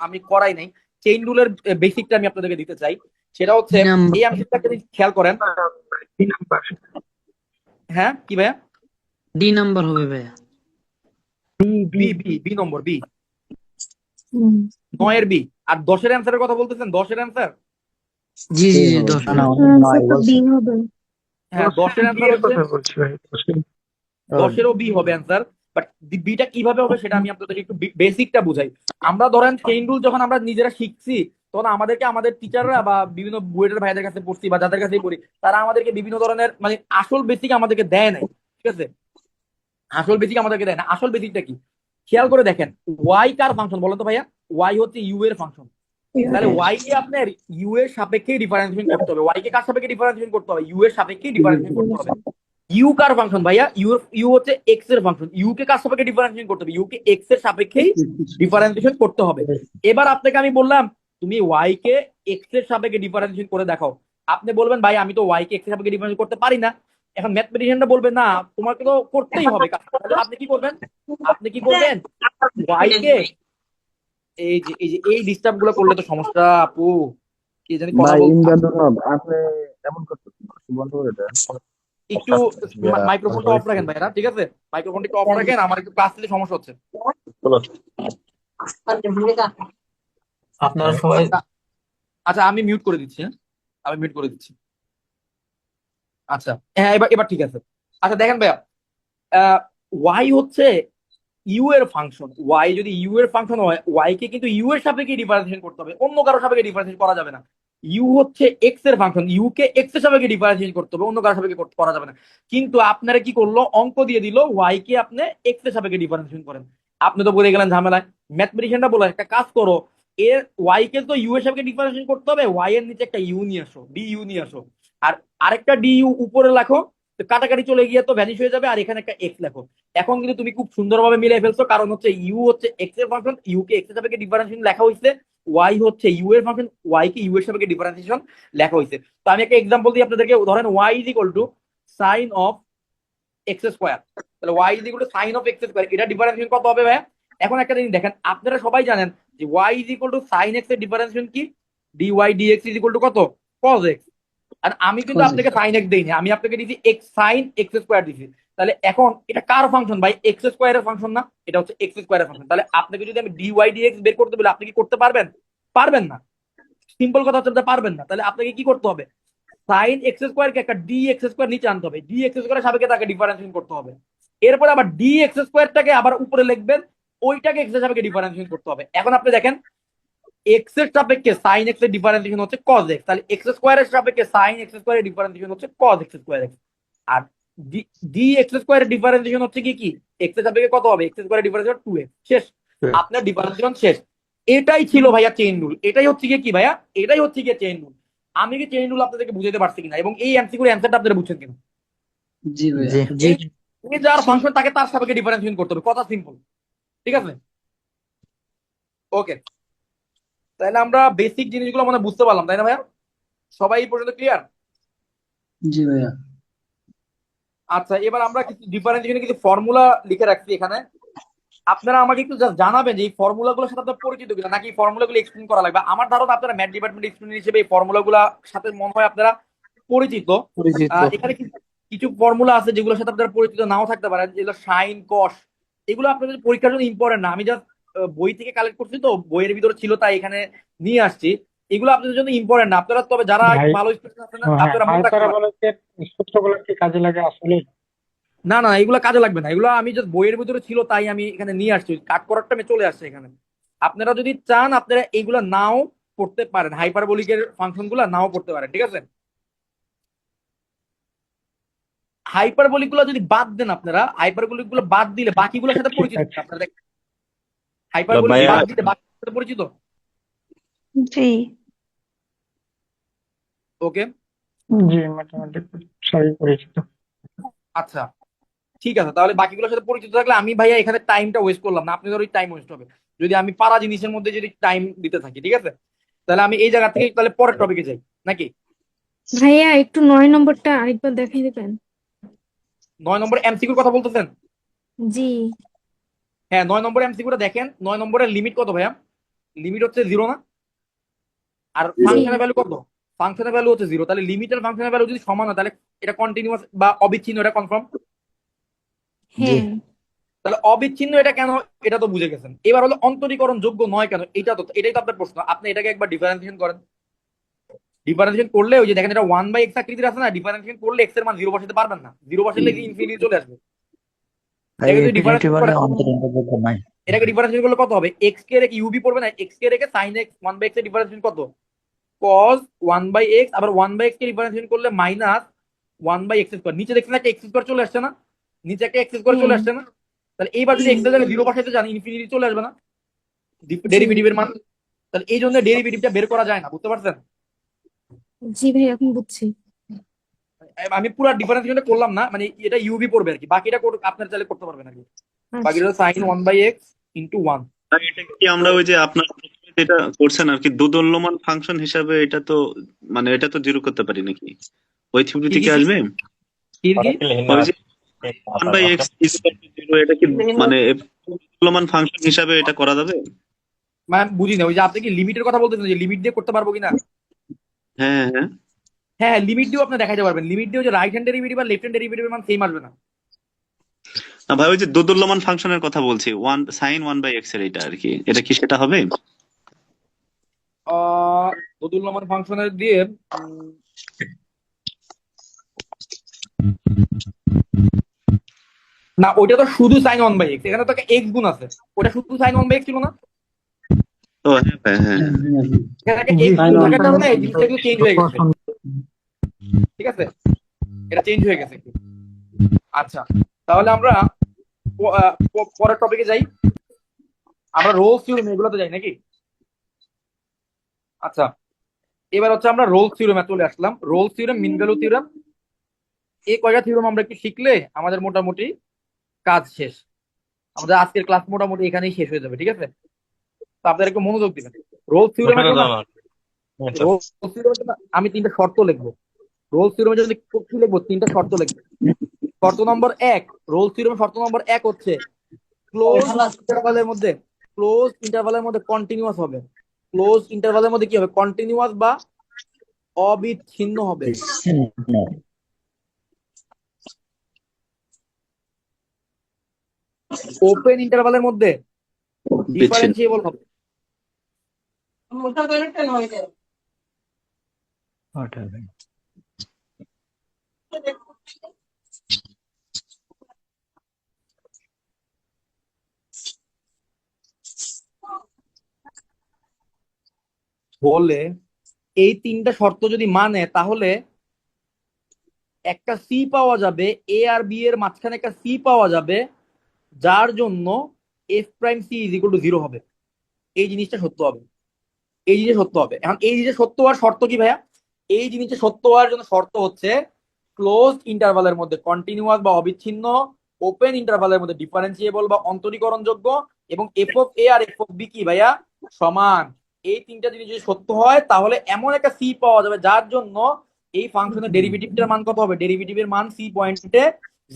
আমি করাই নাই। চেইন রুলের বেসিকটা আমি আপনাদেরকে দিতে চাই। সেটা হচ্ছে এই এমসিকিউটাকে যদি খেয়াল করেন।
কি নাম্বার?
হ্যাঁ কি ভাইয়া?
ডি নাম্বার হবে ভাইয়া।
বি নম্বর, বি 9 এর বি। আর 10 এর অ্যান্সারের কথা বলতেছেন, 10 এর অ্যান্সার?
জি জি জি, 10
বি হবে।
হ্যাঁ, 10 এর অ্যান্সার হচ্ছে,
কথা বলছি ভাই।
10 এরও বি হবে অ্যান্সার। বাট বিটা কিভাবে হবে সেটা আমি আপনাদেরকে একটু বেসিকটা বুঝাই। আমরা ধরেন চেইন রুল যখন আমরা নিজেরা শিখছি, তখন আমাদেরকে আমাদের টিচাররা বা বিভিন্ন বুয়েটের ভাইদের কাছে পড়ছি বা যাদের কাছে পড়ি, তারা আমাদেরকে বিভিন্ন ধরনের মানে আসল বেসিক আমাদেরকে দেয় নাই। ঠিক আছে, আসল বেসিক আমাদেরকে দেয় না। আসল বেসিকটা কি খেয়াল করে দেখেন। ওয়াই কার ফাংশন বলেন তো ভাইয়া? ওয়াই হচ্ছে ইউ এর ফাংশন। তাহলে ওয়াই কে আপনার ইউ এর সাপেক্ষে ডিফারেন্সিয়েশন করতে হবে। ওয়াই কে কার সাপেক্ষে ডিফারেন্সিয়েশন করতে হবে? ইউ এর সাপেক্ষে ডিফারেন্সিয়েশন করতে হবে। ইউ কার ফাংশন ভাইয়া? ইউ হচ্ছে এক্স এর ফাংশন। ইউ কে কার সাপেক্ষে ডিফারেন্সিয়েশন করতে হবে? ইউ কে এক্স এর সাপেক্ষেই ডিফারেন্সিয়েশন করতে হবে। এবার আপনাকে আমি বললাম তুমি ওয়াই কে এক্স এর সাপেক্ষে ডিফারেন্সিয়েশন করে দেখাও। আপনি বলবেন ভাই আমি তো ওয়াই কে এক্স এর সাপেক্ষে ডিফারেন্সিয়েশন করতে পারি না। এখন ম্যাথমেটিশিয়ানটা বলবে না তোমাকে তো করতেই হবে কাজ। তাহলে আপনি কি করবেন? আপনি কি করবেন? ওয়াই কে এই ডিস্টার্ব গুলো করলে তো সমস্যা আপু। কি জানি কথা
ভাই
বল
ইমদাদুল আপনি এমন করতেছেন বন্ধ করে দেন।
একটু মাইক্রোফোনটা অফ রাখেন ভাইরা, ঠিক আছে? মাইক্রোফোনটা একটু অফ রাখেন, আমার একটু ক্লাস নিতে সমস্যা হচ্ছে।
আপনারা সবাই
আচ্ছা আমি মিউট করে দিচ্ছি, হ্যাঁ আমি মিউট করে দিচ্ছি। আচ্ছা হ্যাঁ এবার এবার ঠিক আছে। আচ্ছা দেখেন ভাইয়া, ওয়াই হচ্ছে ইউ এর ফাংশন। ওয়াই যদি ইউ এর ফাংশন হয়, ওয়াই কে কিন্তু ইউ এর সাপেক্ষে ডিফারেন্সিয়েশন করতে হবে, অন্য কারো সাপেক্ষে ডিফারেন্সিয়েশন করা যাবে না। ইউ হচ্ছে এক্স এর ফাংশন, ইউ কে এক্স এর সাপেক্ষে ডিফারেন্সিয়েশন করতে হবে, অন্য কারো সাপেক্ষে করা যাবে না। কিন্তু আপনারা কি করলো, অঙ্ক দিয়ে দিল ওয়াই কে আপনি এক্স এর সাপেক্ষে ডিফারেন্সিয়েশন করেন। আপনি তো বলে গেলেন ঝামেলায়। ম্যাথমেটিশিয়ানটা বলে একটা কাজ করো, এর ওয়াই কে তো ইউ এর সাপেক্ষে ডিফারেন্সিয়েশন করতে হবে, ওয়াই এর নিচে একটা ইউ নিয়ে আসো, ডি ইউ নিয়ে আসো, আর আরেকটা ডি ইউ উপরে লেখো, তো কাটাকাটি চলে গিয়ে তো ভ্যানিশ হয়ে যাবে, আর এখানে একটা এক্স লেখো। এখন কিন্তু তুমি খুব সুন্দরভাবে মিলাই ফেলছো, কারণ হচ্ছে ইউ হচ্ছে এক্স এর ফাংশন, ইউ কে এক্স এর সাপেক্ষে ডিফারেন্সিয়েশন লেখা হয়েছে, ওয়াই হচ্ছে ইউ এর ফাংশন, ওয়াই কে ইউ এর সাপেক্ষে ডিফারেন্সিয়েশন লেখা হয়েছে। তো আমি একটা এক্সাম্পল দিই আপনাদেরকে, ধরেন y is equal to sine of x square. তাহলে y is equal to sine of x square, এটা ডিফারেন্সিয়েশন কত হবে ভাই? এখন একটা জিনিস দেখেন, আপনারা সবাই জানেন যে y is equal to sine x এর ডিফারেন্সিয়েশন কি? D y d x is equal to কত? Cos x. আর আমি কিন্তু আপনাকে সাইন এক্স দেইনি, আমি আপনাকে দিয়েছি এক্স সাইন এক্স স্কোয়ার দিয়েছি। তাহলে এখন এটা কার ফাংশন ভাই? এক্স স্কোয়ারের ফাংশন না, এটা হচ্ছে এক্স স্কোয়ারের ফাংশন। তাহলে আপনাকে যদি আমি ডি ওয়াই ডি এক্স বের করতে বলি, আপনি কি করতে পারবেন? পারবেন না। সিম্পল কথা হচ্ছে আপনি পারবেন না। তাহলে আপনাকে কি করতে হবে? সাইন এক্স স্কোয়ারকে একটা ডি এক্স স্কোয়ার নিচে আনতে হবে, ডি এক্স স্কোয়ারের সাপেক্ষে তাকে ডিফারেন্সিয়েশন করতে হবে। এরপরে আবার ডি এক্স স্কোয়ারটাকে আবার উপরে লিখবেন, ওইটাকে এক্স এর সাপেক্ষে ডিফারেন্সিয়েশন করতে হবে। এখন আপনি দেখেন, এক্স এর সাপেক্ষে সাইন এক্স এর ডিফারেন্সিয়েশন হচ্ছে কজ এক্স, তাহলে এক্স স্কোয়ারের সাপেক্ষে সাইন এক্স স্কোয়ারের ডিফারেন্সিয়েশন হচ্ছে কজ এক্স স্কোয়ার এক্স। আর ডি এক্স স্কোয়ারের ডিফারেন্সিয়েশন হচ্ছে কি কি? এক্স এর সাপেক্ষে কত হবে? এক্স স্কোয়ারের ডিফারেন্সিয়েশন 2x। শেষ, আপনার ডিফারেন্সিয়েশন শেষ। এটাই ছিল ভাইয়া চেইন রুল, এটাই হচ্ছে কি ভাইয়া, এটাই হচ্ছে কি চেইন রুল। আমি কি চেইন রুল আপনাদেরকে বুঝাতে পারছি কিনা, এবং এই এমসিকিউর অ্যান্সারটা আপনারা বুঝছেন কিনা?
জি ভাইয়া জি
এই যার ফাংশন তাকে তার সাপেক্ষে ডিফারেন্সিয়েশন করতে হবে, কথা সিম্পল, ঠিক আছে? ওকে, তাহলে আমরা বেসিক জিনিসগুলো মানে বুঝতে পারলাম, তাই না ভাইয়া? সবাই এই পর্যন্ত ক্লিয়ার?
জি ভাইয়া
আচ্ছা এবার আমরা কিছু ডিফারেন্সিয়েশনে কিছু ফর্মুলা লিখে রাখছি এখানে। আপনারা আমাকে একটু জাস্ট জানাবেন যে এই ফর্মুলা গুলোর সাথে আপনার পরিচিত কিনা, নাকি এই ফর্মুলা গুলো এক্সপ্লেন করা লাগবে। আমার ধারণা আপনারা ম্যাথ ডিপার্টমেন্ট স্টুডেন্ট হিসেবে এই ফর্মুলা গুলোর সাথে মনে হয় আপনারা পরিচিত। এখানে কিছু ফর্মুলা আছে যেগুলোর সাথে আপনারা পরিচিত নাও থাকতে পারেন, যেগুলো সাইন কস, এগুলো আপনাদের পরীক্ষার জন্য ইম্পর্টেন্ট না। আমি জাস্ট বই থেকে কালেক্ট করছি, তো বইয়ের ভিতরে ছিল তাই এখানে নিয়ে আসছি। এগুলো আপনাদের জন্য ইম্পর্টেন্ট না, আপনারা তবে যারা
ভাই
ভালো স্টুডেন্ট আছেন
হ্যাঁ
আপনারা মনে
হাই
রাখতে পারেন।
প্যারাবোলিকের সূত্রগুলো কি কাজে লাগে আসলে?
না না এগুলো কাজে লাগবে না, এগুলো আমি জাস্ট বইয়ের ভিতরে ছিল তাই আমি এখানে নিয়ে আসছি, কাট করারটা আমি চলে আসছে এখানে। আপনারা যদি চান আপনারা এইগুলো নাও করতে পারেন, হাইপারবোলিকের ফাংশন গুলো নাও করতে পারেন, ঠিক আছে? হাইপারবোলিক গুলো যদি বাদ দেন, আপনারা হাইপারবোলিক গুলো বাদ দিলে বাকিগুলোর সাথে
ঠিক
পরিচিত
আছে।
আপনারা হাইপারবোলিক
ভাইয়া
বাদ দিলে বাকিগুলোর সাথে পরিচিত।
জি।
ওকে
জি ম্যাথমেটিক সবই পরিচিত।
আচ্ছা ঠিক আছে, তাহলে বাকিগুলোর সাথে পরিচিত থাকলে আমি ভাইয়া এখানে টাইমটা ওয়েস্ট করলাম না, আপনাদের ওই টাইম ওয়েস্ট হবে যদি আমি পারা জিনিসের মধ্যে যদি টাইম দিতে থাকি, ঠিক আছে? তাহলে আমি এই জায়গা থেকে তাহলে পরের টপিকে যাই নাকি?
ভাইয়া একটু 9 নম্বরটা আরেকবার দেখাই দেবেন?
9 নম্বর এমসিকিউর কথা বলতেছেন?
জি।
হ্যাঁ 9 নম্বর এমসিকিউটা দেখেন। 9 নম্বরের লিমিট কত ভাইয়া? লিমিট হচ্ছে 0 না? আর
জি।
ফাংশনের ভ্যালু কত? ফাংশনের ভ্যালু হচ্ছে 0। তাহলে লিমিট আর ফাংশনের ভ্যালু যদি সমান হয় তাহলে এটা কন্টিনিউয়াস বা অবিচ্ছিন্ন, এটা কনফার্ম?
হ্যাঁ।
তাহলে অবিচ্ছিন্ন এটা কেন, এটা তো বুঝে গেছেন। এবার হলো অন্তরীকরণ যোগ্য নয় কেন, এটাই তো আপনার প্রশ্ন। আপনি এটাকে একবার ডিফারেন্সিয়েশন করেন, ডিফারেন্সিয়েশন করলে ওই যে দেখেন এটা 1/x আকৃতির আছে না, ডিফারেন্সিয়েশন করলে x এর মান 0 বসাতে পারবেন না, 0 বসালে ইনফিনিটি চলে আসবে। এটাকে যদি ডিফারেন্সিয়েশন করেন, এটাকে ডিফারেন্সিয়েশন করলে কত হবে? x কে রেখে ইউবি পড়বে না, x কে রেখে sin x 1/x এর ডিফারেন্সিয়েশন কত? cos 1/x, আবার 1/x কে ডিফারেন্সিয়েশন করলে মাইনাস 1/x স্কয়ার। নিচে দেখছেন একটা x স্কয়ার চলে আসছে না, নিচে একটা x স্কয়ার চলে আসছে না? তাহলে এইবার যদি x এর জায়গায় 0 বসাইতে যান, ইনফিনিটি চলে আসবে না ডেরিভেটিভের মান? তাহলে এই জন্য ডেরিভেটিভটা বের করা যায় না, বুঝতে পারছেন?
জি ভাই এখন বুঝছি।
আমি পুরো ডিফারেন্সিয়েশনটা করলাম না, মানে এটা ইউবি পড়বে আর কি, বাকিটা আপনার চাইলে করতে পারবেন আর কি। বাকিটা sin 1/x * 1।
এটা কি আমরা ওই যে আপনার যেটা করছেন আর কি দোদুল্যমান ফাংশন হিসাবে, এটা তো মানে এটা তো জিরো করতে পারি নাকি? ওই থিওরি থেকে আসবে?
কি কি
ওই যে 1/x = 0, এটা কি মানে তুল্যমান ফাংশন হিসাবে এটা করা যাবে?
ম্যাম বুঝি না, ওই যে আপনি কি লিমিটের কথা বলতেছেন, যে লিমিট দিয়ে করতে পারবো কিনা?
হ্যাঁ হ্যাঁ
হ্যাঁ, লিমিট দিয়েও আপনি দেখাতে পারবেন। লিমিট দিয়ে যে রাইট হ্যান্ড ডেরিভেটিভ আর লেফট হ্যান্ড ডেরিভেটিভের মান সেম আসবে না।
না ভাই, ওই যে দোদুল্যমান ফাংশনের কথা বলছি, 1 sin 1/x এর, এটা আর কি, এটা কি সেটা হবে?
দোদুল্যমান ফাংশনের দিয়ে না, ওইটা তো শুধু sin 1/x, এখানে তো এক্স গুণ আছে। ওটা শুধু sin 1/x ছিল না?
ও হ্যাঁ ভাই, হ্যাঁ
এখানে একটা এক্স গুণ থাকার কারণে এই জিনিসটা একটু চেঞ্জ হয়ে গেছে। ঠিক আছে, এটা চেঞ্জ হয়ে গেছে একটু। আচ্ছা, তাহলে আমরা পরের টপিকে যাই। আমরা রোলস থিওরেম এগুলোতে যাই নাকি? আচ্ছা, এবার হচ্ছে আমরা রোলস থিওরেমে চলে আসলাম। Rolle's theorem, mean value theorem, এই কয়টা থিওরেম আমরা একটু শিখলে আমাদের মোটামুটি কাজ শেষ। আমাদের আজকের ক্লাস মোটামুটি এখানেই শেষ হয়ে যাবে। ঠিক আছে, তো আপনারা একটু মনোযোগ দিবেন। রোলস থিওরেমের জন্য আমি 3টা শর্ত লিখবো। রোলস থিওরেমের জন্য কি লিখবো? 3টা শর্ত লিখবো। শর্ত নম্বর 1, রোলস থিওরেমের শর্ত নম্বর 1 হচ্ছে ক্লোজ ইন্টারভালের মধ্যে কন্টিনিউয়াস হবে। ক্লোজ ইন্টারভালের মধ্যে কি হবে? কন্টিনিউয়াস বা অবিচ্ছিন্ন হবে। ওপেন ইন্টারভালের মধ্যে ডিফারেন্সিয়েবল হবে। বলে এই 3টা শর্ত যদি মানে, তাহলে একটা সি পাওয়া যাবে, এ আর বি এর মাঝখানে একটা সি পাওয়া যাবে, যার জন্য f prime c is equal to 0 হবে। এই জিনিসটা সত্য হবে। এই জিনিস সত্য হবে। এখন এই জিনিস সত্য হওয়ার শর্ত কি ভাইয়া? এই জিনিসটা সত্য হওয়ার জন্য শর্ত হচ্ছে ক্লোজ ইন্টারভালের মধ্যে কন্টিনিউয়াস বা অবিচ্ছিন্ন, ওপেন ইন্টারভালের মধ্যে ডিফারেন্সিয়েবল বা অন্তরীকরণযোগ্য, এবং এফ অফ এ আর এফ অফ বি কি ভাইয়া? সমান। এই 3টা জিনিস যদি সত্য হয়, তাহলে এমন একটা সি পাওয়া যাবে যার জন্য এই ফাংশনের ডেরিভেটিভটার মান কত হবে? ডেরিভেটিভের মান সি পয়েন্টে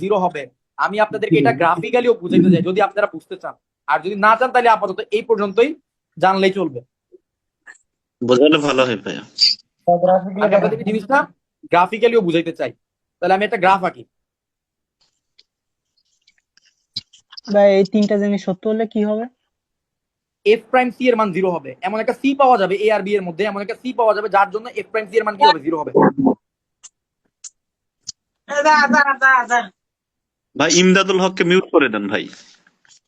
0 হবে। আমি আপনাদেরকে এটা গ্রাফিক্যালিও বুঝাইতে চাই, যদি আপনারা বুঝতে চান। আর যদি না চান, তাহলে আপাতত এই পর্যন্তই জানলেই চলবে।
বোঝালে ভালো হয় ভাইয়া।
আমি আপনাদেরকে জিনিসটা গ্রাফিক্যালিও বুঝাইতে চাই। তাহলে আমি একটা গ্রাফ আঁকি।
ভাই এই 3টা জিনিস সত্য হলে কি হবে?
এফ প্রাইম সি এর মান 0 হবে। এমন একটা সি পাওয়া যাবে এ আর বি এর মধ্যে, এমন একটা সি পাওয়া যাবে যার জন্য এফ প্রাইম সি এর মান কি হবে? 0 হবে।
ভাই ইমদাদুল হককে মিউট করে দেন ভাই,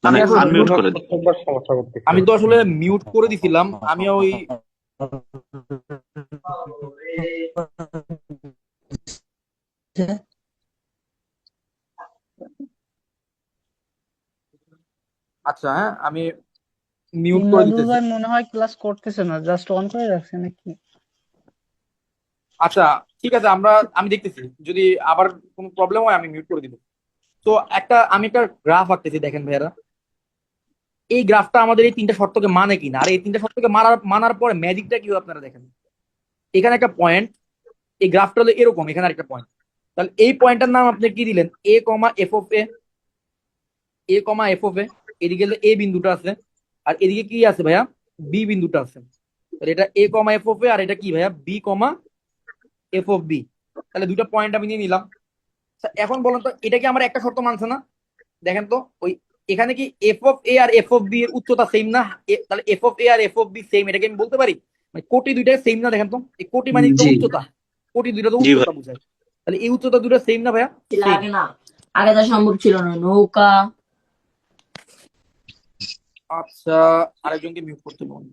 মানে আনমিউট করে দেন।
আমি তো আসলে মিউট করে দিছিলাম। আমি ওই আচ্ছা, হ্যাঁ, আমি মিউট করে
ইমদাদুল
দিতেছি।
ভাই মনে হয় ক্লাস করতেছে না, জাস্ট অন করে রাখছে নাকি?
আচ্ছা, ঠিক আছে, আমি দেখতেছি, যদি আবার কোনো প্রবলেম হয় আমি মিউট করে দিব। তো আমি একটা গ্রাফ আঁকতেছি, দেখেন ভাইয়ারা। এই গ্রাফটা আমাদের এই 3টা শর্তকে মানে কিনা, আর এই 3টা শর্তকে মানার পরে ম্যাজিকটা কি হয় আপনারা দেখেন। এখানে একটা পয়েন্ট, এই গ্রাফটা হলো এরকম, এখানে আরেকটা পয়েন্ট। তাহলে এই পয়েন্টটার নাম আপনি কি দিলেন? A comma f of a, a comma f of a. এদিকে এ বিন্দুটা আছে, আর এদিকে কি আছে ভাইয়া? বি বিন্দুটা আছে। তাহলে এটা এ কমা এফ অফ এ, আর এটা কি ভাইয়া? B comma f of b. তাহলে দুটো পয়েন্ট আমি নিয়ে নিলাম। এখন বলেন তো, এটা কি আমার একটা শর্ত মানছে না? দেখেন তো, ওই এখানে কি এফ অফ এ আর এফ অফ বি এর উচ্চতা সেম না? তাহলে এফ অফ এ আর এফ অফ বি সেম, এটাকে আমি বলতে পারি? মানে কোটি দুইটা সেম না? দেখেন তো, এই কোটি মানে তো
জি
উচ্চতা, কোটি দুইটা তো
জি
উচ্চতা
ভাই।
বোঝায়। তাহলে এই উচ্চতা দুটো সেম না ভাইয়া? Same।
আগে তো সম্ভব ছিল না, নৌকা।
আচ্ছা, আরেকজনকে মিউট করতে বলুন।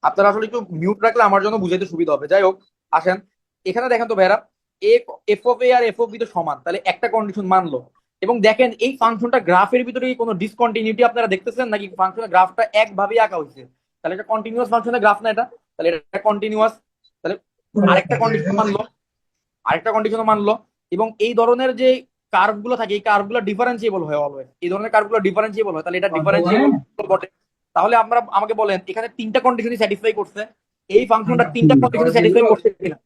আপনারা আসলে একটু মিউট রাখলে আমার জন্য বুঝাইতে সুবিধা হবে। যাই হোক, আসেন এখানে দেখেন তো ভাইরা, এফ অফ এ আর এফ অফ বি তো সমান, তাহলে একটা কন্ডিশন মানলো। এবং দেখেন এই ফাংশনটা গ্রাফের ভিতরে কি কোনো ডিসকন্টিনিউটি আপনারা দেখতেছেন নাকি? ফাংশনের গ্রাফটা একভাবেই আঁকা হয়েছে, তাহলে এটা কন্টিনিউয়াস ফাংশনের গ্রাফ না এটা? তাহলে এটা কন্টিনিউয়াস। তাহলে আরেকটা কন্ডিশন মানলো, এবং এই ধরনের যে কার্ভ গুলো থাকে, এই কার্ভ গুলো ডিফারেন্সিয়েবল হয় অলওয়েজ। এই ধরনের কার্ভ গুলো ডিফারেন্সিয়েবল হয়, তাহলে এটা ডিফারেন্সিয়েবল বটে। তাহলে আমাকে বলেন, এখানে 3টা কন্ডিশনই স্যাটিসফাই করছে। এই ফাংশনটা তিনটা কন্ডিশন স্যাটিসফাই করছে কিনা।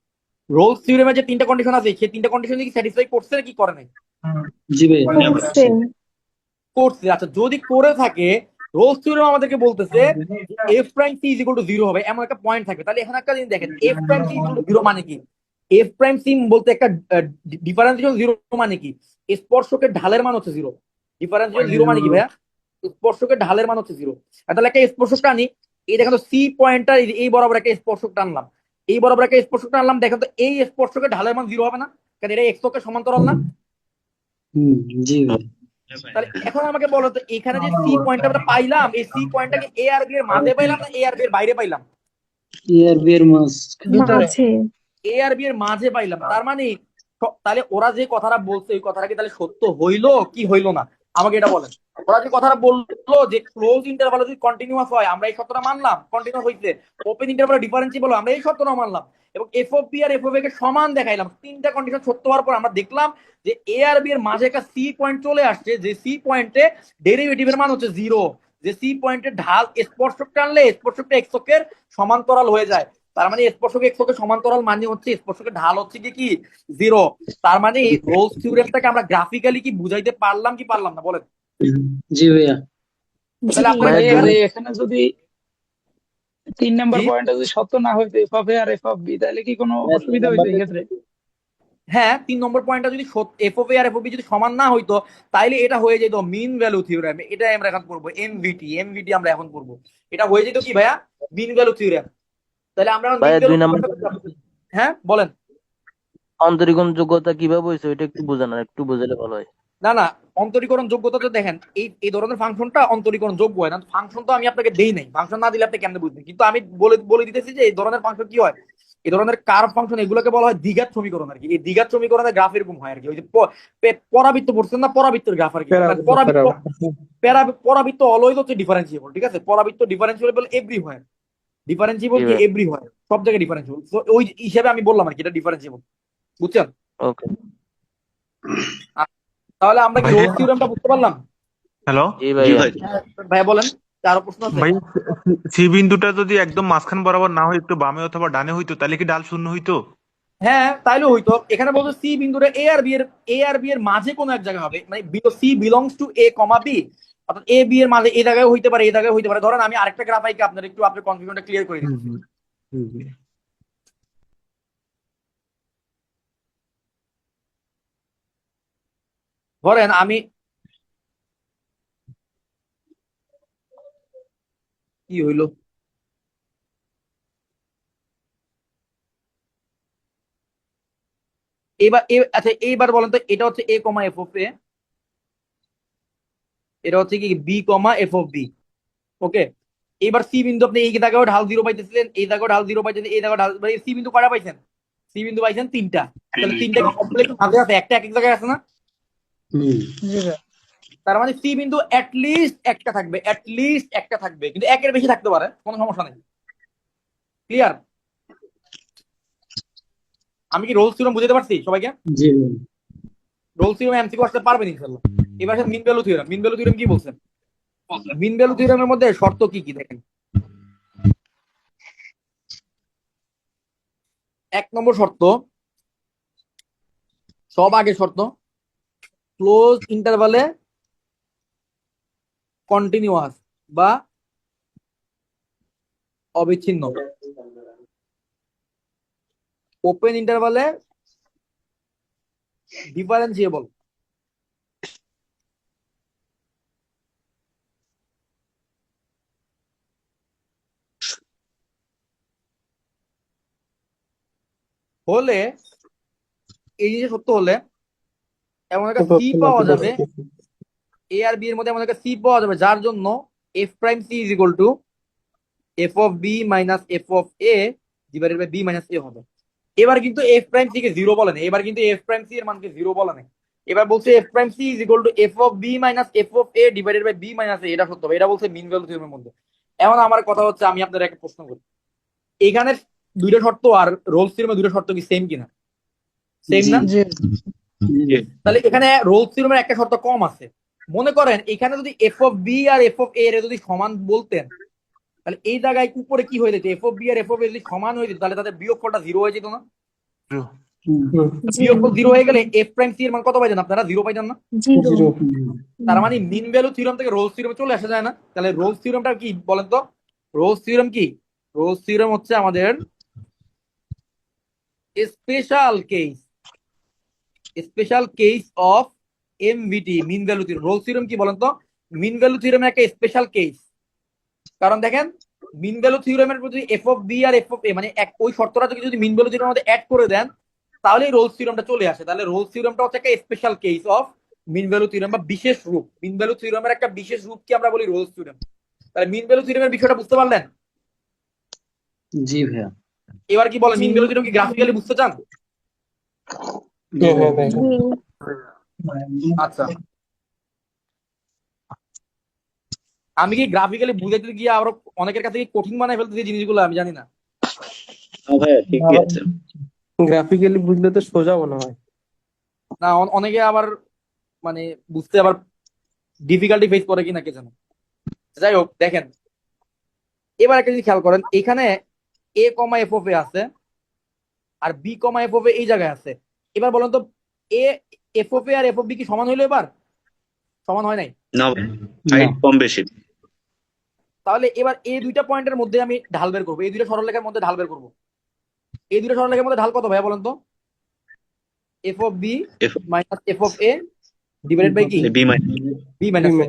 রোলস থিওরেমে যে তিনটা কন্ডিশন আছে সেই তিনটা কন্ডিশন কি স্যাটিসফাই করছে নাকি করে নাই?
জি ভাইয়া
করছে।
করছে। আচ্ছা, যদি করে থাকে রোলস থিওরেম আমাদেরকে বলতেছে f prime c is equal to 0 হবে, এমন একটা পয়েন্ট থাকবে। তাহলে এখানে একটা জিনিস দেখেন, f prime c equal to 0 মানে কি? এফ প্রাইম সি বলতে একটা ডিফারেন্সিয়েশন 0 মানে কি? স্পর্শকের ঢালের মান হচ্ছে 0। ডিফারেন্সিয়েশন 0 মানে কি ভাইয়া? স্পর্শকের ঢালের মান হচ্ছে 0। তাহলে একটা স্পর্শক টানি, এই দেখেন তো সি পয়েন্টটা এই বরাবর একটা স্পর্শক টানলাম, এই বরাবর একটা স্পর্শক টানলাম, দেখেন তো এই স্পর্শকের ঢালের মান 0 হবে না? কারণ এটা এক্স অক্ষের সমান্তরাল না?
জি ভাইয়া
তাহলে এখন আমাকে বলো তো, এখানে যে সি পয়েন্টটা আমরা পাইলাম, এই সি পয়েন্টটাকে এ আর বি এর মাঝে পাইলাম না এ আর বি এর বাইরে পাইলাম?
এ আর বি এর মাস
ভিতরে
মাঝে।
এ আর বি এর মাঝে পাইলাম। তার মানে তাহলে ওরা যে কথাটা বলছে ওই কথাটা কি তাহলে সত্য হইলো কি হইলো না? আমাকে এটা বলেন। ওরা যে কথাটা বললো যে ক্লোজ ইন্টারভাল যদি কন্টিনিউয়াস হয়, আমরা এই সত্যটা মানলাম, কন্টিনিউয়াস হইছে। ওপেন ইন্টারভাল ডিফারেন্সিয়েবল, আমরা এই সত্যটা মানলাম, এবং এফ অফ বি আর এফ অফ এ কে সমান দেখাইলাম। তিনটা কন্ডিশন সত্য হওয়ার পর আমরা দেখলাম যে এ আর বি এর মাঝে একটা সি পয়েন্ট চলে আসছে, যে সি পয়েন্টে ডেরিভেটিভের মান হচ্ছে 0। যে সি পয়েন্টের ঢাল স্পর্শক টানলে স্পর্শকটা এক্স অক্ষের সমান্তরাল হয়ে যায়। তার মানে স্পর্শক এক্স অক্ষের সমান্তরাল মানে হচ্ছে স্পর্শকের ঢাল হচ্ছে কি 0। তার মানে এই রোলস থিওরেমটাকে আমরা গ্রাফিক্যালি কি বুঝাইতে পারলাম কি পারলাম না বলেন?
জি ভাইয়া
তাহলে আপনারা
ভাইয়া
clear?
এখানে যদি 3 নাম্বার
জি?
পয়েন্টটা যদি সত্য না হইতো এফ অফ এ আর এফ অফ বি, তাহলে কি কোনো অসুবিধা হইতো এই ক্ষেত্রে?
হ্যাঁ, 3 নম্বর পয়েন্টটা যদি এফ অফ এ আর এফ অফ বি যদি সমান না হইতো তাইলে এটা হয়ে যেত মিন ভ্যালু থিওরেম। এটা আমরা এখন করবো এমভিটি আমরা এখন করবো। এটা হয়ে যেত কি ভাইয়া? Mean value theorem. তাহলে আমরা এখন
ভাইয়া
মিন ভ্যালু
2 নাম্বার
হ্যাঁ বলেন।
অন্তরীকরণ যোগ্যতা কিভাবে হয়েছে ওইটা একটু বোঝান, আর একটু বোঝালে ভালো হয়।
না না, অন্তরীকরণ যোগ্যতা তো দেখেন, এই ধরনের ফাংশনটা অন্তরীকরণ যোগ্য হয় না। ফাংশন তো আমি আপনাকে দেই নাই, ফাংশন না দিলে আপনি কেমনে বুঝবেন? কিন্তু আমি বলে দিতেছি যে এই ধরনের ফাংশন কি হয়, এই ধরনের কার্ভ ফাংশন এগুলোকে বলা হয় দ্বিঘাত সমীকরণ আর কি। এই দ্বিঘাত সমীকরণের গ্রাফ এরকম হয় আর কি। ওই যে পরাবৃত্ত পড়ছেন না, পরাবৃত্তের গ্রাফ আর কি। পরাবৃত্ত অলওয়েজ হচ্ছে ডিফারেন্সিয়েবল, ঠিক আছে? পরাবৃত্ত ডিফারেন্সিয়েবল এভরিওয়্যার, ডিফারেন্সিয়েবল কি এভরিওয়্যার, সব জায়গায় ডিফারেন্সিয়েবল। তো ওই হিসেবে আমি বললাম আর কি এটা ডিফারেন্সিয়েবল, বুঝছেন?
ওকে
তাহলে আমরা কি
ভাইয়া।
রোলস থিওরেমটা বুঝতে পারলাম?
হ্যালো
জি
জি
ভাইয়া
ভাই।
ভাইয়া বলেন, আরো প্রশ্ন আছে?
ভাই, সি বিন্দুটা যদি একদম মাঝখান বরাবর না হয়, একটু বামে অথবা ডানে হইতো, তাহলে কি ডাল শূন্য হইতো?
হ্যাঁ, তাইলে হইতো। এখানে বলতো সি বিন্দুটা এ আর বি এর মাঝে কোনো এক জায়গায় হবে, মানে c belongs to a comma b, অর্থাৎ এ বি এর মাঝে এই জায়গায় হইতে পারে, এই জায়গায় হইতে পারে। ধরেন আমি আরেকটা গ্রাফ আইকে আপনার একটু আপনার কনফিউশনটা ক্লিয়ার করে দিচ্ছি। ধরেন আমি কি হইলো, আচ্ছা এইবার বলেন তো, এটা হচ্ছে এ কমা এফ অফ এ, এটা হচ্ছে কি b comma f of b. Okay, এবার সি বিন্দু আপনি এই জায়গায় ঢাল 0 পাইতেছিলেন, এই জায়গায় ঢাল 0 পাইতেছেন, এই জায়গায় ঢাল, সি বিন্দু কয়টা পাইছেন? সি বিন্দু পাইছেন 3টা। তাহলে 3টা কমপ্লেক্স মাঝে আছে, একটা এক এক জায়গায় আছে না?
জি ভাইয়া
তার মানে সি বিন্দু অ্যাটলিস্ট একটা থাকবে, কিন্তু একের বেশি থাকতে পারে, কোনো সমস্যা নেই। ক্লিয়ার? আমি কি রোলস থিওরেম বুঝাতে পারছি সবাইকে?
জি
রোলস থিওরেম এমসিকিউ আসতে পারবেন ইনশাআল্লাহ। এবার mean value theorem. Mean value theorem কি বলছেন? মিন ভ্যালু থিওরেমের মধ্যে শর্ত কি কি দেখেন। 1 নম্বর শর্ত, সব আগে শর্ত, ক্লোজ ইন্টারভালে কন্টিনিউয়াস বা অবিচ্ছিন্ন, ওপেন ইন্টারভালে ডিফারেন্সিয়েবল, হলে এই জিনিস সত্য হলে এমন একটা সি পাওয়া যাবে, এ আর বি এর মধ্যে এমন একটা সি পাওয়া যাবে যার জন্য f prime c is equal to f of b minus f of a divided by b minus a হবে। এবার কিন্তু এফ প্রাইম সি কে 0 বলে না, এবার কিন্তু এফ প্রাইম সি এর মানকে 0 বলে না। এবার বলছে f prime c is equal to f of b minus f of a divided by b minus a. এটা সত্য হবে, এটা বলছে মিন ভ্যালু থিওরেমের মধ্যে। এখন আমার কথা হচ্ছে, আমি আপনাদের একটা প্রশ্ন করি, এখানে দুইটা শর্ত আর রোলস থিওরেমের দুইটা শর্ত কি সেম কিনা? সেম না?
জি
তাহলে এখানে রোলস থিওরেমের একটা শর্ত কম আছে। মনে করেন এখানে যদি এফ অফ বি আর এফ অফ এ এর যদি সমান বলতেন, তাহলে এই জায়গায় উপরে কি হয়ে যেত, এফ অফ বি আর এফ অফ এ যদি সমান হয়ে যেত তাহলে তাদের বিয়োগফলটা 0 হয়ে যেত না?
জি
বিয়োগফল 0 হয়ে গেলে এফ প্রাইম সি এর মান কত পাইতেন আপনারা? 0 পাইতেন না?
জিরো
তার মানে মিন ভ্যালু থিওরেম থেকে রোলস থিওরেমে চলে আসা যায় না? তাহলে রোলস থিওরেমটা কি বলেন তো? রোলস থিওরেম কি? রোলস থিওরেম হচ্ছে আমাদের special case of MVT, mean value theorem. Rolle's theorem কি বলেন তো? মিন ভ্যালু থিওরেমের একটা স্পেশাল কেস। কারণ দেখেন, মিন ভ্যালু থিওরেমের যদি এফ অফ বি আর এফ অফ এ মানে ওই শর্তটা যদি মিন ভ্যালু থিওরেমের মধ্যে অ্যাড করে দেন তাহলে রোলস থিওরেমটা চলে আসে। তাহলে রোলস থিওরেমটা হচ্ছে একটা special case of mean value theorem বা বিশেষ রূপ। মিন ভ্যালু থিওরেমের একটা বিশেষ রূপকে আমরা বলি রোলস থিওরেম। তাহলে মিন ভ্যালু থিওরেমের বিষয়টা বুঝতে পারলেন?
জি ভাইয়া।
এবার কি বলেন, মিন ভ্যালু থিওরেম কি গ্রাফিক্যালি বুঝতে চান?
জি ভাইয়া।
জি
আচ্ছা, আমি কি গ্রাফিক্যালি বুঝাইতে গিয়ে আরো অনেকের কাছে কি কঠিন বানাই ফেলতেছি জিনিসগুলো, আমি জানি না।
ভাইয়া ঠিকই আছে।
গ্রাফিক্যালি বুঝলে তো সোজা মনে হয়।
না, অনেকে আবার মানে বুঝতে আবার ডিফিকাল্টি ফেস করে কিনা কে জানে। যাই হোক, দেখেন এবার একটা জিনিস খেয়াল করেন, এখানে এ কমা এফ অফ এ আছে আর b comma f of a এই জায়গায় আছে। এবার বলেন তো, এ এফ অফ এ আর এফ অফ বি কি সমান হইলো? এবার সমান হয় নাই।
না হাইট কম বেশি।
তাহলে এবার এই দুইটা পয়েন্টের মধ্যে আমি ঢাল বের করবো, এই দুইটা সরলরেখার মধ্যে ঢাল বের করবো। এই দুইটা সরলরেখার মধ্যে ঢাল কত ভাইয়া বলেন তো? F of b minus f of a divided by কি?
B minus
b minus a.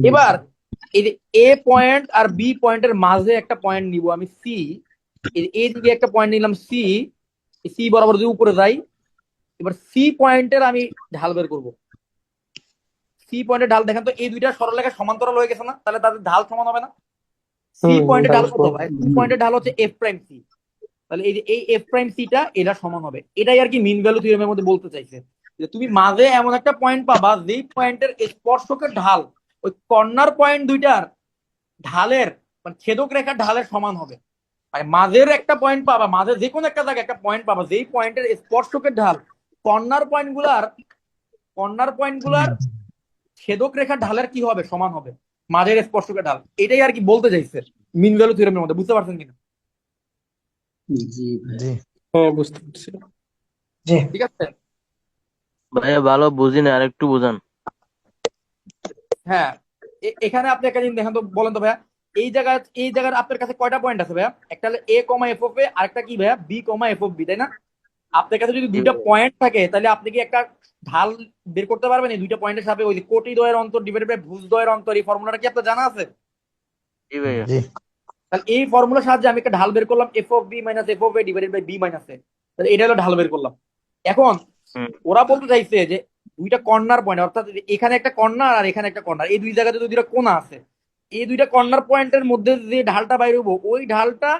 এবার এই যে এ পয়েন্ট আর বি পয়েন্টের মাঝে একটা পয়েন্ট নিব আমি সি, এ দিকে একটা পয়েন্ট নিলাম সি, সি বরাবর যদি উপরে যাই, এবার সি পয়েন্টের আমি ঢাল বের করব। সি পয়েন্টের ঢাল দেখেন তো, এই দুইটা সরলরেখা সমান্তরাল হয়ে গেছে না? তাহলে তাদের ঢাল সমান হবে না? সি পয়েন্টের ঢাল কত ভাই? সি পয়েন্টের ঢাল হচ্ছে এফ প্রাইম সি। তাহলে এই যে এই এফ প্রাইম সিটা এটা সমান হবে। এটাই আর কি মিন ভ্যালু থিওরেমের মধ্যে বলতে চাইছে, যে তুমি মাঝে এমন একটা পয়েন্ট পাবা যেই পয়েন্টের স্পর্শকের ঢাল ওই কর্নার পয়েন্ট দুইটার ঢালের মানে ছেদক রেখার ঢালের সমান হবে। আর মাঝের একটা পয়েন্ট পাবা, মাঝে যে কোনো একটা জায়গায় একটা পয়েন্ট পাবা যেই পয়েন্টের স্পর্শকের ঢাল কর্নার পয়েন্ট গুলার ছেদক রেখার ঢালের কি হবে? সমান হবে মাঝের স্পর্শকের ঢাল। এটাই আর কি বলতে চাইছে মিন ভ্যালু থিওরেমের মধ্যে। বুঝতে পারছেন কিনা?
জি ভাইয়া।
হ্যাঁ বুঝতে পারছি।
ঠিক আছে।
ভাইয়া ভালো বুঝি না, আর একটু বুঝান।
হ্যাঁ, এখানে আপনি একটা জিনিস দেখেন তো, বলেন তো ভাইয়া, এই জায়গার আপনার কাছে কয়টা পয়েন্ট আছে ভাইয়া? একটা হলো এ কমা এফ অফ এ, আরেকটা কি ভাইয়া? B comma f of b, তাই না? আপনার কাছে যদি দুইটা পয়েন্ট থাকে তাহলে আপনি কি একটা ঢাল বের করতে পারবেন এই দুইটা পয়েন্টের সাথে? ওই যে কোটি দ্বয়ের অন্তর ডিভাইডেড বাই ভুজ দ্বয়ের অন্তর, এই ফর্মুলাটা কি আপনার জানা আছে?
জি ভাইয়া।
তাহলে এই ফর্মুলার সাহায্যে আমি একটা ঢাল বের করলাম f of b minus f of a divided by b minus a. তাহলে এটা হলো ঢাল বের করলাম। এখন ওরা বলতে চাইছে যে দুইটা কর্নার পয়েন্ট, অর্থাৎ এখানে একটা কর্নার আর এখানে একটা কর্নার, এই দুই জায়গাতে দুইটা কোণা আছে, এই দুইটা কর্নার পয়েন্টের মধ্যে যে ঢালটা বাইরে হবো ওই ঢালটা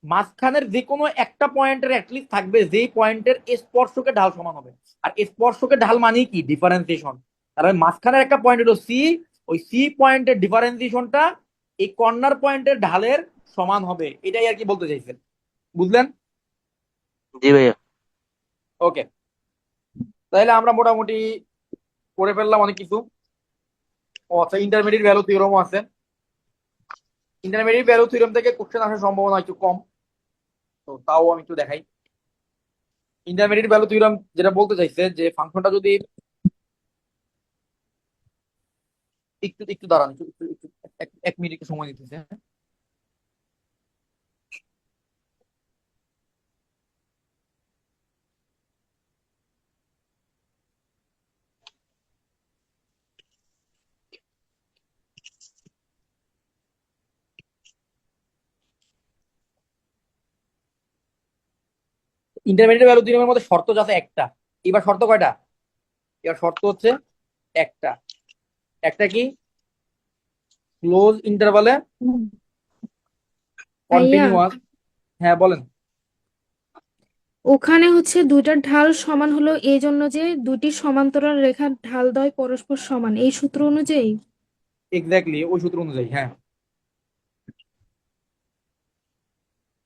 মাঝখানের যে কোনো একটা পয়েন্টের অ্যাটলিস্ট থাকবে যেই পয়েন্টের স্পর্শকের ঢাল সমান হবে। আর স্পর্শকের ঢাল মানে কি? ডিফারেন্সিয়েশন। তার মাঝখানের একটা পয়েন্ট হলো সি, ওই সি পয়েন্টের ডিফারেন্সিয়েশনটা এই কর্নার পয়েন্টের ঢালের সমান হবে। এটাই আর কি বলতে চাইছেন। বুঝলেন?
জি ভাইয়া।
ওকে, তাহলে আমরা মোটামুটি করে ফেললাম অনেক কিছু। ও আচ্ছা, ইন্টারমিডিয়েট ভ্যালু থিওরেমও আছে। ইন্টারমিডিয়েট ভ্যালু থিওরেম থেকে কোশ্চেন আসার সম্ভাবনা একটু কম, তো তাও আমি একটু দেখাই। ইন্টারমিডিয়েট ভ্যালু থিওরেম যেটা বলতে চাইছে যে ফাংশনটা যদি একটু একটু দাঁড়ান, একটু একটু একটু এক মিনিট একটু সময় দিতেছে। ইন্টারমিডিয়েট ভ্যালু থিওরেমের মধ্যে শর্ত আছে একটা। এবার শর্ত কয়টা? এবার শর্ত হচ্ছে একটা। একটা কি? ক্লোজ ইন্টারভালে
ভাইয়া
কন্টিনিউয়াস। হ্যাঁ বলেন।
ওখানে হচ্ছে দুইটার ঢাল সমান হলো এই জন্য যে দুটি সমান্তরাল রেখার ঢালদ্বয় পরস্পর সমান, এই সূত্র অনুযায়ী।
এক্স্যাক্টলি ওই সূত্র অনুযায়ী, হ্যাঁ।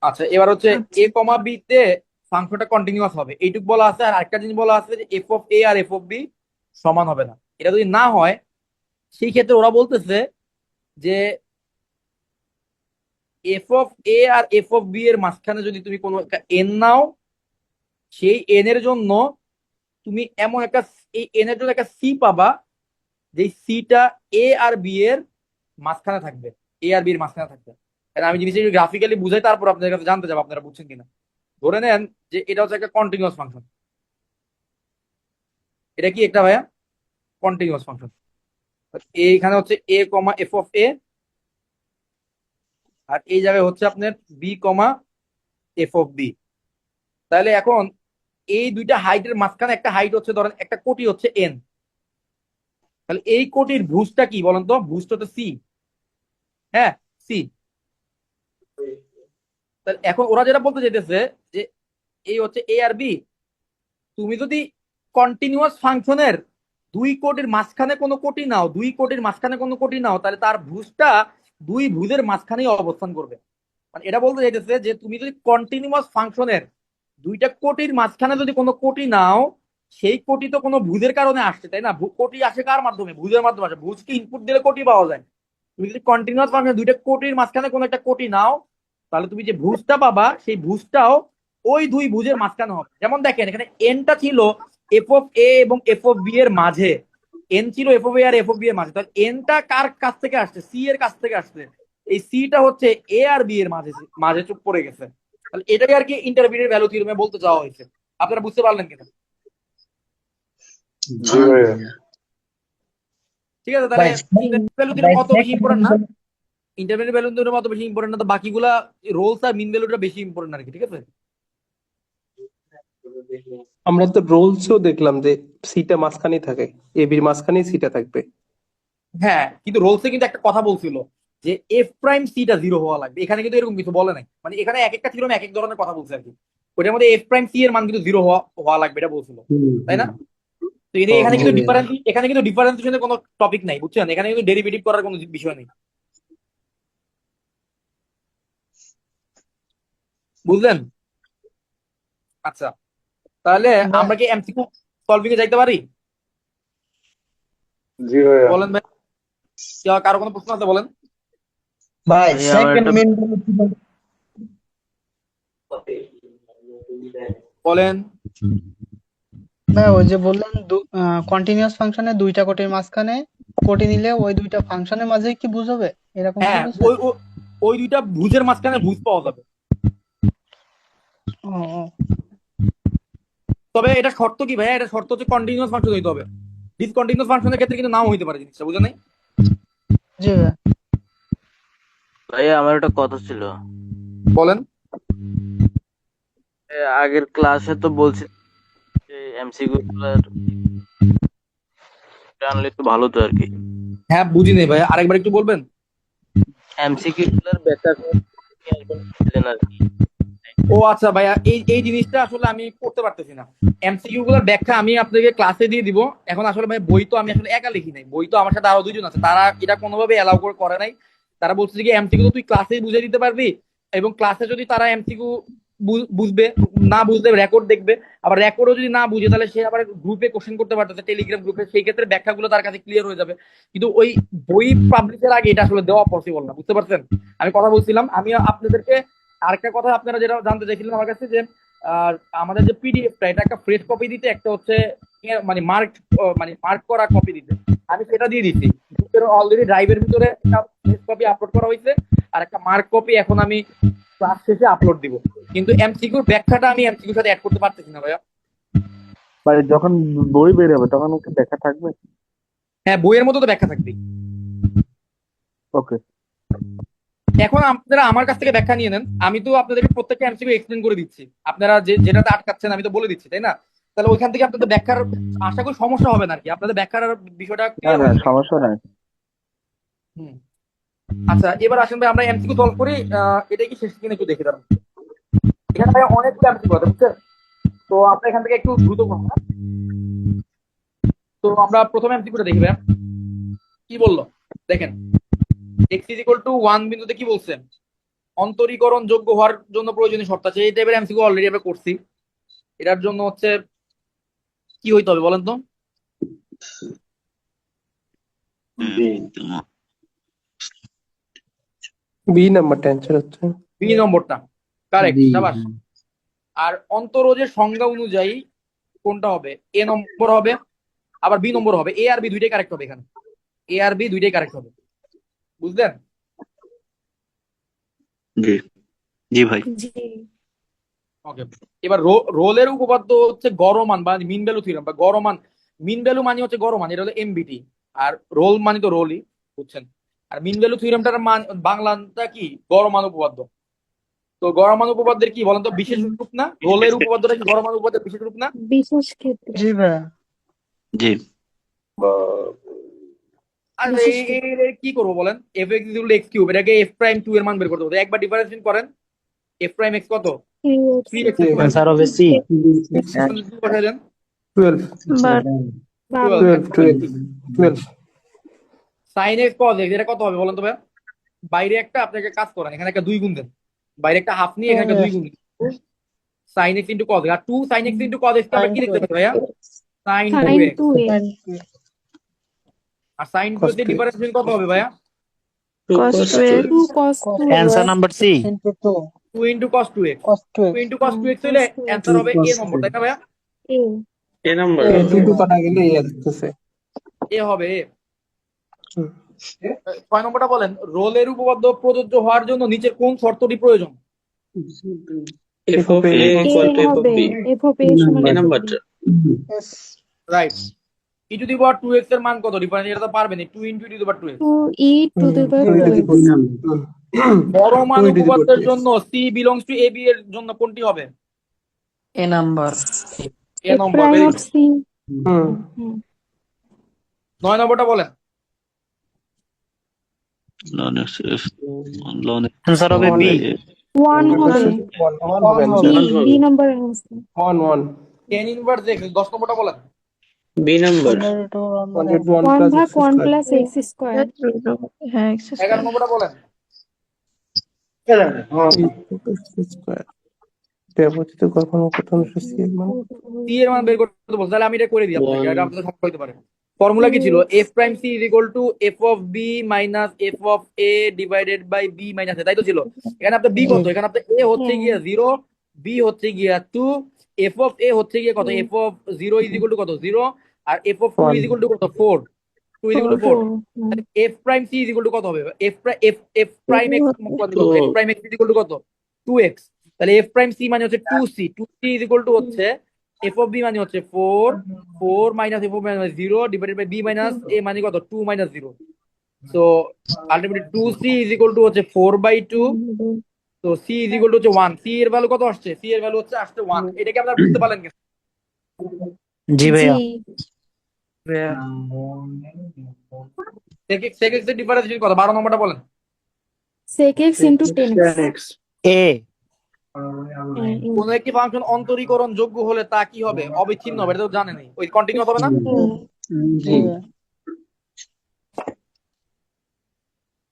আচ্ছা, এবার হচ্ছে
আচ্ছা
এ কমা বি তে ফাংশনটা কন্টিনিউয়াস হবে এইটুক বলা আছে। আর আরেকটা জিনিস বলা আছে যে এফ অফ এ আর এফ অফ বি সমান হবে না। এটা যদি না হয় সেই ক্ষেত্রে ওরা বলতেছে যে এফ অফ এ আর এফ অফ বি এর মাঝখানে যদি তুমি কোনো একটা এন নাও, সেই এন এর জন্য তুমি এমন একটা, এই এন এর জন্য একটা সি পাবা, যে সিটা এ আর বি এর মাঝখানে থাকবে, এ আর বি এর মাঝখানে থাকবে। আর আমি জিনিসটা গ্রাফিক্যালি বুঝাই, তারপর আপনাদের কাছে জানতে যাবো আপনারা বুঝছেন কিনা। ধরে নেন যে এটা হচ্ছে একটা কন্টিনিউয়াস ফাংশন। এটা কি একটা ভাইয়া? Continuous function. এইখানে হচ্ছে এ কমা এফ অফ এ, আর এই জায়গায় হচ্ছে আপনার b comma f of b. তাহলে এখন এই দুইটা হাইটের মাঝখানে একটা হাইট হচ্ছে, ধরেন একটা কোটি হচ্ছে এন। তাহলে এই কোটির ভুজটা কি বলেন তো? ভুজটা তো সি। হ্যাঁ, সি। তাহলে এখন ওরা যেটা বলতে চাইতেছে যে এই হচ্ছে এ আর বি, তুমি যদি কন্টিনিউয়াস ফাংশনের দুই কোটির মাঝখানে কোনো কোটি নাও, দুই কোটির মাঝখানে কোনো কোটি নাও, তাহলে তার ভুজটা দুই ভুজের মাঝখানেই অবস্থান করবে। মানে এটা বলতে চাইতেছে যে তুমি যদি কন্টিনিউয়াস ফাংশনের দুইটা কোটির মাঝখানে যদি কোনো কোটি নাও, সেই কোটি তো কোনো ভুজের কারণে আসছে, তাই না? কোটি আসে কার মাধ্যমে? ভুজের মাধ্যমে আসে। ভুজকে ইনপুট দিলে কোটি পাওয়া যায়। তুমি যদি কন্টিনিউয়াস ফাংশন দুইটা কোটির মাঝখানে কোনো একটা কোটি নাও, তাহলে তুমি যে ভুজটা পাবা সেই ভুজটাও ওই দুই ভুজের মাঝখানে হবে। যেমন দেখেন এখানে এনটা ছিল এফ অফ এ এবং এফ অফ বি এর মাঝে, এন ছিল এফ অফ এ আর এফ অফ বি এর মাঝে। তাহলে এনটা কার কাছ থেকে আসছে? সি এর কাছ থেকে আসছে। এই সিটা হচ্ছে এ আর বি এর মাঝে, মাঝে চুপ পড়ে গেছে। তাহলে এটাকে আর কি ইন্টারমিডিয়েট ভ্যালু থিওরেমে বলতে চাওয়া হয়েছে। আপনারা বুঝতে পারলেন কিনা?
জি ভাইয়া।
ঠিক আছে, তাহলে ইন্টারমিডিয়েট ভ্যালু থিওরেম অত বেশি ইম্পর্টেন্ট না। ইন্টারমিডিয়েট ভ্যালু থিওরেম অত বেশি ইম্পর্টেন্ট না, তো বাকিগুলা রোলস আর মিন ভ্যালুটা বেশি ইম্পর্টেন্ট আর কি। ঠিক আছে।
আমরা তো রোলসও দেখলাম যে সিটা মাঝখানেই থাকে, এ বির মাঝখানেই সিটা থাকবে।
হ্যাঁ, কিন্তু রোলসে কিন্তু একটা কথা বলছিল যে এফ প্রাইম সিটা জিরো হওয়া লাগবে। এখানে কিন্তু এরকম কিছু বলে নাই। মানে এখানে এক একটা থিওরেম এক এক ধরনের কথা বলছে আর কি। ওইটার মধ্যে এফ প্রাইম সি এর মান কিন্তু জিরো হওয়া লাগবে, এটা বলছিল, তাই না? তো এখানে
জি
কিন্তু
ভাইয়া।
এখানে কিন্তু ডিফারেন্সিয়েশনের কোনো টপিক নাই, বুঝছেন? এখানে কিন্তু ডেরিভেটিভ করার কোনো বিষয় নেই, বুঝলেন? আচ্ছা, তাহলে আমরা কি এমসিকিউ সলভিং এ যাইতে পারি?
জি ভাইয়া।
বলেন ভাই, কারো কোনো প্রশ্ন আছে বলেন।
ভাই
ভাই আমার
সেকেন্ড
একটা
মেন
বলেন।
ভাই ওই যে বললেন কন্টিনিউয়াস ফাংশনে দুইটা কোটির মাঝখানে কোটি নিলে ওই দুইটা ফাংশনের মাঝে কি বুঝাবে, এরকম কি
হ্যাঁ,
বলছে?
ওই দুইটা ভুজের মাঝখানে ভুজ পাওয়া যাবে।
ও ও।
তবে এটা শর্ত কি ভাইয়া? এটা শর্ত হচ্ছে কন্টিনিউয়াস ফাংশন হইতে হবে। ডিসকন্টিনিউয়াস ফাংশনের ক্ষেত্রে কিন্তু নাও হইতে পারে, জিনিসটা বুঝে নাই?
জি ভাই।
ভাইয়া আমার একটা কথা ছিল।
বলেন।
আগের ক্লাসে তো বলছি এমসিকিউ গুলার জানলে তো ভালো তো আর কি।
হ্যাঁ, বুঝি নেই ভাইয়া, আরেকবার একটু বলবেন।
এমসিকিউ গুলার ব্যাখ্যা দিলেন আর কি।
ও আচ্ছা ভাইয়া, এই এই জিনিসটা আসলে আমি করতে পারতেছি না। এমসিকিউ গুলোর ব্যাখ্যা আমি আপনাকে ক্লাসে দিয়ে দিব। এখন আসলে ভাই বই তো আমি আসলে একা লিখি নাই, বই তো আমার সাথে আরো দুইজন আছে, তারা এটা কোনোভাবে এলাও করে নাই। তারা বলছে যে এমসিকিউ তো তুই ক্লাসেই বুঝে দিতে পারবি, এবং ক্লাসে যদি তারা এমসিকিউ বুঝবে, না বুঝলে রেকর্ড দেখবে, আবার রেকর্ডও যদি না বুঝে তাহলে সে আবার গ্রুপে কোশ্চেন করতে পারতেছে, টেলিগ্রাম গ্রুপে, সেই ক্ষেত্রে ব্যাখ্যাগুলো তার কাছে ক্লিয়ার হয়ে যাবে। কিন্তু ওই বই পাবলিশের আগে এটা আসলে দেওয়া পসিবল না, বুঝতে পারছেন? আমি কথা বলছিলাম, আমি আপনাদেরকে আরেকটা কথা আপনারা যেটা জানতে চাইছিলেন আমার কাছে, যে আমাদের যে পিডিএফটা, এটা একটা ফ্রেশ কপি দিতে, একটা হচ্ছে মানে মার্ক করা কপি দিতে। আমি সেটা দিয়ে দিচ্ছি। অলরেডি ড্রাইভের ভিতরে একটা ফ্রেশ কপি আপলোড করা হয়েছে, আর একটা মার্ক কপি এখন আমি ক্লাস শেষে আপলোড দিব। কিন্তু এমসিকিউর ব্যাখ্যাটা আমি এমসিকিউর সাথে অ্যাড করতে পারতেছি না ভাইয়া।
ভাই যখন বই বের হবে তখন কি দেখা থাকবে?
হ্যাঁ, বইয়ের মতো তো ব্যাখ্যা থাকবে।
ওকে।
এখন আপনারা আমার কাছ থেকে ব্যাখ্যা নিয়ে নেন, আমি তো আপনাদেরকে প্রত্যেকটা এমসিকিউ এক্সপ্লেন করে দিচ্ছি। আপনারা যেটাতে আটকাচ্ছেন আমি তো বলে দিচ্ছি, তাই না? তাহলে ওইখান থেকে আপনাদের ব্যাখ্যার আশা করি সমস্যা হবে না আর কি, আপনাদের ব্যাখ্যার বিষয়টা
না
ক্লিয়ার
না,
হয়ে যাবে।
সমস্যা নাই।
হুম। আচ্ছা, এবার আসেন ভাই আমরা এমসিকিউ সলভ করি। এটা কি শেষ কিনা একটু দেখে দাঁড়ান। এখানে ভাই অনেকগুলো এমসিকিউ আছে, বুঝছেন? তো আমরা এখান থেকে একটু দ্রুত করবো না। তো আমরা প্রথমে এমসিকিউটা দেখি ভাই, কি বললো দেখেন। x = 1 বিন্দুতে কি বলছে? অন্তরীকরণ যোগ্য হওয়ার জন্য প্রয়োজনীয় শর্ত আছে। এই টাইপের এমসিকিউ অলরেডি আমরা করছি। এটার জন্য হচ্ছে কি হইতে হবে বলেন তো?
বি নাম্বারটা অ্যান্সার হচ্ছে।
বি নম্বরটা কারেক্ট,
জি
সাবাস।
ভাইয়া
আর অন্তরোজের সংজ্ঞা অনুযায়ী কোনটা হবে? এ নম্বর হবে, আবার বি নম্বর হবে। এ আর বি দুইটাই কারেক্ট হবে এখানে, এ আর বি দুইটাই কারেক্ট হবে, বুঝলেন?
জি জি ভাই।
জি।
ওকে, এবার রোলের উপপাদ্য হচ্ছে গড়মান বা মিন ভ্যালু থিওরেম বা গড়মান। মিন ভ্যালু মানে হচ্ছে গড়মান, এটা হলো এমবিটি। আর রোল মানে তো রোলই, বুঝছেন? আর মিন ভ্যালু থিওরেমটার মান বাংলাটা কি? গড়মান উপপাদ্য। তো গড়মান উপপাদ্যের কি বলেন তো বিশেষ রূপ না? রোলের উপপাদ্যটা কি গড়মান উপপাদ্যের বিশেষ রূপ না?
বিশেষ ক্ষেত্রে।
জি ভাইয়া
জি
আর
বিশেষ ক্ষেত্রে।
কি করবো বলেন? F x equal x cube, এটাকে এফ প্রাইম 2 এর মান বের করতে হবে। একবার ডিফারেন্সিয়েট করেন, এফ প্রাইম এক্স কত? 3x
অ্যান্সার হবে সি।
বসাই দেন।
12
বারো।
12
সাইন এক্স কজ এক্স, এটা কত হবে বলেন তো ভাই? বাইরে একটা আপনাকে কাজ করেন, এখানে একটা 2 গুণ দেন, বাইরে একটা হাফ নিয়ে এখানে একটা 2 গুণ সাইন এক্স ইন্টু কজ। আর 2 sine x into cos x আমরা কি লিখতে পারি ভাইয়া? Sign
sign
2x।
2x।
আর সাইন 2x এর ডিফারেন্সিয়েশন কত হবে ভাইয়া?
cos 2x 2 cos 2x
answer number c.
2 into cos 2x। 2 into cos 2x হলে অ্যান্সার হবে এ নম্বর, তাই না ভাইয়া?
a।
A number.
দুটো কাটা গেলে এই আসতেছে।
এ হবে এ। 6 নম্বরটা বলেন, রোলের উপপাদ্য প্রযোজ্য হওয়ার জন্য নিচের কোন শর্তটি প্রয়োজন?
F of A
a
equal to f of
হবে
বি।
f of a সমান
এ
f of
নাম্বারটা।
b।
Right. e two the power 2x এর মান কত? ডিফারেন্স এটা তো পারবেন, 2 into e two the power 2x।
2e to the power 2x।
বড় মান
2 to the power
উপপাদ্যের
2x
জন্য c বিলংস টু ab এর জন্য কোনটি হবে?
A number.
এ
f
নম্বর,
prime
very
of
good.
c।
9 নম্বরটা বলেন।
লন এক্স এফ লন
অ্যান্সার হবে বি।
1 হবে। b number answer।
1
tan inverse x। 10 নম্বরটা বলেন।
B number.
1
1 ভাগ 1
plus
plus x square।
11 নম্বরটা বলেন।
স্কয়ার ব্যবহৃত গঠন কত c এর মান
c এর মান বের করতে বলছে, তাহলে আমি এটা করে দিই আপনাকে, এটা আপনাদের সমস্যা হতে পারে। ফর্মুলা কি ছিল? f prime c is equal to f of b minus f of a divided by b minus a, তাই তো ছিল? এখানে আপনার b কত? এখানে আপনার a হচ্ছে গিয়ে 0, b হচ্ছে গিয়ে 2, f অফ a হচ্ছে গিয়ে কত? f of 0 is equal to কত? 0। আর f of 2 is equal to কত? 4। 2 is equal two 4। f prime c is equal to কত হবে? f প্রাইম x কত? f prime x is equal to কত? 2x। তাহলে f প্রাইম c মানে হচ্ছে 2c। 2c is equal to হচ্ছে f of b মানে হচ্ছে 4, 4 মাইনাস f অফ b মানে 0 divided by b minus a মানে কত? 2 minus 0। So ultimately 2c is equal to হচ্ছে 4/2। তো c ইজ ইকুয়াল টু হচ্ছে 1। c এর ভ্যালু কত আসছে? c এর ভ্যালু হচ্ছে আসছে 1। এটাকে আপনারা বুঝতে পারলেন কি?
জি ভাইয়া।
sec x এর ডিফারেন্স কত? 12 নম্বরটা বলেন।
sec x into 10x।
এ।
কোন একটি ফাংশন অন্তরীকরণ যোগ্য হলে তা কি হবে? অবিচ্ছিন্ন হবে, এটা তো জানেনই। ওই কন্টিনিউয়াস হবে না?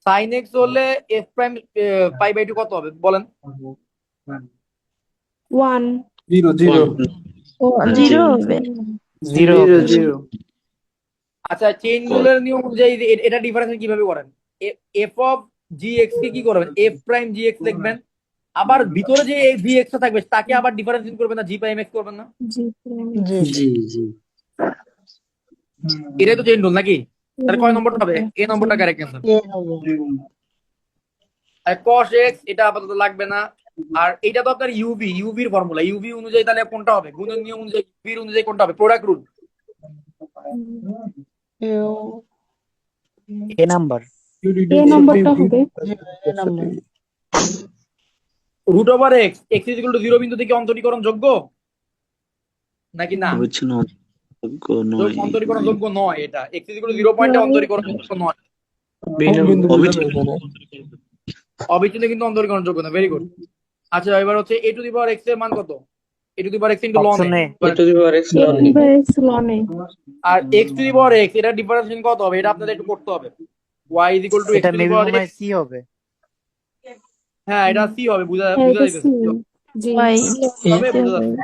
sin x হলে f প্রাইম π/2 কত হবে বলেন?
1
0
0 হবে।
0।
আচ্ছা, চেইন রুলের নিয়ম অনুযায়ী এটা ডিফারেন্স কিভাবে করেন? f অফ gx কে কি করবেন? f প্রাইম gx লিখবেন, আবার ভিতরে যে gx টা থাকবে তাকে আবার ডিফারেন্সিয়েট করবেন না, g প্রাইম x করবেন না?
জি জি
এটাই তো চেইন রুল নাকি? তাহলে কয় নম্বরটা হবে? এ নম্বরটা কারেক্ট অ্যান্সার। আর cos x এটা আপাতত লাগবে না। আর এটা তো আপনার ইউভির ফর্মুলা, ইউভি অনুযায়ী তাহলে কোনটা হবে? গুণের নিয়ম অনুযায়ী ইউভির অনুযায়ী কোনটা হবে? Product rule.
A number.
a নম্বরটা হবে।
Root over x, x is equal to 0 বিন্দু থেকে অন্তরীকরণ যোগ্য নাকি না?
অবিচ্ছিন্ন যোগ্য নয়।
অন্তরীকরণ যোগ্য নয়। এটা এক্স ইজ ইকুয়াল টু 0 পয়েন্টে অন্তরীকরণ যোগ্য নয়।
অবিচ্ছিন্ন
অবিচ্ছিন্ন কিন্তু অন্তরীকরণ যোগ্য না। Very good. আচ্ছা, এবার হচ্ছে a to the power x এর মান কত? a to the power x into ln
option
a।
A.
a to the power x ln a।
আর x to the power x এটা ডিফারেন্সিয়েশন কত হবে? এটা আপনাদের একটু করতে হবে। y is equal to x
এটা
টু দি
মেবি
পাওয়ার
মনে হয়
x।
সি হবে।
হ্যাঁ, এটা c হবে, বুঝা
এটা
যাচ্ছে।
c। জি
তবে বুঝা যাচ্ছে।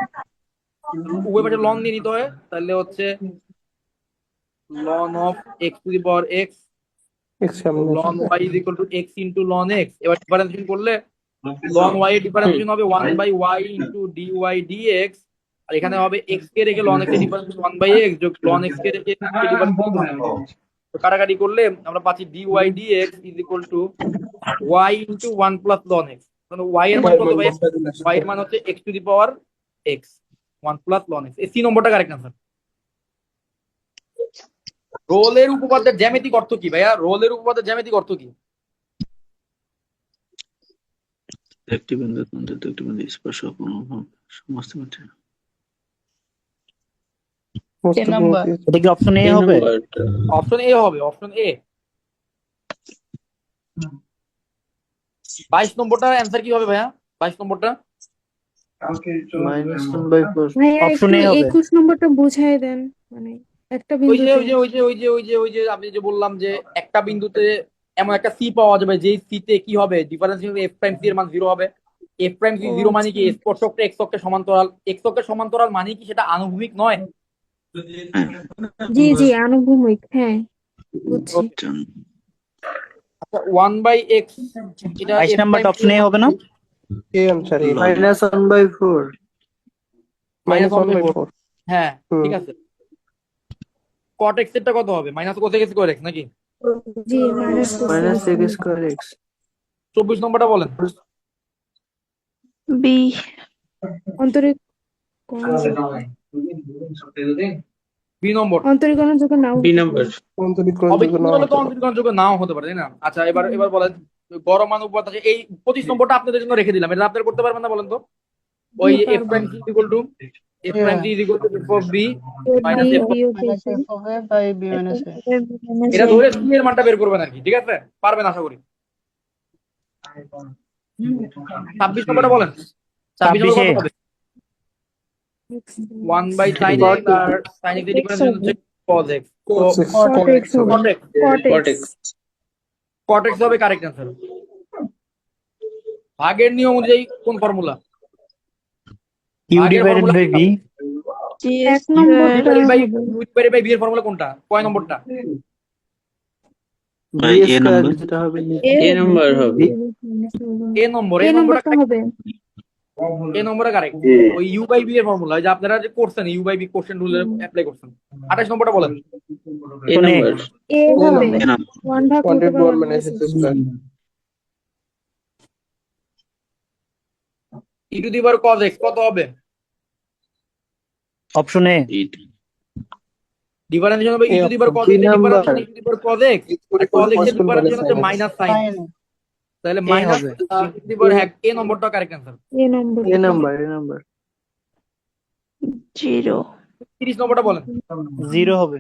উভয় পাশে ln দিয়ে নিতে হয়, তাহলে হচ্ছে ln of x to the power x
x সামনে
লন
আসবে।
Y is equal to x into ln x. এবার ডিফারেন্সিয়েশন করলে লন ওয়াই এর ডিফারেন্সিয়েশন হবে 1/y ইন্টু dy dx, আর এখানে হবে এক্স কে রেখে লন এক্স এর ডিফারেন্স 1/x যোগ লন এক্স কে রেখে কাটাকাটি করলে আমরা পাচ্ছি dy dx is equal two y into 1 plus loan x. মানে y এর মান কত ভাই? y এর মান হচ্ছে x to the power x 1 plus loan x. এই সি নম্বরটা কারেক্ট আনসার। রোলের উপপাদ্যের জ্যামিতিক অর্থ কি ভাইয়া? রোলের উপপাদ্যের জ্যামিতিক অর্থ কি?
একটি বিন্দুর মধ্যে দুটি বিন্দু স্পর্শক অনুভব সমস্ত ক্ষেত্রে
এ নাম্বার।
এটা কি অপশন এ হবে?
অপশন এ হবে, অপশন এ। 22 নম্বরটার অ্যান্সার কি হবে ভাইয়া? 22 নম্বরটা
-1/4
ভাইয়া
অপশন
একটু
এ হবে।
21 নম্বরটা বুঝাই দেন, মানে একটা
ওই যে
বিন্দুতে।
ওই যে আমি যে বললাম যে একটা বিন্দুতে এমন একটা সি পাওয়া যাবে যেই সিতে কি হবে, ডিফারেন্স এফ প্রাইম সি এর মান 0 হবে। এফ প্রাইম সি
ও
0 মানে
আচ্ছা।
কি? স্পর্শকটা এক্স অক্ষের সমান্তরাল। এক্স অক্ষের সমান্তরাল মানে কি সেটা আনুভূমিক নয়?
জি জি, আনুভূমিক, হ্যাঁ বুঝছি।
আচ্ছা 1/x এটা
22
এফ
নাম্বারটা
প্রাইম
অপশন এ হবে না?
এ আনসার এ
-1/4
মাইনাস
-1/4
হ্যাঁ ঠিক আছে। কট এক্স এরটা কত হবে? মাইনাস কোসেক স্কয়ার এক্স নাকি?
জি, মাইনাস
-sec square x
24 নম্বরটা বলেন।
বি অন্তরিক
বি নম্বর।
অন্তরীকরণ যোগ্য নাও
b number
অবিচ্ছিন্ন হলে তো অন্তরীকরণযোগ্য নাও হতে পারে, তাই না? আচ্ছা এবার বলেন গড় মান উপপাদ্য আছে। এই 25 নম্বরটা আপনাদের জন্য রেখে দিলাম, এটা আপনারা করতে পারবেন না বলেন তো? ওই
g
f prime c equal to f prime c equal to f of b minus f.
Minus f হবে বাই বি মাইনাস এ।
এটা ধরে সি এর মানটা বের করবেন আর কি, ঠিক আছে? পারবেন আশা করি। 26 নম্বরটা বলেন। 26 নম্বর কত হবে? 1/sin x আর sin x এর ডিফারেন্স হচ্ছে cos x। তো
কট এক্স
cot x হবে কারেক্ট आंसर। ভাগের নিয়ম অনুযায়ী কোন formula?
q divided by v।
এক নম্বরটা
বাই বি এর ফর্মুলা কোনটা? কয় নম্বরটা?
ভাই এ নাম্বার
যেটা হবে
এ
number হবে
এ নম্বর।
এ নম্বরটা হবে।
এ নম্বরটা কারেক্ট। ওই ইউ বাই বি এর ফর্মুলা যে আপনারা যে করছেন ইউ বাই বি কোশ্চেন রুলে অ্যাপ্লাই করছেন। 28 নম্বরটা বলেন।
a number
এ হবে
a number
1/√1
minus x square
e to the power cos x কত হবে?
Option a.
ডিফারেন্সিয়েশন হবে e to the power cos x এর differentiation e to the power cos x আর cos x এর differentiation হচ্ছে minus sin। তাহলে minus
হবে।
E to the পাওয়ার এ নম্বরটা correct answer.
A number
a number
0
30 নম্বরটা বলেন।
0 হবে।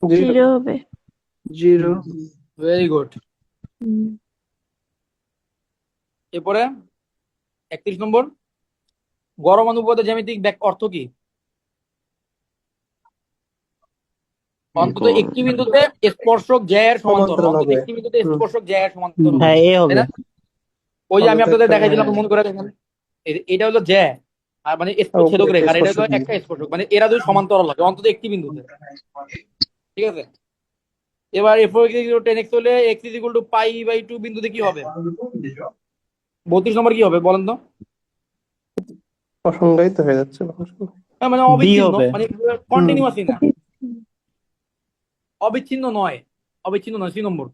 0 হবে।
0
ভেরি গুড। এরপরে 31 নম্বর গড় মান উপপাদ্যের জ্যামিতিক অর্থ কি? অন্তত একটি বিন্দুতে স্পর্শক জ্যা এর সমান্তরাল। অন্তত একটি বিন্দুতে স্পর্শক জ্যা এর সমান্তরাল।
হ্যাঁ এ
তাই
হবে।
না? ওই যে আমি আপনাদের দেখাইছিলাম, মনে করে দেখেন এটা হলো জ্যা আর মানে ছেদক রেখা, আর এটা হলো একটা স্পর্শক, মানে এরা দুই সমান্তরাল হবে অন্তত একটি বিন্দুতে, ঠিক আছে? এবার f of x is equal to 10x হলে x is equal to π/2 বিন্দুতে কি হবে? 32 নম্বর কি হবে বলেন তো?
অসংজ্ঞায়িত হয়ে যাচ্ছে
হ্যাঁ, মানে অবিচ্ছিন্ন,
হবে।
মানে কন্টিনিউয়াসই না, অবিচ্ছিন্ন নয়, অবিচ্ছিন্ন নয়। সি নম্বর,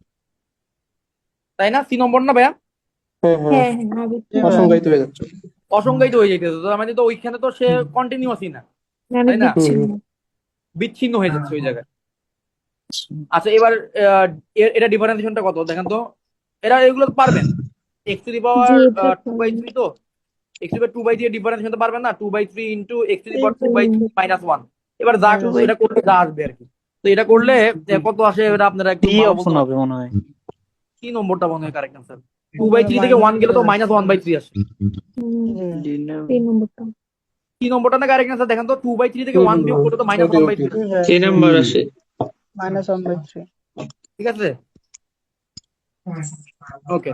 তাই না? সি নম্বর না ভাইয়া?
হ্যাঁ
হ্যাঁ হ্যাঁ হবে।
অসংজ্ঞায়িত হয়ে যাচ্ছে
অসংজ্ঞায়িত হয়ে যেতেছে, তার মানে তো ওইখানে তো সে কন্টিনিউয়াসই না,
মানে
তাই না?
বিচ্ছিন্ন।
বিচ্ছিন্ন হয়ে যাচ্ছে ওই জায়গায়। আচ্ছা এবার এটা ডিফারেন্সিয়েশনটা কত দেখেন তো? এরা এগুলো তো পারবেন। x টু দি পাওয়ার
জি, এটা
2/3 তো x টু দি পাওয়ার 2/3 এর ডিফারেন্সিয়েশন তো পারবেন না? 2/3 into x to the power 2/3 minus 1। এবার যা কিছু এটা করলে যা আসবে আর কি। তো এটা করলে কত আসে এটা আপনারা একটু
ডি
ভালো
অপশন
বলতে
হবে মনে হয়।
কি নম্বরটা মনে হয় কারেক্ট आंसर? 2/3 থেকে 1 গেলে তো মাইনাস 1/3 আসে।
তিন নম্বরটা।
কি নম্বরটা না কারেক্ট आंसर দেখেন তো? 2/3 থেকে 1 বিয়োগ করলে তো মাইনাস 1/3
a number আসে
-1/3
ঠিক আছে? ওকে।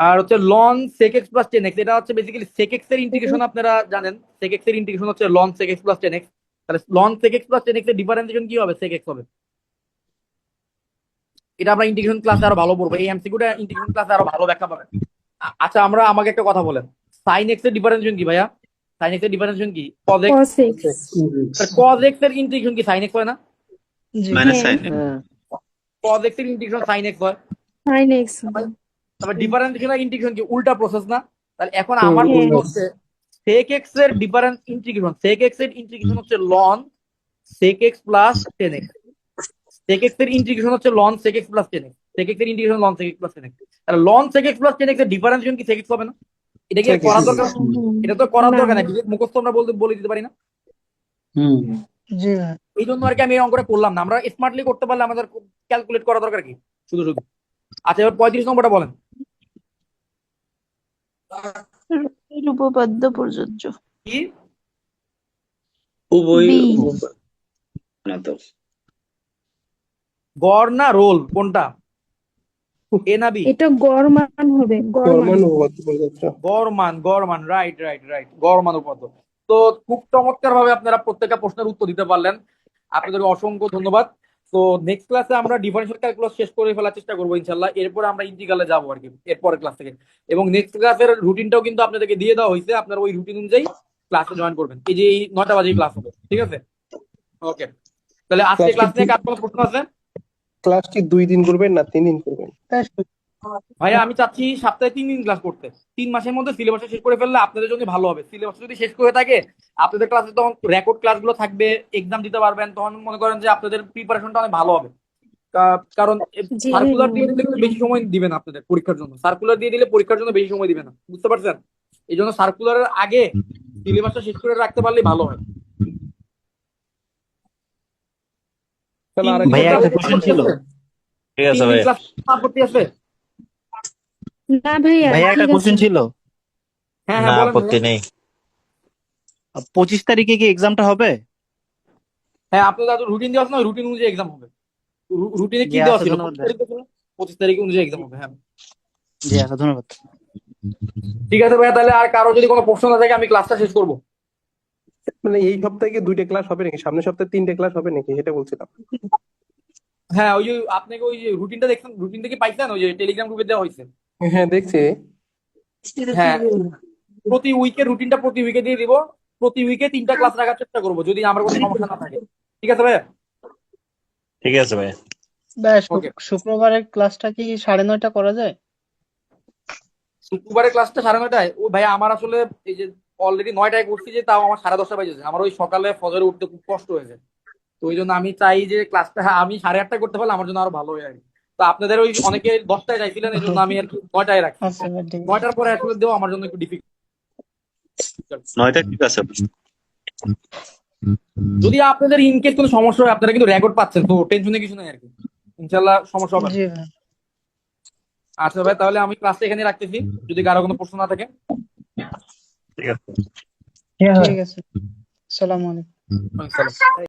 আর হচ্ছে ln sec x plus 10x, এটা হচ্ছে বেসিক্যালি sec x এর ইন্টিগ্রেশন আপনারা জানেন। sec x এর ইন্টিগ্রেশন হচ্ছে ln sec x plus 10x। তাহলে ln sec x plus 10x এর ডিফারেন্সিয়েশন কি হবে? sec x হবে। এটা আমরা ইন্টিগ্রেশন ক্লাসে আরো ভালো পড়বো, এই এমসিকিউটা ইন্টিগ্রেশন ক্লাসে আরো ভালো ব্যাখ্যা পাবেন। আচ্ছা আমাকে একটা কথা বলেন, সাইন এক্স এর ডিফারেন্সিয়েশন কি ভাইয়া? সাইন এক্স এর ডিফারেন্সিয়েশন কি? Cos x.
cos x
cos x এর ইন্টিগ্রেশন কি সাইন এক্স হয় না?
জি
মাইনাস
হ্যাঁ
সাইন
হ্যাঁ
কজ এক্স এর ইন্টিগ্রেশন সাইন এক্স হয়।
sin x
তারপর ডিফারেন্সিয়েশন আর ইন্টিগ্রেশন কি উল্টা প্রসেস না? তাহলে এখন
হুম,
আমার
হ্যাঁ
প্রশ্ন হচ্ছে sec x এর ডিফারেন্স ইন্টিগ্রেশন, sec x এর ইন্টিগ্রেশন হচ্ছে ln sec x plus 10x। sec x এর ইন্টিগ্রেশন হচ্ছে ln sec x plus 10x। sec x এর integration ln sec x plus 10x। তাহলে ln sec x plus 10x এর differentiation কি sec x হবে না? এটা কি
Sec x
করা
হবে।
দরকার? এটা তো করার দরকার নাই, মুখস্থ আমরা বলে দিতে পারি না।
জি ভাই।
এই জন্য আর কি আমি এই অঙ্কটা করলাম না। আমরা স্মার্টলি করতে পারলে আমাদের ক্যালকুলেট করা দরকার কি শুধু শুধু। আচ্ছা এবার 35 নম্বরটা বলেন।
এর উপপাদ্য প্রযোজ্য।
কি?
উভয়
বি।
না তো
গড় না রোল কোনটা? এ না বি?
এটা গড় মান হবে, গড় মান।
গড়মান উপপাদ্য প্রযোজ্য।
গড় মান রাইট গড় মান উপপাদ্য। তো খুব চমৎকার ভাবে আপনারা প্রত্যেকটা প্রশ্নের উত্তর দিতে পারলেন, আপনাদেরকে অসংখ্য ধন্যবাদ। তো নেক্সট ক্লাসে আমরা ডিফারেনশিয়াল ক্যালকুলাস শেষ করে ফেলার চেষ্টা করবো ইনশাল্লাহ। এরপর আমরা ইন্টিগ্রালে যাবো আর কি এরপরের ক্লাস থেকে। এবং নেক্সট ক্লাসের রুটিনটাও কিন্তু আপনাদেরকে দিয়ে দেওয়া হয়েছে, আপনারা ওই রুটিন অনুযায়ী ক্লাসে জয়েন করবেন। এই যে এই 9টা বাজে ক্লাস হবে, ঠিক আছে? ওকে, তাহলে আজকে ক্লাস নিয়ে কার কোনো প্রশ্ন আছে?
ক্লাসটি 2 দিন করবেন না 3 দিন করবেন?
ভাইয়া আমি চাচ্ছি সপ্তাহে 3 দিন ক্লাস করতে। 3 মাসের মধ্যে সিলেবাসটা শেষ করে ফেললে আপনাদের জন্য ভালো হবে। সিলেবাস যদি শেষ করে থাকে আপনাদের ক্লাসে তখন রেকর্ড ক্লাসগুলো থাকবে, এক্সাম দিতে পারবেন, তখন মনে করেন যে আপনাদের প্রিপারেশনটা অনেক ভালো হবে। কারণ
জি
সার্কুলার দিয়ে দিলে কিন্তু বেশি সময় দিবে না আপনাদের পরীক্ষার জন্য। সার্কুলার দিয়ে দিলে পরীক্ষার জন্য বেশি সময় দিবে না, বুঝতে পারছেন? এই জন্য সার্কুলারের আগে সিলেবাসটা শেষ করে রাখতে পারলেই ভালো হয়।
তাহলে আর
ভাইয়া একটা কোশ্চেন ছিল। ঠিক আছে ভাই,
ক্লাস আপত্তি আছে?
না ভাইয়া
ভাইয়া একটা
ঠিক আছে।
কোশ্চেন ছিল।
হ্যাঁ
না
হ্যাঁ বলেন
আপত্তি
ভাইয়া।
নেই। 25 তারিখে কি এক্সামটা হবে?
হ্যাঁ আপনাদের রুটিন দেওয়া আছে না, রুটিন অনুযায়ী এক্সাম হবে। রুটিনে কি
জি
দেওয়া
আচ্ছা
ছিল?
ধন্যবাদ
25 তারিখ অনুযায়ী এক্সাম হবে। হ্যাঁ
জি আচ্ছা ধন্যবাদ।
ঠিক আছে ভাইয়া, তাহলে আর কারো যদি কোনো প্রশ্ন না থাকে আমি ক্লাসটা শেষ করবো।
মানে এই সপ্তাহে কি 2টা ক্লাস হবে নাকি? সামনের সপ্তাহে 3টে ক্লাস হবে নাকি? সেটা বলছিলাম।
হ্যাঁ ওই যে আপনাকে ওই যে রুটিনটা দেখছেন, রুটিনটা কি পাইছেন? ওই যে টেলিগ্রাম গ্রুপে দেওয়া হয়েছে।
হ্যাঁ দেখছি।
হ্যাঁ প্রতি উইকের রুটিনটা প্রতি উইকে দিয়ে দিব। প্রতি উইকে 3টা ক্লাস রাখার চেষ্টা করবো যদি আমার কোনো সমস্যা না থাকে। ঠিক আছে ভাইয়া?
ঠিক আছে ভাই।
ভাই
ওকে,
শুক্রবারের ক্লাসটা কি 9:30 করা যায়?
শুক্রবারের ক্লাসটা 9:30টায়? ও ভাইয়া আমার আসলে এই যে অলরেডি 9টায় করছি, যে তাও আমার 10:30 বাজেছে। আমার ওই সকালে ফজরে উঠতে খুব কষ্ট হয়েছে। তো ওই জন্য আমি চাই যে ক্লাসটা আমি 8:30টায় করতে পারলে আমার জন্য আরো ভালো হয় আর কি। তো আপনাদের ওই অনেকে 10টায় চাইছিলেন, এই জন্য আমি আর কি 9টায় রাখছি।
আচ্ছা ভাই ঠিক আছে।
9টার পরে আসলে দেওয়া আমার জন্য একটু ডিফিকাল্ট।
9টা ঠিক আছে।
যদি আপনাদের ইনকেস কোনো সমস্যা হয় আপনারা কিন্তু রেকর্ড পাচ্ছেন, তো টেনশনে কিছু নাই আর কি, ইনশাল্লাহ সমস্যা হবে না।
জি ভাই
আচ্ছা ভাই, তাহলে আমি ক্লাসটা এখানে রাখতেছি, যদি কারো কোনো প্রশ্ন না থাকে।
ঠিক আছে।
ঠিক আছে। আসসালামু আলাইকুম।
আসসালাম।